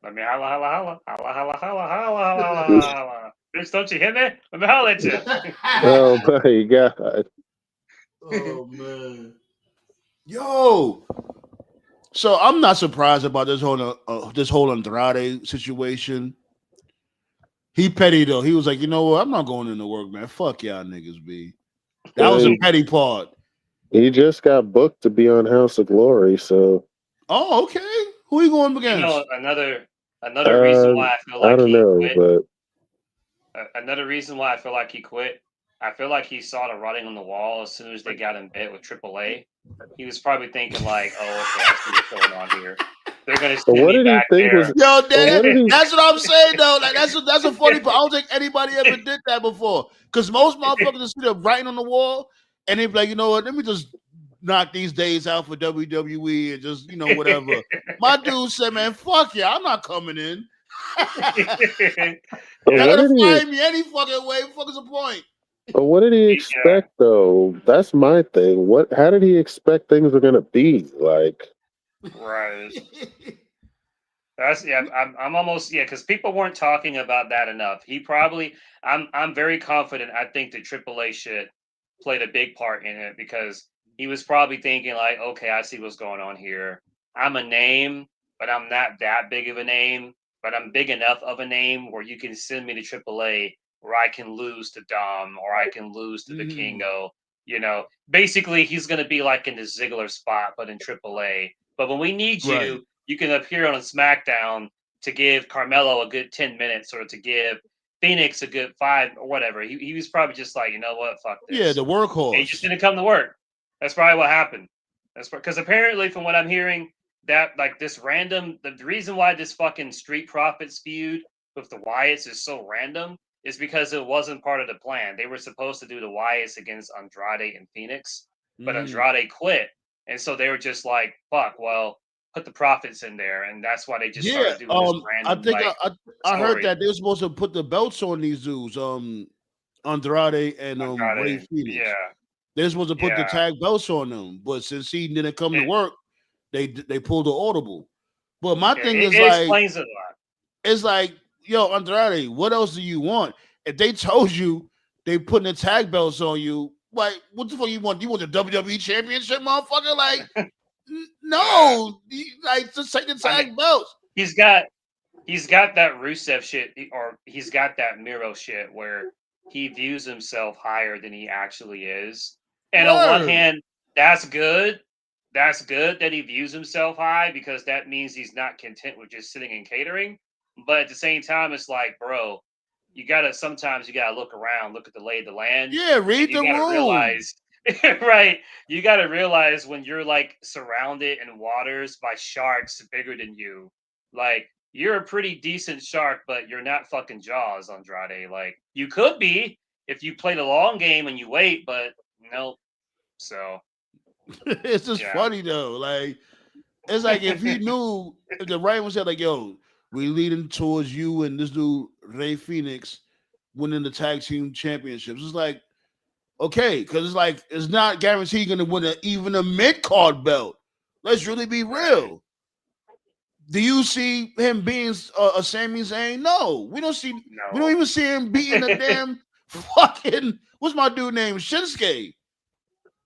Let me holla, holla, holla, holla, holla, holla, holla, holla, holla, holla. Bitch, don't you hear me? Let me holla at you. Oh my god. Oh man, yo. So I'm not surprised about this whole Andrade situation. He petty though. He was like, you know what? I'm not going into work, man. Fuck y'all niggas, b. That was Well, a petty part. he just got booked to be on House of Glory, so Oh, okay. Who you going You know, against? another reason why I feel I like don't he know, quit. but Another reason why I feel like he quit. I feel like he saw the writing on the wall as soon as they got in bed with AAA. He was probably thinking like, "Oh, okay, I see what's going on here. They're gonna but send what me did he back think was? there." Yo, But what did he? that's what I'm saying though. Like that's a funny part. I don't think anybody ever did that before. Because most motherfuckers just see the writing on the wall and they be like, you know what? Let me just knock these days out for WWE and just whatever. My dude said, man, fuck yeah, I'm not coming in. But Y'all what Yeah, gotta did he? find me any fucking way. Fuck is the point? But what did he yeah, expect though? That's my thing. What? How did he expect things were gonna be like? right. That's yeah. I'm almost because people weren't talking about that enough. He probably. I'm very confident. I think that AAA shit played a big part in it because he was probably thinking like, okay, I see what's going on here. I'm a name, but I'm not that big of a name. But I'm big enough of a name where you can send me to AAA where I can lose to Dom or I can lose to the Mhm. Kingo. Basically he's going to be like in the Ziggler spot, but in AAA. But when we need Right. you can appear on a SmackDown to give Carmelo a good 10 minutes or to give Phoenix a good 5 or whatever. He was probably just like, you know what, fuck Yeah, the this. And he just workhorse. didn't come to work. That's probably what happened. That's because apparently, from what I'm hearing, that like this random the reason why this fucking Street Profits feud with the Wyatts is so random is because it wasn't part of the plan. They were supposed to do the Wyatts against Andrade and Phoenix, but Mhm. Andrade quit. And so they were just like, fuck, well, put the profits in there. And that's why they just Yeah. started doing this I random think like I heard story. that they were supposed to put the belts on these dudes. Andrade and Ray Andrade. Phoenix. Yeah. They're supposed to put the Yeah. tag belts on them, but since he didn't come to It, work, they pulled the audible. But my yeah, thing it, is it like, explains it a lot. it's like, yo, Andrade, what else do you want? If they told you they putting the tag belts on you, like, what the fuck you want? You want the WWE Championship, motherfucker? Like, Yeah. no, like just take the I mean, tag belts. he's got he's got that Rusev shit, or he's got that Miro shit where he views himself higher than he actually is. And on one Word. hand, that's good. That's good that he views himself high because that means he's not content with just sitting and catering. But at the same time, it's like, bro, sometimes you gotta look around, look at the lay of the land, Yeah, and read you the gotta room. realize, right? You gotta realize when you're like surrounded in waters by sharks bigger than you, like you're a pretty decent shark, but you're not fucking Jaws, Andrade. Like you could be if you play the long game and you wait, but nope. So It's just yeah, funny though. Like, It's like if he knew, if the writing said like, "Yo, we leading towards you and this dude Ray Phoenix winning the tag team championships," it's like, okay, because it's like it's not guaranteed going to win even a mid card belt. Let's really be real. Do you see him being a Sami Zayn? No, we don't see. No. We don't even see him beating a damn fucking. What's my dude name? Shinsuke.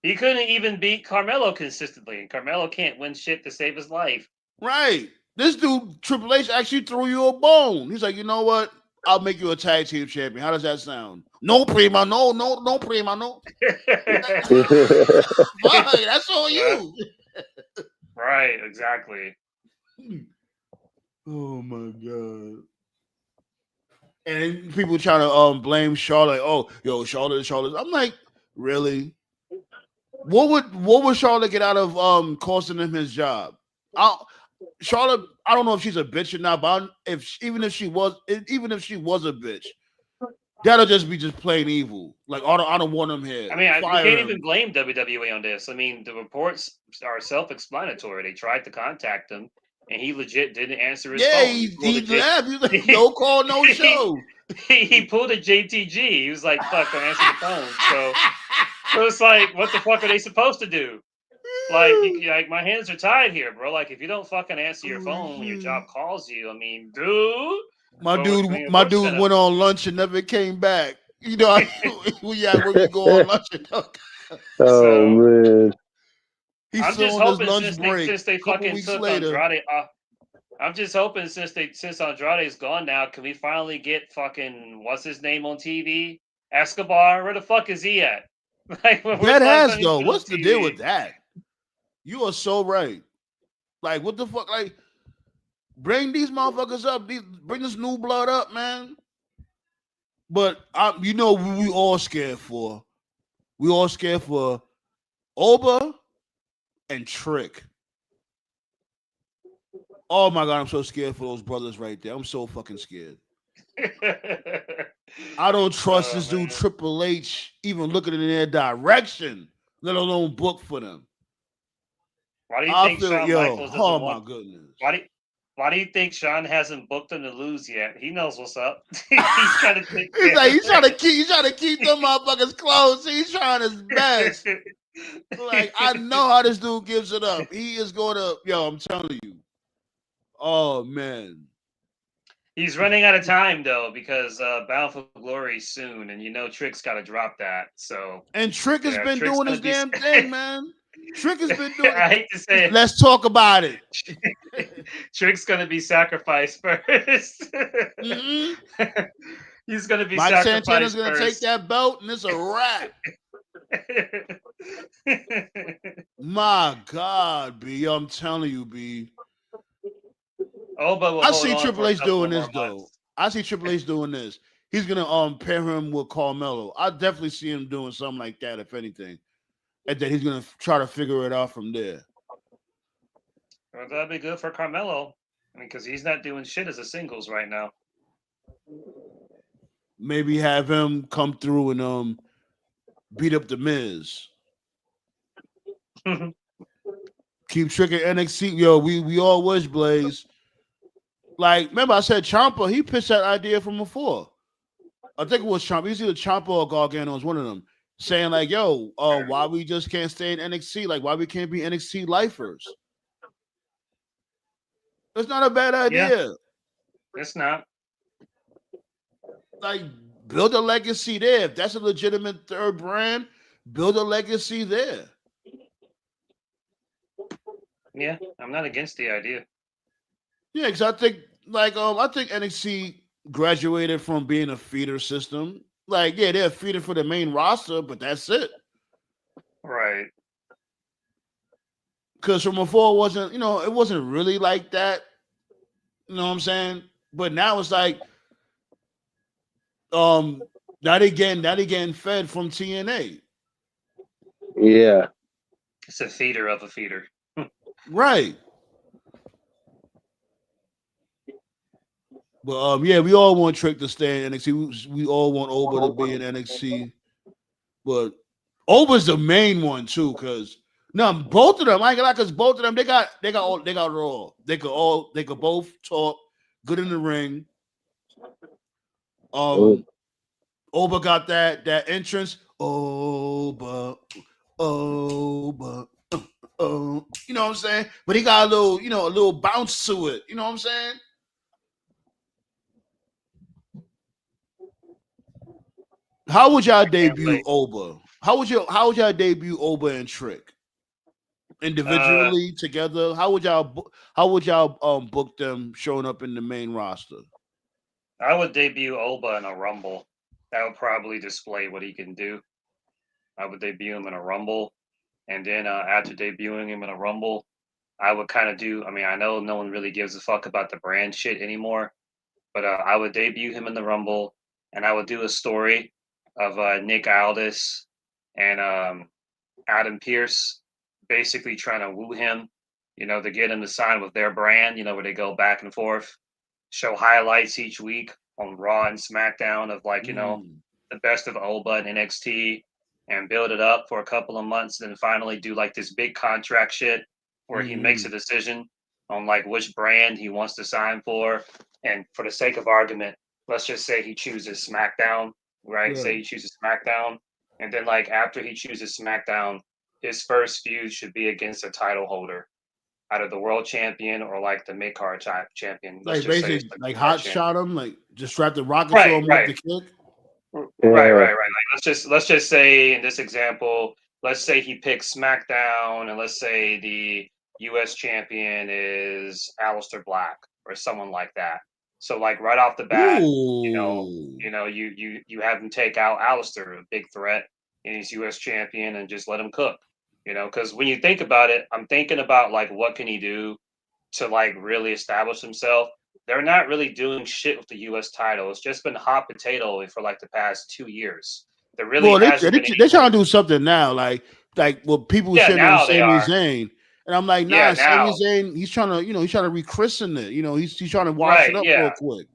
He couldn't even beat Carmelo consistently. Carmelo can't win shit to save his life. Right. This dude Triple H actually threw you a bone. He's like, you know what? I'll make you a tag team champion. How does that sound? No prima, no prima, no. Fuck, that's all you. Right, exactly. Oh my god. And people trying to blame Charlotte. Oh, yo, Charlotte. I'm like, really? What would Charlotte get out of costing him his job? Charlotte, I don't know if she's a bitch or not, but even if she was a bitch, that'll just be just plain evil. Like I don't want him here. I mean, you Fire can't him. even blame WWE on this. I mean, the reports are self-explanatory. They tried to contact him, and he legit didn't answer his phone. He left. He was like, no call, no show. He pulled a JTG. He was like, "Fuck, don't answer the phone." So it's like, what the fuck are they supposed to do? Like my hands are tied here, bro. Like, if you don't fucking answer your phone when your job calls you, I mean, dude. My dude went on lunch and never came back. You know, we go on lunch and man. I'm just hoping since they fucking took Andrade off. I'm just hoping since Andrade's gone now, can we finally get fucking what's his name on TV? Escobar? Where the fuck is he at? Like, that has though. What's the deal with that? You are so right. Like, what the fuck? Like, bring these motherfuckers up. Bring this new blood up, man. But you know, we all scared for. We all scared for Oba and Trick. Oh my god, I'm so scared for those brothers right there. I'm so fucking scared. I don't trust this dude Triple H even looking in their direction, let alone book for them. Why do you think Shawn Michaels doesn't oh want? My goodness. Why do you think Shawn hasn't booked him to lose yet? He knows what's up. He's trying to take he's trying to keep them motherfuckers close. He's trying his best. Like, I know how this dude gives it up. He is going to, I'm telling you. Oh man. He's running out of time though, because Bound for Glory soon, and you know Trick's got to drop that. So Trick has been doing his damn thing, man. Trick has been doing. I hate to say it. Let's talk about it. Trick's gonna be sacrificed first. Mm-hmm. He's gonna be Mike sacrificed Santana's gonna first. take that belt, and it's a wrap. My God, B, I'm telling you, B. I see Triple H doing this though. I see Triple H doing this. He's gonna pair him with Carmelo. I definitely see him doing something like that, if anything. And then he's gonna try to figure it out from there. Well, that'd be good for Carmelo. I mean, because he's not doing shit as a singles right now. Maybe have him come through and beat up the Miz. Keep tricking NXT. Yo, we all wish Blaze. Like, remember I said Ciampa, he pitched that idea from before. I think it was Ciampa. He's either Ciampa or Gargano was one of them. Saying like, yo, why we just can't stay in NXT? Like, why we can't be NXT lifers? That's not a bad idea. Yeah, it's not. Like, build a legacy there. If that's a legitimate third brand, build a legacy there. Yeah, I'm not against the idea. Yeah, because I think NXT graduated from being a feeder system. Like, yeah, they're a feeder for the main roster, but that's it. Right. Because from before, it wasn't really like that. You know what I'm saying? But now it's like, now they getting fed from TNA. Yeah. It's a feeder of a feeder. Right. But yeah, we all want Trick to stay in NXT. We all want Oba to be in NXT. But Oba's the main one too, because No, both of them. I ain't gonna lie, because both of them they got it all. They could both talk good in the ring. Oba got that entrance. Oba. You know what I'm saying? But he got a little bounce to it. You know what I'm saying? How would y'all debut Oba? How would y'all debut Oba and Trick? Individually, together? How would y'all book them showing up in the main roster? I would debut Oba in a Rumble. That would probably display what he can do. I would debut him in a Rumble, and then after debuting him in a Rumble, I would kind of do. I mean, I know no one really gives a fuck about the brand shit anymore, but I would debut him in the Rumble, and I would do a story of Nick Aldis and Adam Pearce basically trying to woo him, to get him to sign with their brand, where they go back and forth, show highlights each week on Raw and SmackDown of the best of Oba and NXT, and build it up for a couple of months, and then finally do like this big contract shit where he makes a decision on like which brand he wants to sign for. And for the sake of argument, let's just say he chooses SmackDown, right? Yeah. Say he chooses SmackDown, and then like after he chooses SmackDown, his first feud should be against a title holder, either the world champion or like the mid card champion. Like basically, like hot shot him, like just strap the rocket to him with the kick. Right. Like let's just say in this example, let's say he picks SmackDown, and let's say the U.S. champion is Aleister Black or someone like that. So like right off the bat, you have him take out Aleister, a big threat, and he's U.S. champion, and just let him cook. Because when you think about it, I'm thinking about like what can he do to like really establish himself. They're not really doing shit with the U.S. title. It's just been hot potato for like the past 2 years. There really hasn't been. They're trying to do something now, like what people were saying on Sami Zayn, and I'm like, nah, Sami Zayn, he's trying to rechristen it. He's trying to wash it up real quick.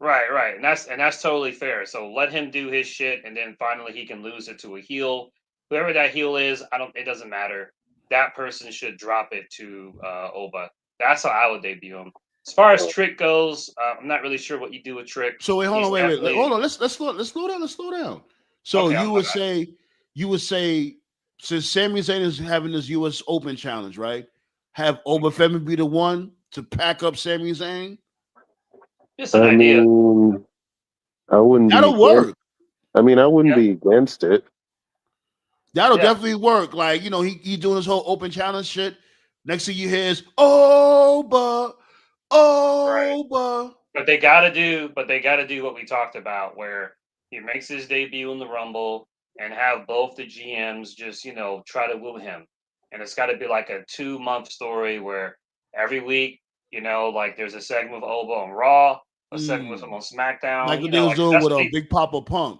Right, and that's totally fair. So let him do his shit, and then finally he can lose it to a heel. Whoever that heel is, it doesn't matter. That person should drop it to Oba. That's how I would debut him. As far as Trick goes, I'm not really sure what you do with Trick. So wait, hold on. Let's slow down. So okay, you would say since Sami Zayn is having this U.S. Open challenge, right? Have Oba Femi be the one to pack up Sami Zayn? Just an idea. I wouldn't. That'll work. I wouldn't be against it. That'll definitely work. Like, he doing this whole open challenge shit. Next thing you hear is Oba. Right. But they gotta do what we talked about, where he makes his debut in the Rumble and have both the GMs just, try to woo him. And it's gotta be like a 2-month story where every week, like there's a segment with Oba on Raw, a segment with him on SmackDown. Like what they was doing with Big Papa Punk.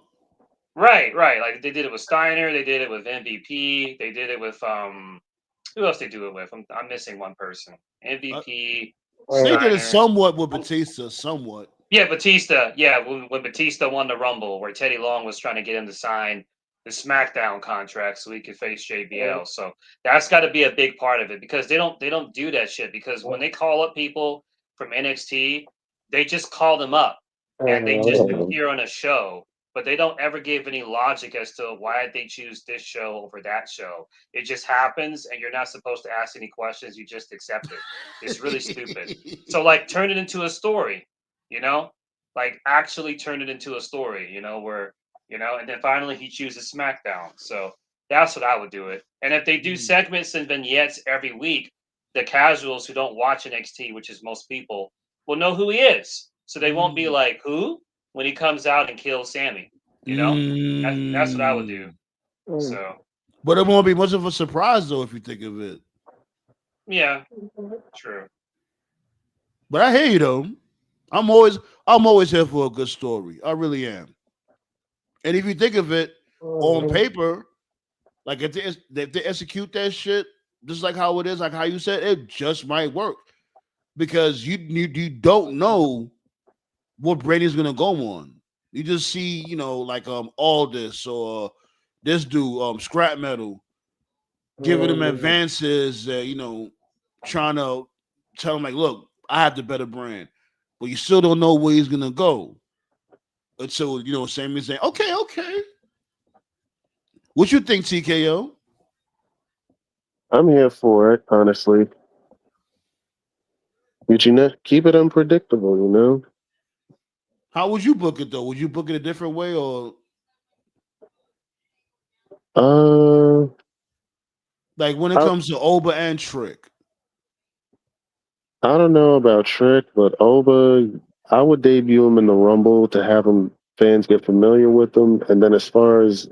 Right. Like they did it with Steiner, they did it with MVP, they did it with who else they do it with? I'm missing one person. MVP. They did it somewhat with Batista, somewhat. Yeah, Batista. Yeah, when Batista won the Rumble, where Teddy Long was trying to get him to sign the SmackDown contract so he could face JBL. So that's got to be a big part of it, because they don't do that shit. Because when they call up people from NXT, they just call them up and they just appear on a show, but they don't ever give any logic as to why they choose this show over that show. It just happens, and you're not supposed to ask any questions. You just accept it. It's really stupid. So like, turn it into a story, like actually turn it into a story, where, and then finally he chooses SmackDown. So that's what I would do it. And if they do segments and vignettes every week, the casuals who don't watch NXT, which is most people, will know who he is. So they won't be like, who? When he comes out and kills Sammy, that's what I would do. So, but it won't be much of a surprise though if you think of it. Yeah, true. But I hear you though. I'm always here for a good story. I really am. And if you think of it on paper, like if they execute that shit just like how it is, like how you said, it just might work, because you don't know what Brady's gonna go on. You just see, like Aldis or this dude, Scrap Metal. giving him advances, trying to tell him like, look, I have the better brand, but you still don't know where he's gonna go. Until Sammy's saying, okay. What you think, TKO? I'm here for it, honestly. But keep it unpredictable, How would you book it though? Would you book it a different way or like when it comes to Oba and Trick? I don't know about Trick, but Oba, I would debut him in the Rumble to have fans get familiar with him, and then as far as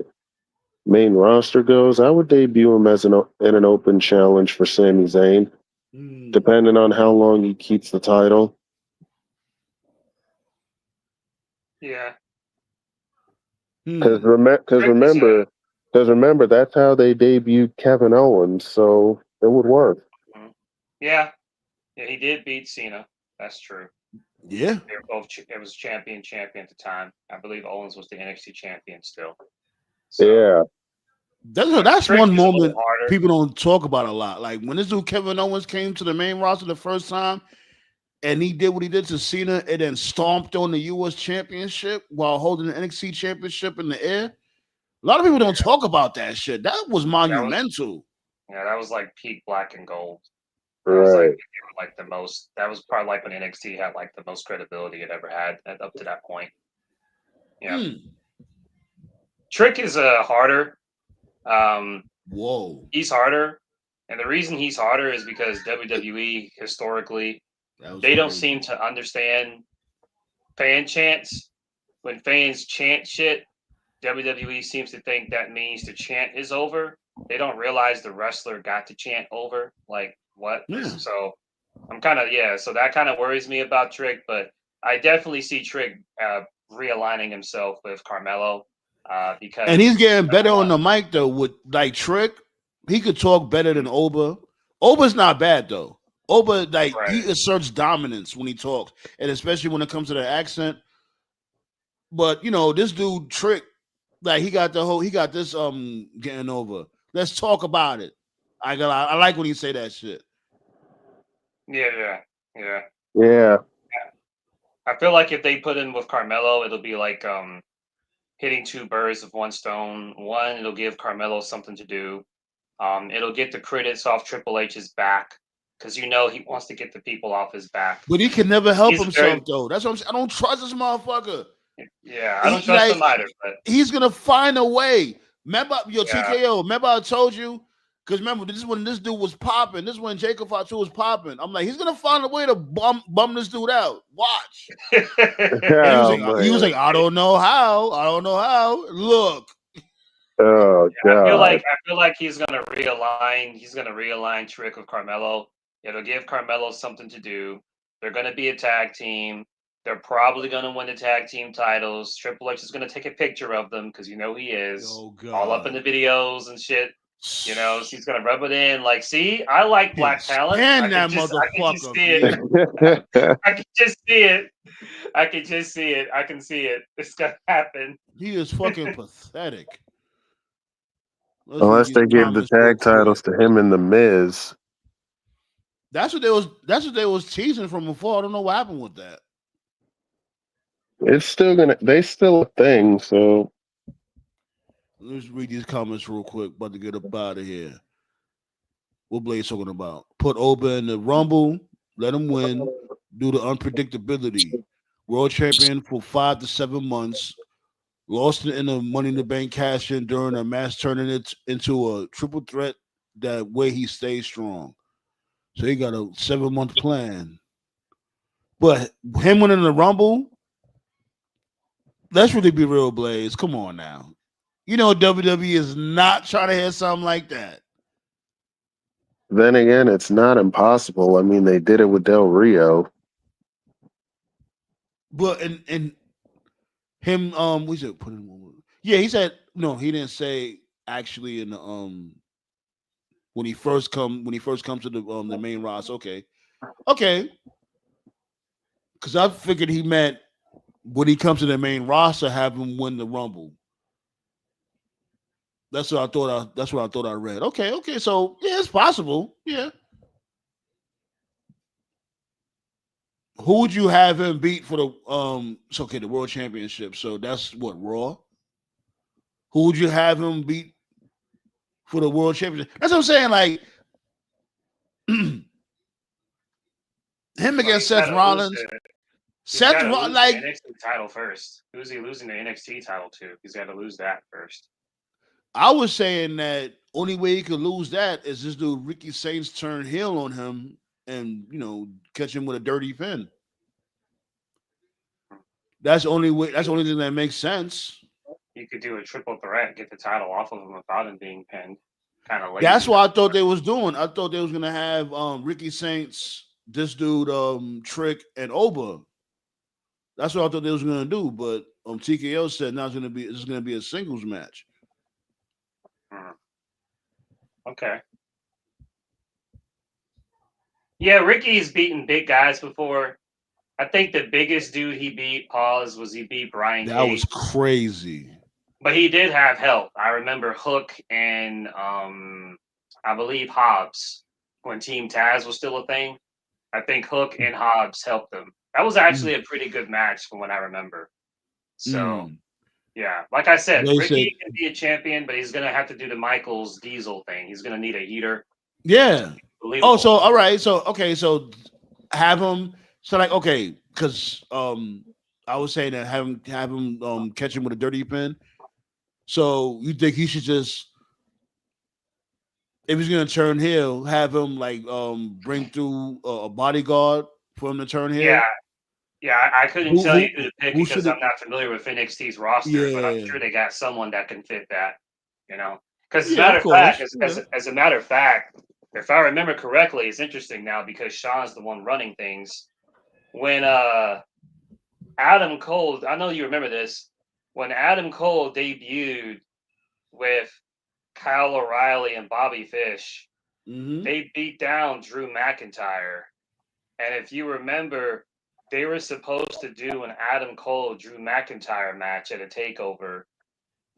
main roster goes, I would debut him as in an open challenge for Sami Zayn, depending on how long he keeps the title. Yeah. Because remember, that's how they debuted Kevin Owens, so it would work. Yeah, he did beat Cena. That's true. Yeah, they were both. It was champion at the time. I believe Owens was the NXT champion still. So, yeah, that's one moment people don't talk about a lot. Like when this dude Kevin Owens came to the main roster the first time, and he did what he did to Cena, and then stomped on the U.S. Championship while holding the NXT Championship in the air. A lot of people don't talk about that shit. That was monumental. That was like peak Black and Gold. That was like the most. That was probably like when NXT had like the most credibility it ever had up to that point. Yeah. Trick is harder. Whoa. He's harder, and the reason he's harder is because WWE historically they don't seem to understand fan chants. When fans chant shit, WWE seems to think that means the chant is over. They don't realize the wrestler got to chant over. Like what? Yeah. So I'm kind of so that kind of worries me about Trick, but I definitely see Trick realigning himself with Carmelo because and he's getting better on the mic though. With like Trick, he could talk better than Oba. Oba's not bad though. Oba he asserts dominance when he talks, and especially when it comes to the accent. But this dude Trick, like he got this getting over. Let's talk about it. I like when he say that shit. Yeah. I feel like if they put him with Carmelo, it'll be like hitting two birds with one stone. One, it'll give Carmelo something to do. It'll get the critics off Triple H's back because he wants to get the people off his back. But he can never help himself though. That's what I'm saying. I don't trust this motherfucker. Yeah, I don't trust him either. But he's gonna find a way. Remember, TKO. Remember, I told you because remember this is when this dude was popping. This is when Jacob Fatu was popping. I'm like, he's gonna find a way to bum this dude out. Watch. He was like, I don't know how. Look. Oh God. I feel like he's gonna realign. He's gonna realign Trick with Carmelo. It'll give Carmelo something to do. They're gonna be a tag team. They're probably going to win the tag team titles. Triple H is going to take a picture of them because he is all up in the videos and shit. He's going to rub it in. Like, see, I like black talent. I can just see it. I can just see it. I can see it. It's going to happen. He is fucking pathetic. Unless they give the tag titles to him and the Miz. That's what they was teasing from before. I don't know what happened with that. It's still they still a thing, so let's read these comments real quick. About to get up out of here. What Blaze talking about? Put Oba in the Rumble, let him win, do the unpredictability. World champion for 5 to 7 months, lost in the Money in the Bank cash in during a match, turning it into a triple threat. That way he stays strong. So he got a 7-month plan. But him winning the Rumble. Let's really be real, Blaze. Come on now. WWE is not trying to hear something like that. Then again, it's not impossible. I mean, they did it with Del Rio. But and him, we said put him. Yeah, he said no. He didn't say actually in the when he first come to the main roster. Okay. Because I figured he meant. When he comes to the main roster, have him win the Rumble. That's what I thought. That's what I thought I read. Okay. So yeah, it's possible. Yeah. Who would you have him beat for the It's okay, the world championship. So that's what, Raw. Who would you have him beat for the world championship? That's what I'm saying. Like him Well, against he's Seth got to lose Rollins. the. He's Seth got to Rollins, lose the like NXT title first. Who's he losing the NXT title to? He's got to lose that first. I was saying that only way he could lose that is this dude Ricky Saints turn heel on him and catch him with a dirty pin. That's the only way. That's the only thing that makes sense. You could do a triple threat, get the title off of him without him being pinned. Kind of lazy. That's what I thought they was doing. I thought they was gonna have Ricky Saints, this dude Trick, and Oba. That's what I thought they was gonna do. But TKO said now it's gonna be a singles match. Okay. Yeah, Ricky's beaten big guys before. I think the biggest dude he beat, he beat Brian That Cage. was crazy. But he did have help. I remember Hook and I believe Hobbs when Team Taz was still a thing. I think Hook and Hobbs helped them. That was actually a pretty good match from what I remember. So, yeah, like I said, Ricky can be a champion, but he's going to have to do the Michaels Diesel thing. He's going to need a heater. Yeah. Oh, so all right. So so have him. So like because I was saying that have him catch him with a dirty pin. So you think he should just, if he's gonna turn heel, have him like bring through a bodyguard for him to turn heel? Yeah, I couldn't tell you who to pick because I'm not familiar with NXT's roster, but I'm sure they got someone that can fit that, Because as a matter of fact, if I remember correctly, it's interesting now because Sean's the one running things. When Adam Cole, I know you remember this, when Adam Cole debuted with Kyle O'Reilly and Bobby Fish, they beat down Drew McIntyre. And if you remember, they were supposed to do an Adam Cole Drew McIntyre match at a takeover,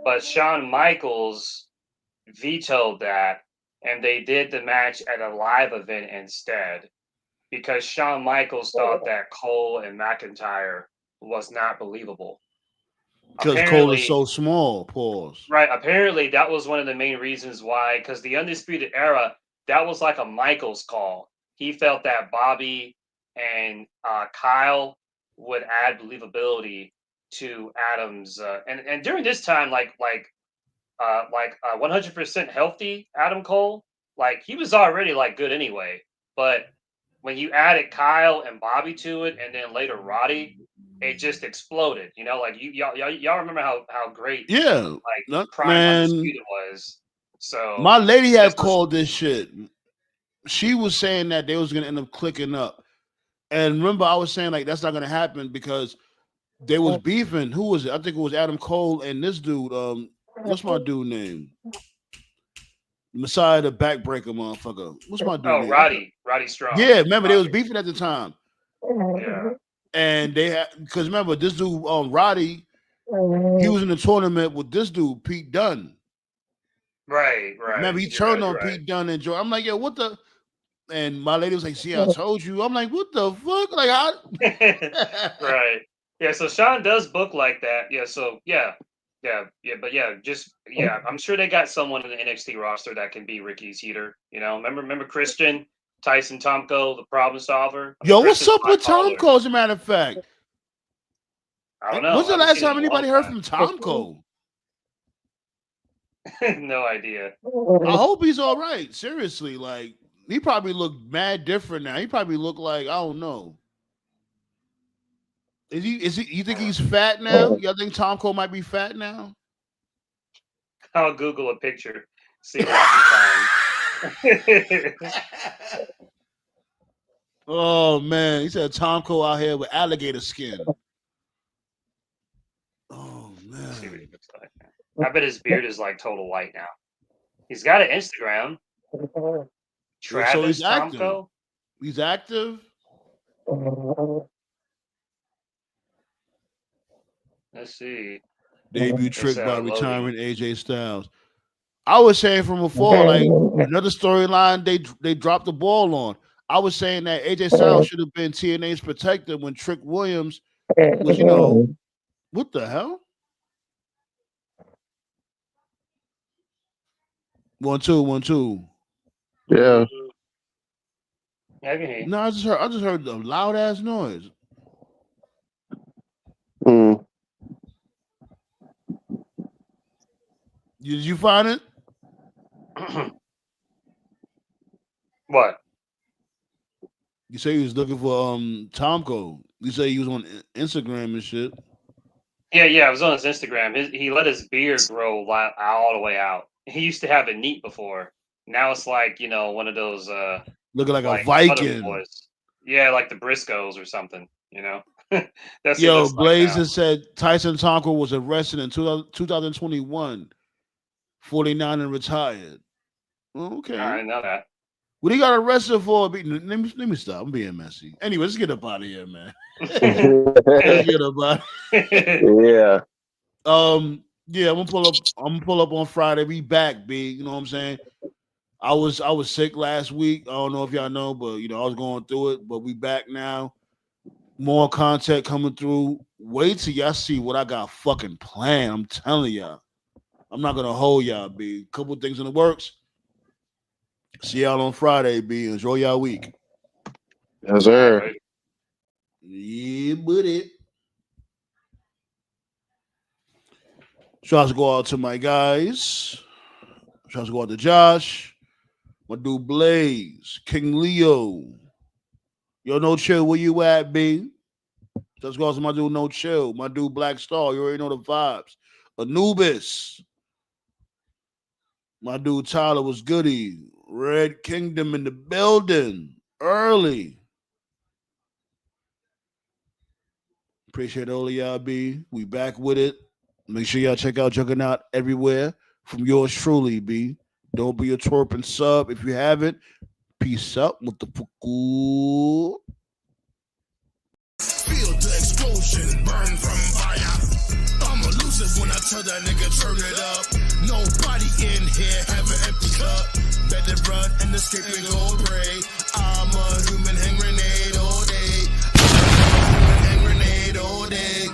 but Shawn Michaels vetoed that, and they did the match at a live event instead because Shawn Michaels thought that Cole and McIntyre was not believable. Because Cole is so small. Pause. Right. Apparently, that was one of the main reasons why, because the Undisputed Era, that was like a Michaels call. He felt that Bobby and Kyle would add believability to Adam's, and during this time, like 100% healthy Adam Cole, like he was already like good anyway. But when you added Kyle and Bobby to it, and then later Roddy, it just exploded. Like y'all remember how great Prime Undisputed was. So my lady had called this shit. She was saying that they was gonna end up clicking up. And remember, I was saying like that's not gonna happen because they was beefing. Who was it? I think it was Adam Cole and this dude. What's my dude name? Messiah the Backbreaker motherfucker. What's my dude name? Roddy Strong. Yeah, remember they was beefing at the time. Yeah. And they had, because remember this dude Roddy, he was in the tournament with this dude Pete Dunne. Right. Remember he turned on Pete Dunne and Joe. I'm like, yo, what the? And my lady was like, see, I told you. I'm like, what the fuck? Like, how? Right. Yeah, so Sean does book like that. Yeah, so I'm sure they got someone in the NXT roster that can be Ricky's heater. Remember Christian, Tyson Tomko, the problem solver? Yo, what's up with Tomko, as a matter of fact? I don't know. When's the last time anybody heard from Tomko? No idea. I hope he's all right. Seriously, like he probably look mad different now. He probably look like, I don't know. Is he? You think he's fat now? Y'all think Tomko might be fat now? I'll Google a picture, see what I can find. Oh man, he said Tomko out here with alligator skin. Oh man, see what he looks like. I bet his beard is like total white now. He's got an Instagram. Travis so he's active. Tomko. He's active. Let's see. Debut trick by retiring AJ Styles. I was saying from before, like another storyline they dropped the ball on. I was saying that AJ Styles should have been TNA's protector when Trick Williams was, what the hell? 1 2 1 2. Yeah. No, I just heard a loud ass noise. Mm. Did you find it? What? You say he was looking for Tomko. You say he was on Instagram and shit. Yeah, I was on his Instagram. He let his beard grow all the way out. He used to have it neat before. Now it's like, one of those looking like a Viking. Boys. Yeah, like the Briscoes or something, That's Yo, Blaze like said Tyson Tomko was arrested in 2021, 49 and retired. Okay. I didn't know that. What he got arrested for? Let me stop. I'm being messy. Anyway, let's get up out of here, man. Let's get up out. Yeah. Yeah, I'm gonna pull up on Friday. We back, B. You know what I'm saying? I was sick last week. I don't know if y'all know, but I was going through it. But we back now. More content coming through. Wait till y'all see what I got fucking planned. I'm telling y'all. I'm not gonna hold y'all, B. Couple things in the works. See y'all on Friday, B. Enjoy y'all week. Yes, sir. Yeah, buddy. Shouts to go out to my guys. Shouts to go out to Josh. My dude Blaze. King Leo. Yo, No Chill, where you at, B? Shouts to go out to my dude No Chill. My dude Black Star. You already know the vibes. Anubis. My dude Tyler was goody. Red Kingdom in the building. Early. Appreciate all of y'all, B. We back with it. Make sure y'all check out Juggernaut everywhere from yours truly, B. Don't be a twerp and sub if you haven't. Peace out. What the fuck? Feel the explosion, burn from fire. I'm elusive when I tell that nigga turn it up. Nobody in here have an empty cup. Better run and escape and go pray. I'm a human hand grenade all day. I'm a human hand grenade all day.